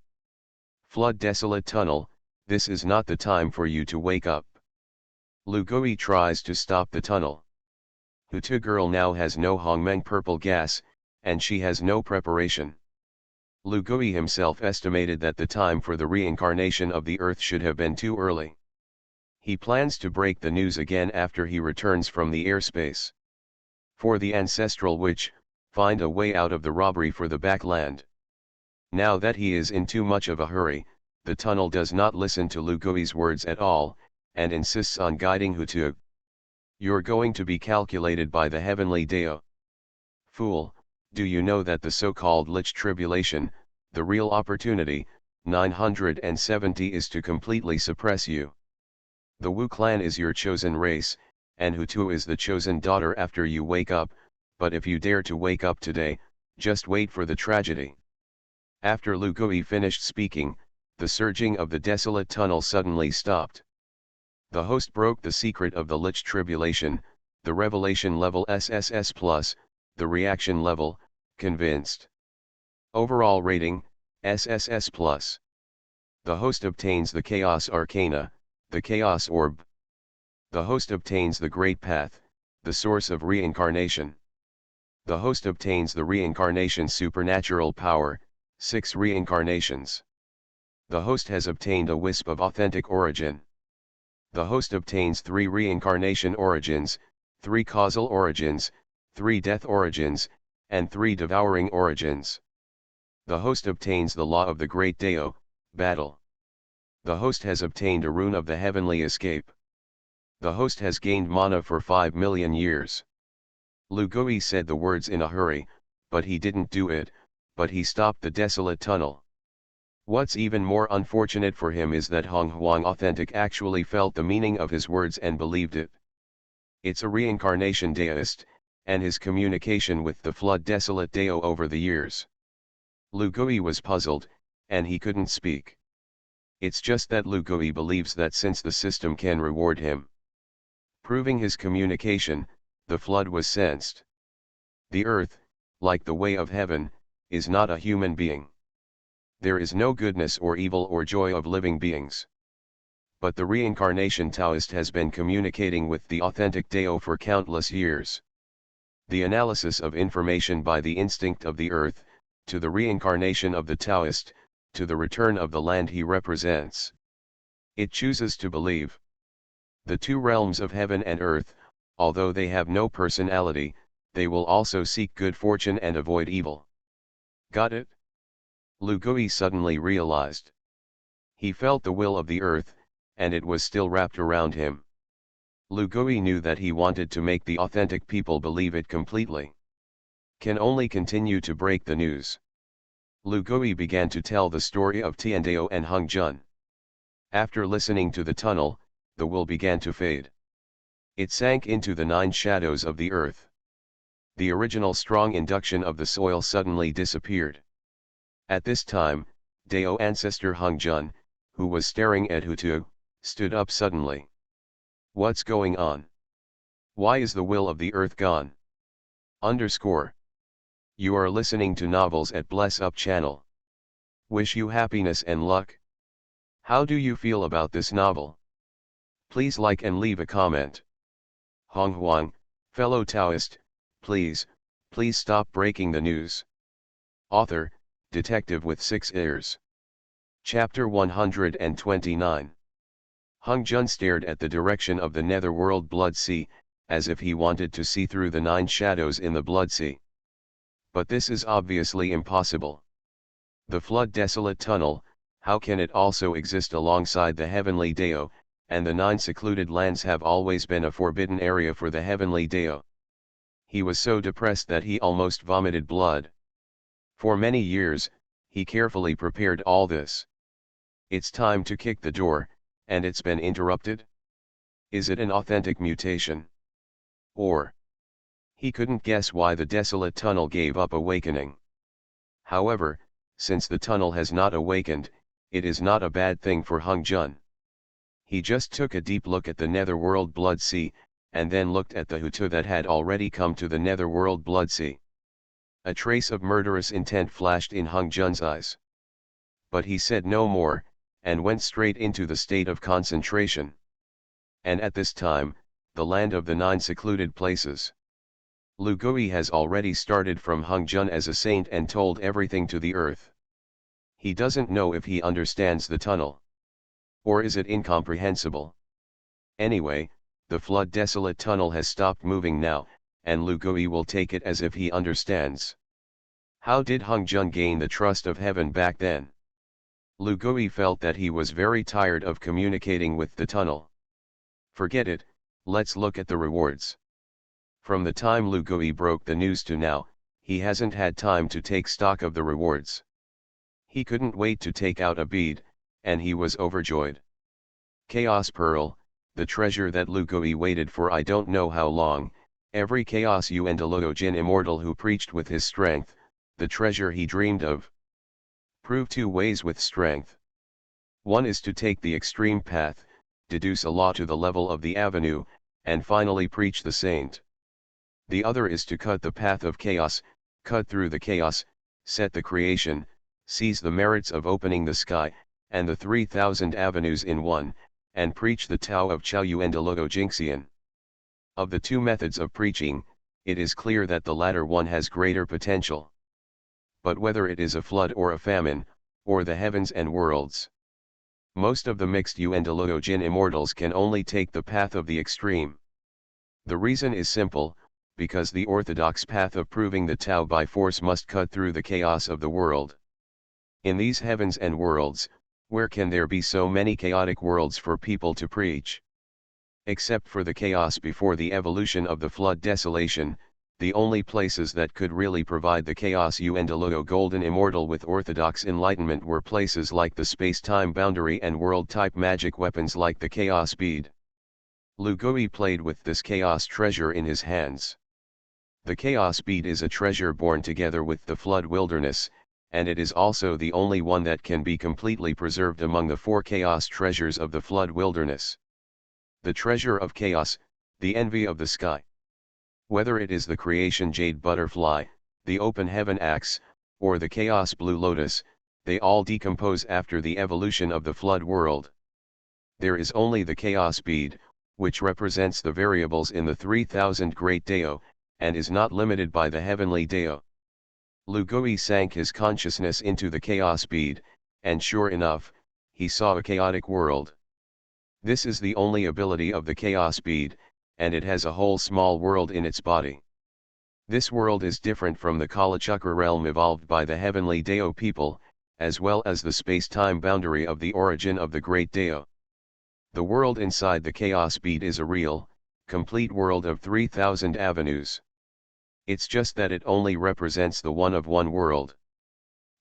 Flood desolate tunnel, this is not the time for you to wake up. Lugui tries to stop the tunnel. Hutu girl now has no Hongmeng purple gas, and she has no preparation. Lugui himself estimated that the time for the reincarnation of the earth should have been too early. He plans to break the news again after he returns from the airspace. For the ancestral witch, find a way out of the robbery for the backland. Now that he is in too much of a hurry, the tunnel does not listen to Lugui's words at all, and insists on guiding Hutu. You're going to be calculated by the heavenly Dao. Fool, do you know that the so-called Lich Tribulation, the real opportunity, 970 is to completely suppress you. The Wu clan is your chosen race, and Hutu is the chosen daughter after you wake up, but if you dare to wake up today, just wait for the tragedy. After Lugui finished speaking, the surging of the desolate tunnel suddenly stopped. The host broke the secret of the Lich Tribulation, the revelation level SSS+, the reaction level, convinced. Overall rating, SSS+. The host obtains the Chaos Arcana, the Chaos Orb. The host obtains the Great Path, the source of reincarnation. The host obtains the reincarnation supernatural power, 6 reincarnations. The host has obtained a wisp of authentic origin. The host obtains 3 reincarnation origins, 3 causal origins, 3 death origins, and 3 devouring origins. The host obtains the law of the great Dao, battle. The host has obtained a rune of the heavenly escape. The host has gained mana for 5 million years. Lugui said the words in a hurry, but he didn't do it, but he stopped the desolate tunnel. What's even more unfortunate for him is that Honghuang Authentic actually felt the meaning of his words and believed it. It's a reincarnation Taoist, and his communication with the flood desolate Dao over the years. Lugui was puzzled, and he couldn't speak. It's just that Lugui believes that since the system can reward him. Proving his communication, the flood was sensed. The earth, like the way of heaven, is not a human being. There is no goodness or evil or joy of living beings. But the reincarnation Taoist has been communicating with the authentic Dao for countless years. The analysis of information by the instinct of the earth, to the reincarnation of the Taoist, to the return of the land he represents. It chooses to believe. The 2 realms of heaven and earth, although they have no personality, they will also seek good fortune and avoid evil. Got it? Lugui suddenly realized. He felt the will of the earth, and it was still wrapped around him. Lugui knew that he wanted to make the authentic people believe it completely. can only continue to break the news. Lu Gui began to tell the story of Tiandao and Hongzhun. After listening to the tunnel, the will began to fade. It sank into the 9 shadows of the earth. The original strong induction of the soil suddenly disappeared. At this time, Dao ancestor Hongzhun, who was staring at Hutu, stood up suddenly. What's going on? Why is the will of the earth gone? You are listening to novels at Bless Up channel. Wish you happiness and luck. How do you feel about this novel? Please like and leave a comment. Honghuang, fellow Taoist, please stop breaking the news. Author, detective with 6 ears. Chapter 129. Hongzhun stared at the direction of the netherworld blood sea, as if he wanted to see through the 9 shadows in the blood sea. But this is obviously impossible. The flood desolate tunnel, how can it also exist alongside the heavenly Dao, and the 9 secluded lands have always been a forbidden area for the heavenly Dao. He was so depressed that he almost vomited blood. For many years, he carefully prepared all this. It's time to kick the door, and it's been interrupted? Is it an authentic mutation? Or he couldn't guess why the desolate tunnel gave up awakening. However, since the tunnel has not awakened, it is not a bad thing for Hongzhun. He just took a deep look at the netherworld blood sea, and then looked at the Hutu that had already come to the netherworld blood sea. A trace of murderous intent flashed in Hongzhun's eyes. But he said no more, and went straight into the state of concentration. And at this time, the land of the 9 secluded places. Lu Gui has already started from Hongzhun as a saint and told everything to the earth. He doesn't know if he understands the tunnel. Or is it incomprehensible? Anyway, the flood desolate tunnel has stopped moving now, and Lu Gui will take it as if he understands. How did Hongzhun gain the trust of heaven back then? Lu Gui felt that he was very tired of communicating with the tunnel. Forget it, let's look at the rewards. From the time Lu Gui broke the news to now, he hasn't had time to take stock of the rewards. He couldn't wait to take out a bead, and he was overjoyed. Chaos Pearl, the treasure that Lu Gui waited for I don't know how long, every Chaos Yuandalogo Jin immortal who preached with his strength, the treasure he dreamed of. Prove 2 ways with strength. One is to take the extreme path, deduce a law to the level of the avenue, and finally preach the saint. The other is to cut the path of chaos, cut through the chaos, set the creation, seize the merits of opening the sky, and the 3,000 avenues in one, and preach the Tao of Chao Yuandalogo Jinxian. Of the 2 methods of preaching, it is clear that the latter one has greater potential. But whether it is a flood or a famine, or the heavens and worlds, most of the mixed Yuandalogo Jin immortals can only take the path of the extreme. The reason is simple, because the orthodox path of proving the Tao by force must cut through the chaos of the world. In these heavens and worlds, where can there be so many chaotic worlds for people to preach? Except for the chaos before the evolution of the flood desolation, the only places that could really provide the Chaos Yuandalogo Golden Immortal with orthodox enlightenment were places like the space-time boundary and world-type magic weapons like the Chaos Bead. Lu Gui played with this chaos treasure in his hands. The Chaos Bead is a treasure born together with the flood wilderness, and it is also the only one that can be completely preserved among the 4 chaos treasures of the flood wilderness. The treasure of chaos, the envy of the sky. Whether it is the creation jade butterfly, the open heaven axe, or the chaos blue lotus, they all decompose after the evolution of the flood world. There is only the chaos bead, which represents the variables in the 3,000 great Dao, and is not limited by the heavenly Dao. Lu Gui sank his consciousness into the chaos bead, and sure enough, he saw a chaotic world. This is the only ability of the chaos bead, and it has a whole small world in its body. This world is different from the Kalachakra realm evolved by the heavenly Dao people, as well as the space-time boundary of the origin of the great Dao. The world inside the chaos bead is a real, complete world of 3,000 avenues. It's just that it only represents the one of one world.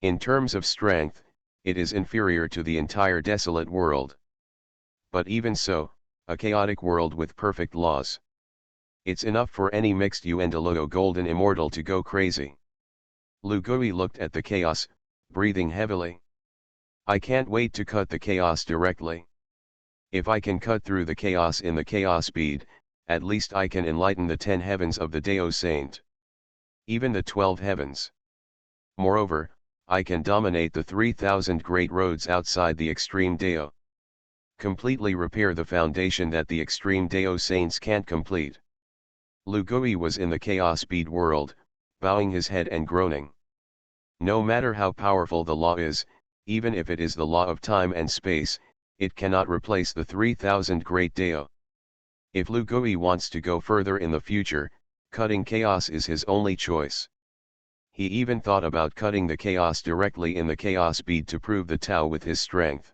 In terms of strength, it is inferior to the entire desolate world. But even so, a chaotic world with perfect laws. It's enough for any mixed Yuendologo golden immortal to go crazy. Lu Gui looked at the chaos, breathing heavily. I can't wait to cut the chaos directly. If I can cut through the chaos in the chaos bead, at least I can enlighten the 10 heavens of the Dao Saint. Even the 12 heavens. Moreover, I can dominate the 3,000 great roads outside the extreme Dao. Completely repair the foundation that the extreme Dao Saints can't complete. Lu Gui was in the chaos bead world, bowing his head and groaning. No matter how powerful the law is, even if it is the law of time and space, it cannot replace the 3,000 great Dao. If Lu Gui wants to go further in the future, cutting chaos is his only choice. He even thought about cutting the chaos directly in the chaos bead to prove the Tao with his strength.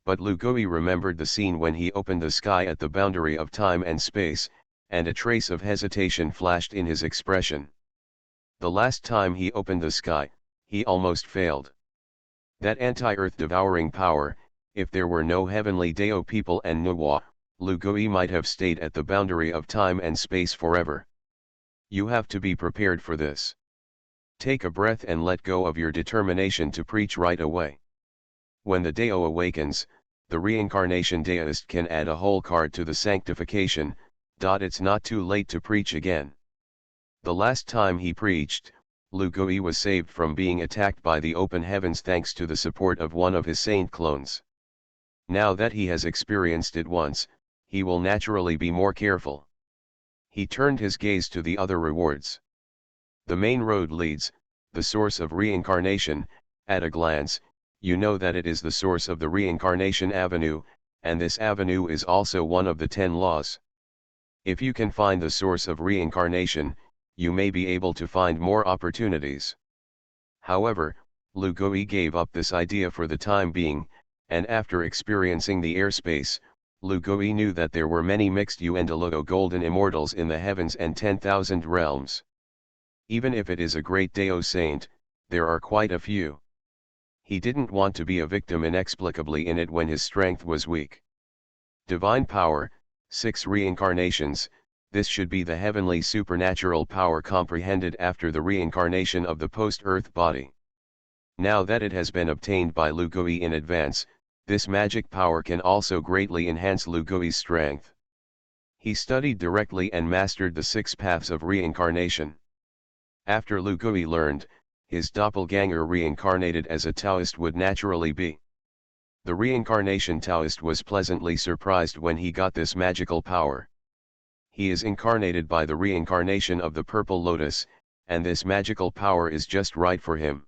But Lu Gui remembered the scene when he opened the sky at the boundary of time and space, and a trace of hesitation flashed in his expression. The last time he opened the sky, he almost failed. That anti-earth devouring power, if there were no heavenly Dao people and Nuwa, Lu Gui might have stayed at the boundary of time and space forever. You have to be prepared for this. Take a breath and let go of your determination to preach right away. When the Dao awakens, the reincarnation Daoist can add a whole card to the sanctification. It's not too late to preach again. The last time he preached, Lu Gui was saved from being attacked by the open heavens thanks to the support of one of his saint clones. Now that he has experienced it once, he will naturally be more careful. He turned his gaze to the other rewards. The main road leads, the source of reincarnation. At a glance, you know that it is the source of the reincarnation avenue, and this avenue is also one of the 10 laws. If you can find the source of reincarnation, you may be able to find more opportunities. However, Lu Gui gave up this idea for the time being, and after experiencing the airspace, Lu Gui knew that there were many mixed Yuendologo golden immortals in the heavens and 10,000 realms. Even if it is a great Dao saint, there are quite a few. He didn't want to be a victim inexplicably in it when his strength was weak. Divine power, 6 reincarnations, this should be the heavenly supernatural power comprehended after the reincarnation of the post-earth body. Now that it has been obtained by Lu Gui in advance, this magic power can also greatly enhance Lu Gui's strength. He studied directly and mastered the 6 paths of reincarnation. After Lu Gui learned, his doppelganger reincarnated as a Taoist would naturally be. The reincarnation Taoist was pleasantly surprised when he got this magical power. He is incarnated by the reincarnation of the purple lotus, and this magical power is just right for him.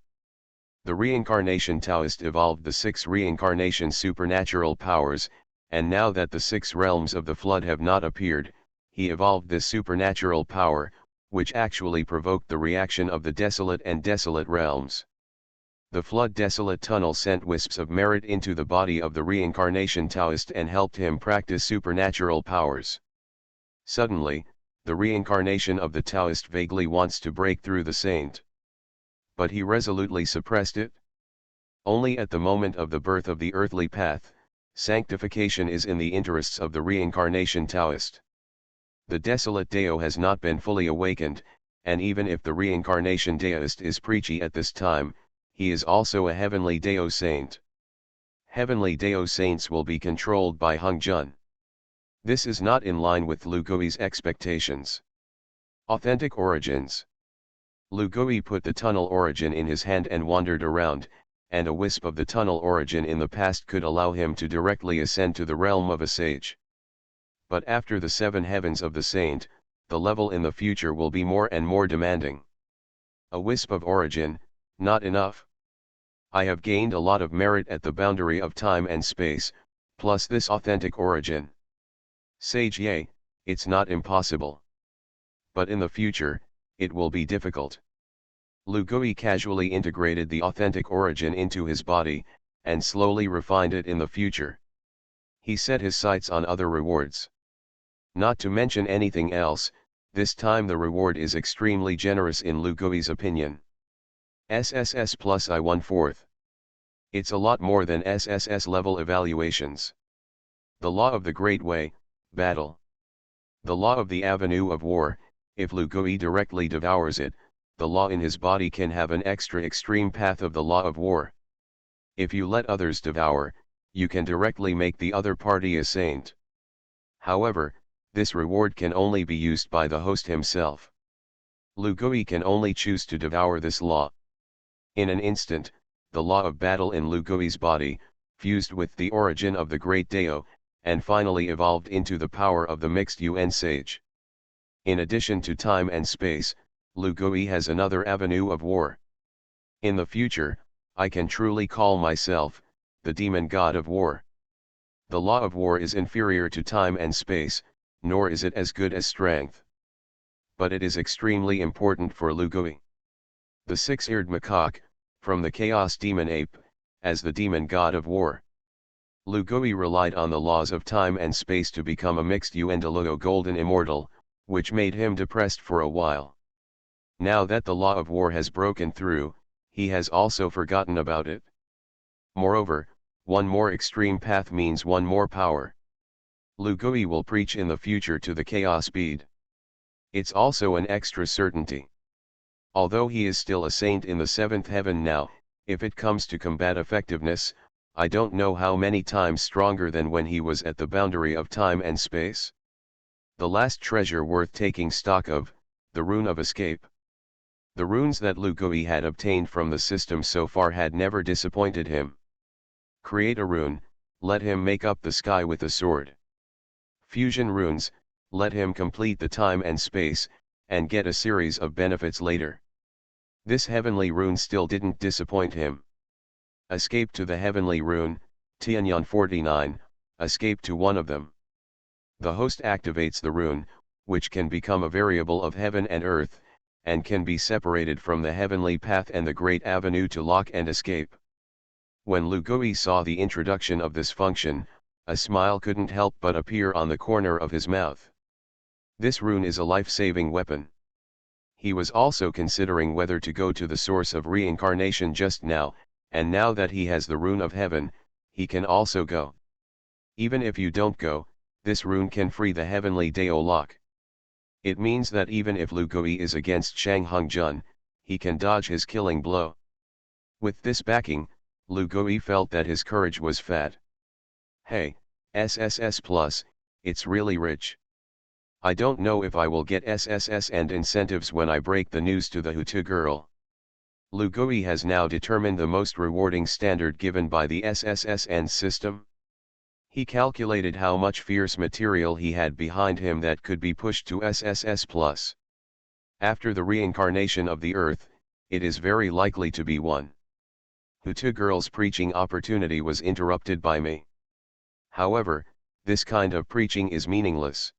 The reincarnation Taoist evolved the 6 reincarnation supernatural powers, and now that the 6 realms of the flood have not appeared, he evolved this supernatural power, which actually provoked the reaction of the desolate and desolate realms. The flood desolate tunnel sent wisps of merit into the body of the reincarnation Taoist and helped him practice supernatural powers. Suddenly, the reincarnation of the Taoist vaguely wants to break through the saint. But he resolutely suppressed it. Only at the moment of the birth of the earthly path, sanctification is in the interests of the reincarnation Taoist. The desolate Dao has not been fully awakened, and even if the reincarnation Daoist is preachy at this time, he is also a heavenly Dao saint. Heavenly Dao saints will be controlled by Honghuang. This is not in line with Lu Gui's expectations. Authentic origins. Lu Gui put the tunnel origin in his hand and wandered around, and a wisp of the tunnel origin in the past could allow him to directly ascend to the realm of a sage. But after the 7 heavens of the saint, the level in the future will be more and more demanding. A wisp of origin, not enough. I have gained a lot of merit at the boundary of time and space, plus this authentic origin. Sage, yay, it's not impossible. But in the future, it will be difficult. Lu Gui casually integrated the authentic origin into his body, and slowly refined it in the future. He set his sights on other rewards. Not to mention anything else, This time the reward is extremely generous in Lu Gui's opinion. SSS plus I1/4. It's a lot more than SSS level evaluations. The law of the Great Way, battle. The law of the avenue of war, if Lu Gui directly devours it, the law in his body can have an extra extreme path of the law of war. If you let others devour, you can directly make the other party a saint. However, this reward can only be used by the host himself. Lu Gui can only choose to devour this law. In an instant, the law of battle in Lu Gui's body, fused with the origin of the great Dao, and finally evolved into the power of the mixed Yuan sage. In addition to time and space, Lu Gui has another avenue of war. In the future, I can truly call myself the demon god of war. The law of war is inferior to time and space, nor is it as good as strength. But it is extremely important for Lu Gui. The six-eared macaque, from the chaos demon ape, as the demon god of war. Lu Gui relied on the laws of time and space to become a mixed Yuandaluo golden immortal, which made him depressed for a while. Now that the law of war has broken through, he has also forgotten about it. Moreover, one more extreme path means one more power. Lu Gui will preach in the future to the chaos bead. It's also an extra certainty. Although he is still a saint in the seventh heaven now, if it comes to combat effectiveness, I don't know how many times stronger than when he was at the boundary of time and space. The last treasure worth taking stock of, the rune of escape. The runes that Lu Gui had obtained from the system so far had never disappointed him. Create a rune, let him make up the sky with a sword. Fusion runes, let him complete the time and space, and get a series of benefits later. This heavenly rune still didn't disappoint him. Escape to the heavenly rune, Tianyan 49, escape to one of them. The host activates the rune, which can become a variable of heaven and earth, and can be separated from the heavenly path and the great avenue to lock and escape. When Lu Gui saw the introduction of this function, a smile couldn't help but appear on the corner of his mouth. This rune is a life-saving weapon. He was also considering whether to go to the source of reincarnation just now, and now that he has the rune of heaven, he can also go. Even if you don't go, this rune can free the heavenly Dao lock. It means that even if Lu Gui is against Shang Hongjun, he can dodge his killing blow. With this backing, Lu Gui felt that his courage was fat. Hey, SSS plus, it's really rich. I don't know if I will get SSS and incentives when I break the news to the Hutu girl. Lu Gui has now determined the most rewarding standard given by the SSSN system. He calculated how much fierce material he had behind him that could be pushed to SSS+. After the reincarnation of the earth, it is very likely to be one. Hutu girl's preaching opportunity was interrupted by me. However, this kind of preaching is meaningless.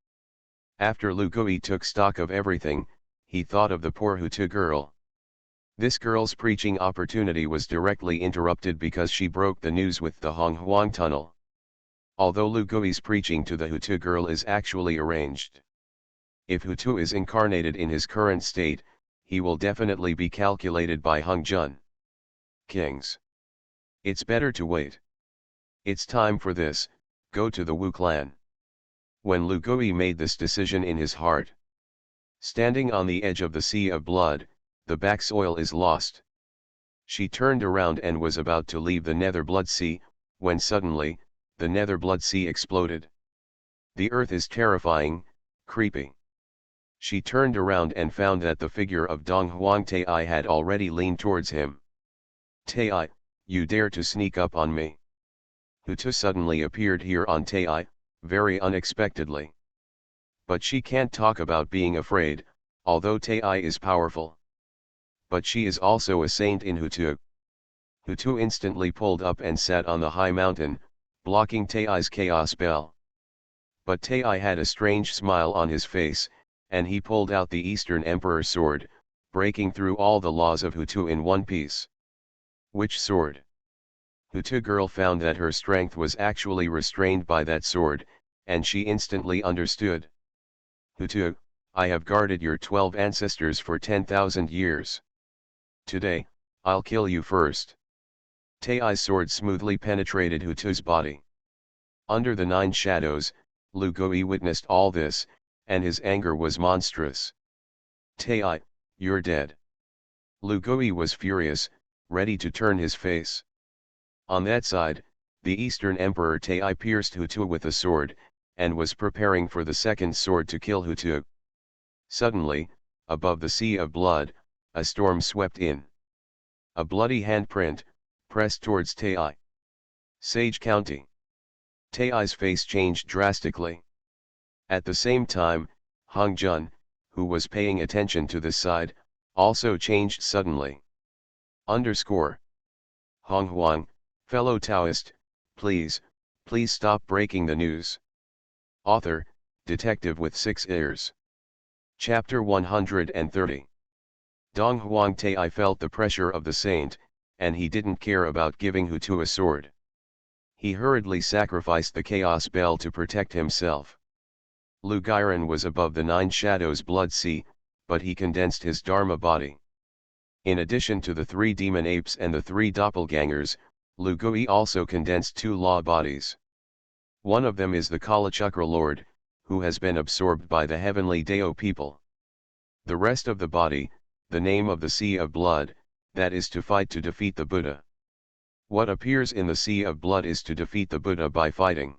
After Lu Gui took stock of everything, he thought of the poor Hutu girl. This girl's preaching opportunity was directly interrupted because she broke the news with the Honghuang tunnel. Although Lu Gui's preaching to the Hutu girl is actually arranged. If Hutu is incarnated in his current state, he will definitely be calculated by Hongjun. Kings. It's better to wait. It's time for this, go to the Wu clan. When Lu Gui made this decision in his heart. Standing on the edge of the sea of blood, the back soil is lost. She turned around and was about to leave the Nether Blood Sea, when suddenly, the Nether Blood Sea exploded. The earth is terrifying, creepy. She turned around and found that the figure of Donghuang Tai had already leaned towards him. Tai, you dare to sneak up on me. Hutu suddenly appeared here on Tai, very unexpectedly. But she can't talk about being afraid, although Tai is powerful. But she is also a saint in Hutu. Hutu instantly pulled up and sat on the high mountain, blocking Tai's chaos bell. But Tai had a strange smile on his face, and he pulled out the Eastern Emperor sword, breaking through all the laws of Hutu in one piece. Which sword? Hutu girl found that her strength was actually restrained by that sword, and she instantly understood. Hutu, I have guarded your 12 ancestors for 10,000 years. Today, I'll kill you first. Tai's sword smoothly penetrated Hutu's body. Under the 9 shadows, Lu Gui witnessed all this, and his anger was monstrous. Tai, you're dead. Lu Gui was furious, ready to turn his face. On that side, the Eastern Emperor Tai pierced Hutu with a sword, and was preparing for the second sword to kill Hutu. Suddenly, above the sea of blood, a storm swept in. A bloody handprint, pressed towards Tai. Sage County. Tai's face changed drastically. At the same time, Honghuang, who was paying attention to this side, also changed suddenly. Underscore. Honghuang, fellow Taoist, please stop breaking the news. Author, detective with 6 ears. Chapter 130. Donghuang Tai felt the pressure of the saint, and he didn't care about giving Hutu a sword. He hurriedly sacrificed the chaos bell to protect himself. Lu Guiran was above the 9 shadows blood sea, but he condensed his Dharma body. In addition to the 3 demon apes and the 3 doppelgangers, Lu Gui also condensed 2 law bodies. One of them is the Kalachakra Lord, who has been absorbed by the heavenly Dao people. The rest of the body, the name of the Sea of Blood, that is to fight to defeat the Buddha. What appears in the Sea of Blood is to defeat the Buddha by fighting.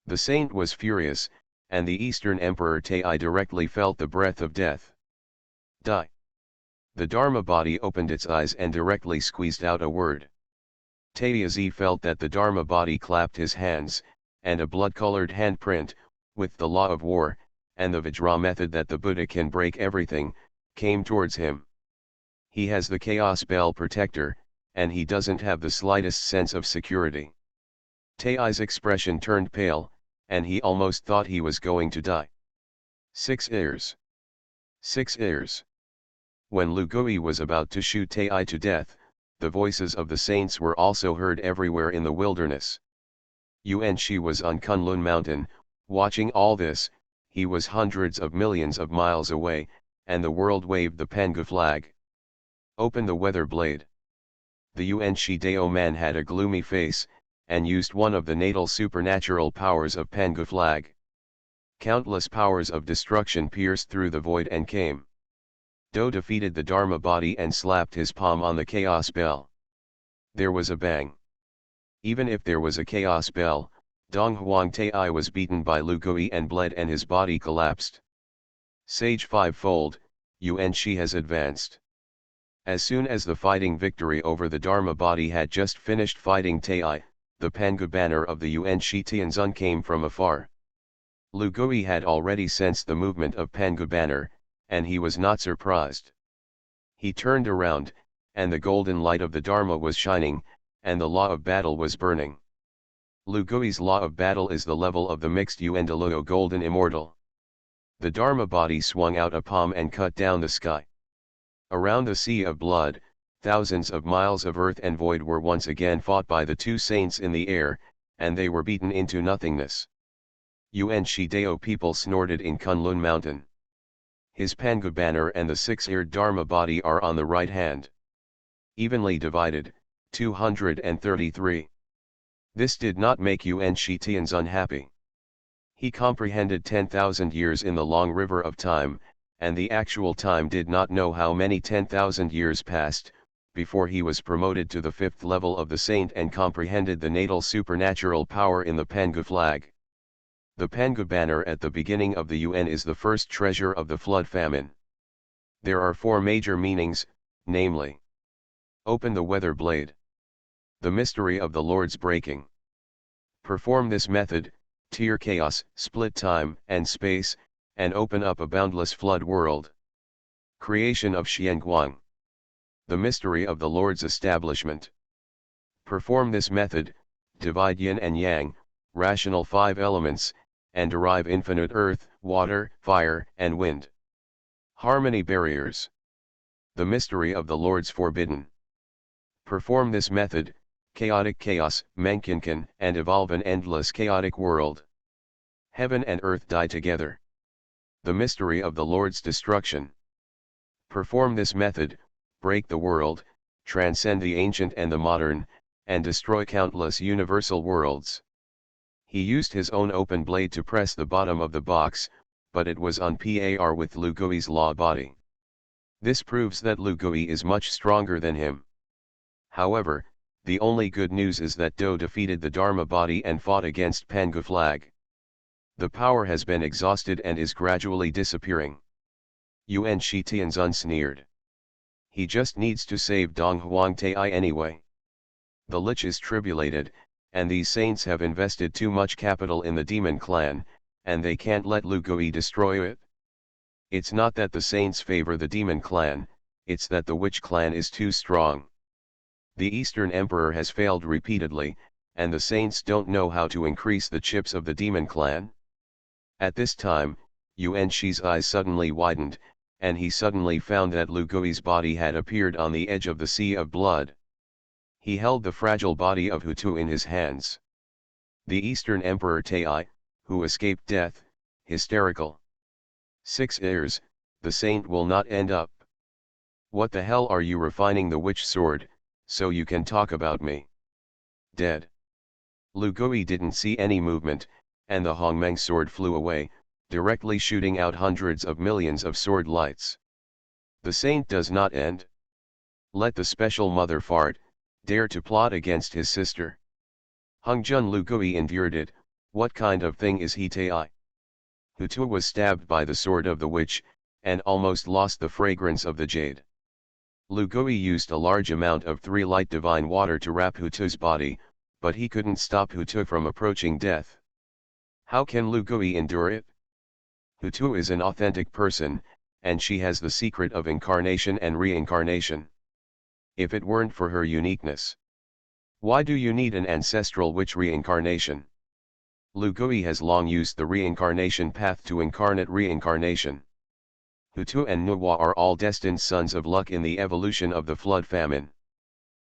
The saint was furious, and the Eastern Emperor Tai directly felt the breath of death. Die. The Dharma body opened its eyes and directly squeezed out a word. Taizi felt that the Dharma body clapped his hands, and a blood-colored handprint, with the law of war, and the Vajra method that the Buddha can break everything, came towards him. He has the Chaos Bell Protector, and he doesn't have the slightest sense of security. Tai's expression turned pale, and he almost thought he was going to die. 6 ears. 6 ears. When Lu Gui was about to shoot Tai to death, the voices of the saints were also heard everywhere in the wilderness. Yuan Shi was on Kunlun Mountain, watching all this. He was hundreds of millions of miles away, and the world waved the Pangu flag. Open the weather blade. The Yuan Shi Dao man had a gloomy face, and used one of the natal supernatural powers of Pangu flag. Countless powers of destruction pierced through the void and came. Do defeated the Dharma body and slapped his palm on the chaos bell. There was a bang. Even if there was a chaos bell, Donghuang Tai was beaten by Lu Gui and bled and his body collapsed. Sage fivefold, Yuan Shi has advanced. As soon as the fighting victory over the Dharma body had just finished fighting Tai, the Pangu banner of the Yuan Shi Tianzun came from afar. Lu Gui had already sensed the movement of Pangu banner, and he was not surprised. He turned around, and the golden light of the Dharma was shining, and the law of battle was burning. Lu Gui's law of battle is the level of the mixed Yuan Deluo golden immortal. The Dharma body swung out a palm and cut down the sky. Around the Sea of Blood, thousands of miles of earth and void were once again fought by the 2 saints in the air, and they were beaten into nothingness. Yuan Shi Dao people snorted in Kunlun Mountain. His Pangu banner and the 6-eared Dharma body are on the right hand. Evenly divided, 233. This did not make Yuan Shi Tianzun happy. He comprehended 10,000 years in the long river of time, and the actual time did not know how many 10,000 years passed, before he was promoted to the 5th level of the saint and comprehended the natal supernatural power in the Pangu flag. The Pangu banner at the beginning of the Yuan is the first treasure of the flood famine. There are 4 major meanings, namely: open the weather blade. The mystery of the Lord's breaking. Perform this method, tear chaos, split time and space, and open up a boundless flood world. Creation of Xianguang. The mystery of the Lord's establishment. Perform this method, divide yin and yang, rational 5 elements, and derive infinite earth, water, fire, and wind. Harmony barriers. The mystery of the Lord's forbidden. Perform this method, chaotic chaos, Menkinkan, and evolve an endless chaotic world. Heaven and earth die together. The mystery of the Lord's destruction. Perform this method, break the world, transcend the ancient and the modern, and destroy countless universal worlds. He used his own open blade to press the bottom of the box, but it was on par with Lu Gui's law body. This proves that Lu Gui is much stronger than him. However, the only good news is that Do defeated the Dharma body and fought against Pangu flag. The power has been exhausted and is gradually disappearing. Yuan Shi Tianzun sneered. He just needs to save Donghuang Tai anyway. The Lich is tribulated, and these saints have invested too much capital in the demon clan, and they can't let Lu Gui destroy it. It's not that the saints favor the demon clan, it's that the witch clan is too strong. The Eastern Emperor has failed repeatedly, and the saints don't know how to increase the chips of the demon clan. At this time, Yuan Shi's eyes suddenly widened, and he suddenly found that Lu Gui's body had appeared on the edge of the sea of blood. He held the fragile body of Hutu in his hands. The Eastern Emperor Tai, who escaped death, hysterical. 6 years, the saint will not end up. What the hell are you refining the witch sword, so you can talk about me? Dead. Lu Gui didn't see any movement, and the Honghuang sword flew away, directly shooting out hundreds of millions of sword lights. The saint does not end. Let the special mother fart, dare to plot against his sister. Hongjun Lu Gui endured it. What kind of thing is he Tai? Hutu was stabbed by the sword of the witch, and almost lost the fragrance of the jade. Lu Gui used a large amount of 3 light divine water to wrap Hutu's body, but he couldn't stop Hutu from approaching death. How can Lu Gui endure it? Hutu is an authentic person, and she has the secret of incarnation and reincarnation. If it weren't for her uniqueness. Why do you need an ancestral witch reincarnation? Lu Gui has long used the reincarnation path to incarnate reincarnation. Hutu and Nuwa are all destined sons of luck in the evolution of the flood famine.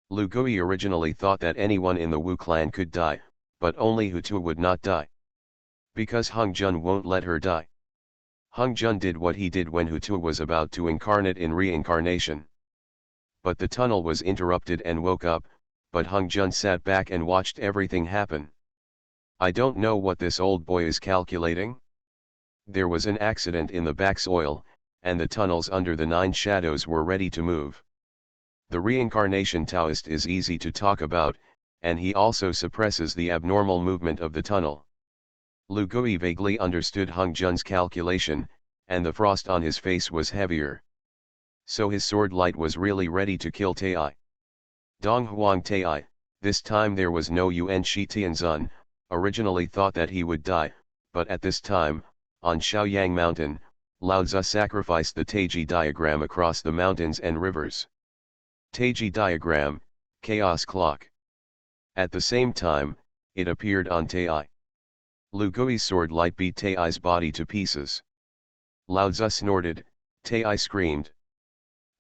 Lu Gui originally thought that anyone in the Wu clan could die, but only Hutu would not die. Because Hongjun won't let her die. Hongjun did what he did when Hutu was about to incarnate in reincarnation. But the tunnel was interrupted and woke up, but Hongjun sat back and watched everything happen. I don't know what this old boy is calculating. There was an accident in the back soil, and the tunnels under the 9 shadows were ready to move. The reincarnation Taoist is easy to talk about, and he also suppresses the abnormal movement of the tunnel. Lu Gui vaguely understood Hongjun's calculation, and the frost on his face was heavier. So his sword light was really ready to kill Tai. Donghuang Tai, this time there was no Yuan Shi Tianzun, originally thought that he would die, but at this time, on Shaoyang Mountain, Lao Tzu sacrificed the Taiji diagram across the mountains and rivers. Taiji diagram, chaos clock. At the same time, it appeared on Tai. Lu Gui's sword light beat Tai's body to pieces. Lao Tzu snorted, Tai screamed.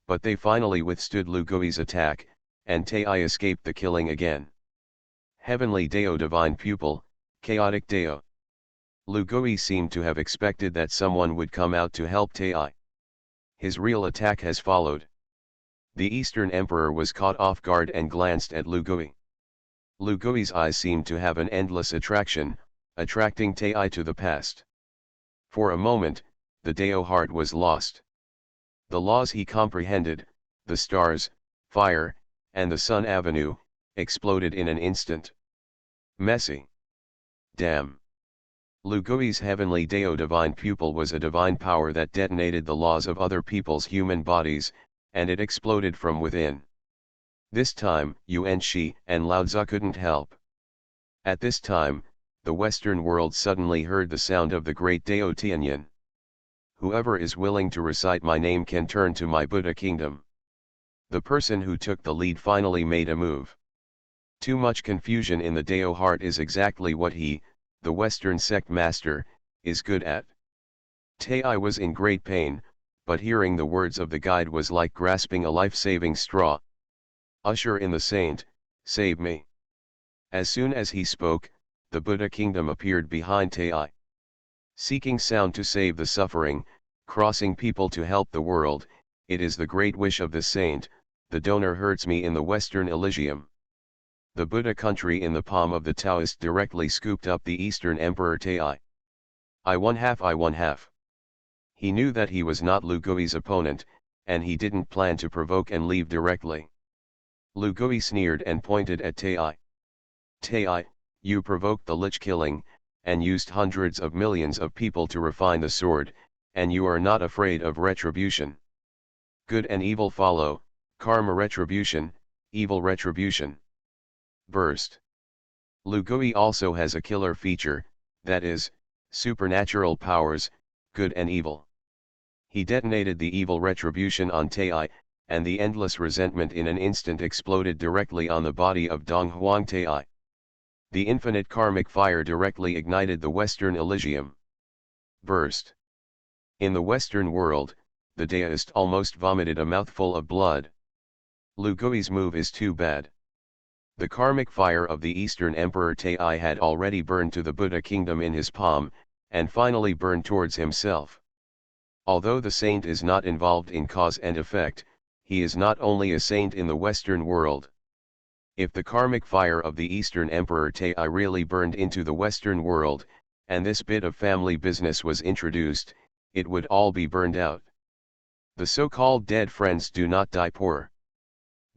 But they finally withstood Lu Gui's attack, and Tai escaped the killing again. Heavenly Dao divine pupil, chaotic Dao. Lu Gui seemed to have expected that someone would come out to help Tai. His real attack has followed. The Eastern Emperor was caught off guard and glanced at Lu Gui. Lu Gui's eyes seemed to have an endless attraction, attracting Tai to the past. For a moment, the Dao heart was lost. The laws he comprehended, the stars, fire, and the sun avenue, exploded in an instant. Messy. Damn. Lu Gui's heavenly Dao divine pupil was a divine power that detonated the laws of other people's human bodies, and it exploded from within. This time, Yuan Shi and Lao Tzu couldn't help. At this time, the Western world suddenly heard the sound of the great Dao Tianyin. Whoever is willing to recite my name can turn to my Buddha kingdom. The person who took the lead finally made a move. Too much confusion in the Dao heart is exactly what he, the Western sect master, is good at. Tai was in great pain, but hearing the words of the guide was like grasping a life-saving straw. Usher in the saint, save me. As soon as he spoke, the Buddha kingdom appeared behind Tai. Seeking sound to save the suffering, crossing people to help the world, it is the great wish of the saint, the donor hurts me in the Western Elysium. The Buddha country in the palm of the Taoist directly scooped up the Eastern Emperor Tai. I one half. He knew that he was not Lu Gui's opponent, and he didn't plan to provoke and leave directly. Lu Gui sneered and pointed at Tai. Tai, you provoked the lich killing, and used hundreds of millions of people to refine the sword, and you are not afraid of retribution. Good and evil follow, karma retribution, evil retribution. Burst. Lu Gui also has a killer feature, that is, supernatural powers, good and evil. He detonated the evil retribution on Tai, and the endless resentment in an instant exploded directly on the body of Honghuang Tai. The infinite karmic fire directly ignited the Western Elysium. Burst. In the Western world, the Taoist almost vomited a mouthful of blood. Lu Gui's move is too bad. The karmic fire of the Eastern Emperor Tai had already burned to the Buddha kingdom in his palm, and finally burned towards himself. Although the saint is not involved in cause and effect, he is not only a saint in the Western world. If the karmic fire of the Eastern Emperor Tai really burned into the Western world, and this bit of family business was introduced, it would all be burned out. The so-called dead friends do not die poor.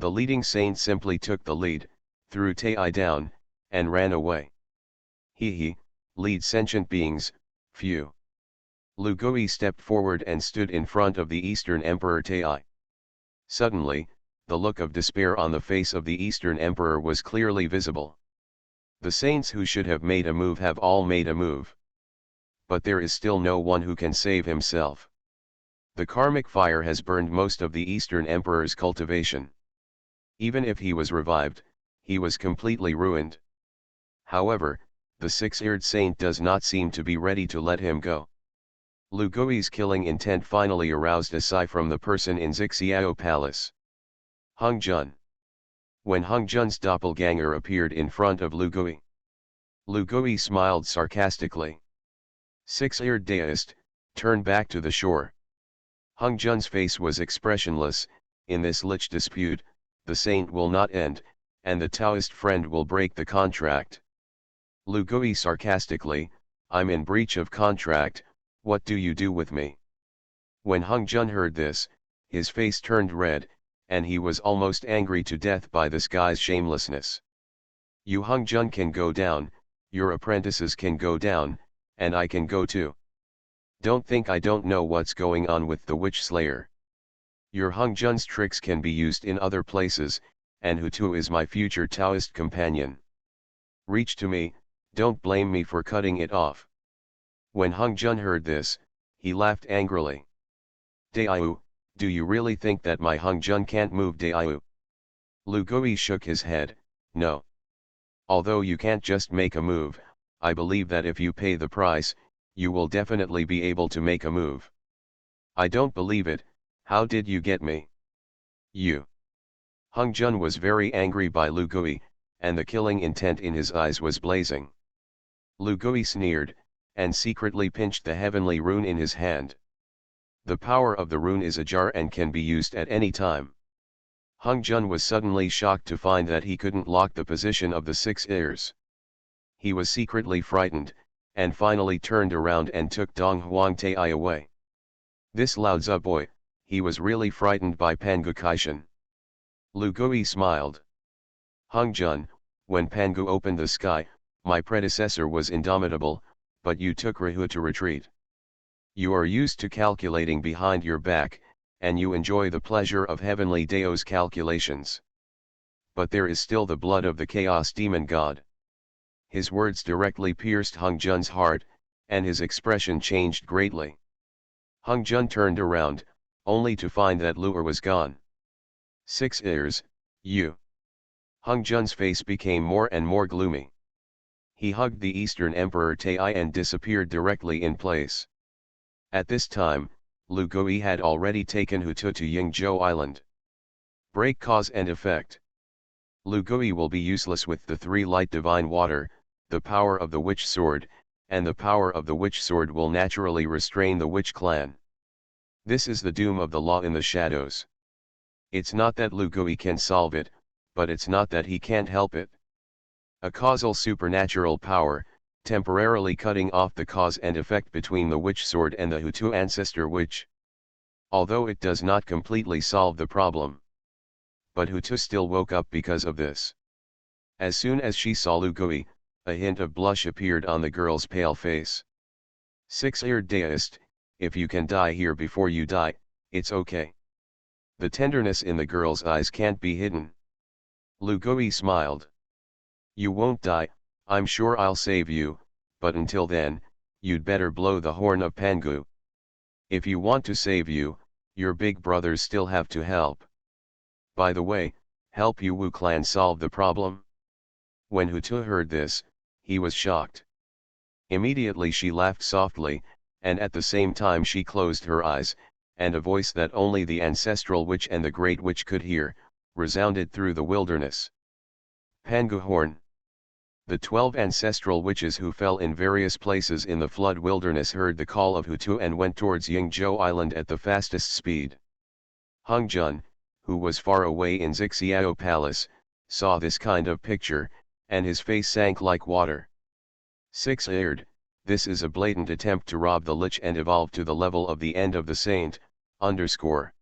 The leading saint simply took the lead, threw Tai down, and ran away. He, lead sentient beings, few. Lu Gui stepped forward and stood in front of the Eastern Emperor Tai. Suddenly, the look of despair on the face of the Eastern Emperor was clearly visible. The saints who should have made a move have all made a move. But there is still no one who can save himself. The karmic fire has burned most of the Eastern Emperor's cultivation. Even if he was revived, he was completely ruined. However, the six-eared saint does not seem to be ready to let him go. Lu Gui's killing intent finally aroused a sigh from the person in Zixiao Palace. Hongzhun. When Hongzhun's doppelganger appeared in front of Lu Gui smiled sarcastically. Six-eared Taoist, turn back to the shore. Hongzhun's face was expressionless. In this lich dispute, the saint will not end, and the Taoist friend will break the contract. Lu Gui sarcastically, I'm in breach of contract, what do you do with me? When Hongzhun heard this, his face turned red, and he was almost angry to death by this guy's shamelessness. You Hongzhun can go down, your apprentices can go down, and I can go too. Don't think I don't know what's going on with the witch slayer. Your Hongzhun's tricks can be used in other places, and Hu Tu is my future Taoist companion. Reach to me, don't blame me for cutting it off. When Hongzhun heard this, he laughed angrily. Daiyu, do you really think that my Hongzhun can't move Daiyu? Lu Gui shook his head, no. Although you can't just make a move, I believe that if you pay the price, you will definitely be able to make a move. I don't believe it, how did you get me? You. Hongzhun was very angry by Lu Gui, and the killing intent in his eyes was blazing. Lu Gui sneered, and secretly pinched the heavenly rune in his hand. The power of the rune is ajar and can be used at any time. Hongzhun was suddenly shocked to find that he couldn't lock the position of the six ears. He was secretly frightened, and finally turned around and took Donghuang Tai away. This Laozi boy, he was really frightened by Pangu Kaishan. Lu Gui smiled. Hongzhun, when Pangu opened the sky, my predecessor was indomitable, but you took Rahu to retreat. You are used to calculating behind your back, and you enjoy the pleasure of heavenly Dao's calculations. But there is still the blood of the chaos demon god. His words directly pierced Hongzhun's heart, and his expression changed greatly. Hongzhun turned around, only to find that Lu'er was gone. Six ears, you. Hongzhun's face became more and more gloomy. He hugged the Eastern Emperor Tai and disappeared directly in place. At this time, Lu Gui had already taken Hu Tu to Yingzhou Island. Break cause and effect. Lu Gui will be useless with the three light divine water, the power of the witch sword, and the power of the witch sword will naturally restrain the witch clan. This is the doom of the law in the shadows. It's not that Lu Gui can solve it, but it's not that he can't help it. A causal supernatural power, temporarily cutting off the cause and effect between the witch sword and the Hutu ancestor witch. Although it does not completely solve the problem. But Hutu still woke up because of this. As soon as she saw Lu Gui, a hint of blush appeared on the girl's pale face. Six-eared Taoist, if you can die here before you die, it's okay. The tenderness in the girl's eyes can't be hidden. Lu Gui smiled. You won't die, I'm sure I'll save you, but until then, you'd better blow the horn of Pangu. If you want to save you, your big brothers still have to help. By the way, help you Wu clan solve the problem? When Hutu heard this, he was shocked. Immediately she laughed softly, and at the same time she closed her eyes, and a voice that only the ancestral witch and the great witch could hear, resounded through the wilderness. Pangu horn. The 12 ancestral witches who fell in various places in the flood wilderness heard the call of Hutu and went towards Yingzhou Island at the fastest speed. Honghuang, who was far away in Zixiao Palace, saw this kind of picture, and his face sank like water. Six-eared, this is a blatant attempt to rob the lich and evolve to the level of the end of the saint, underscore.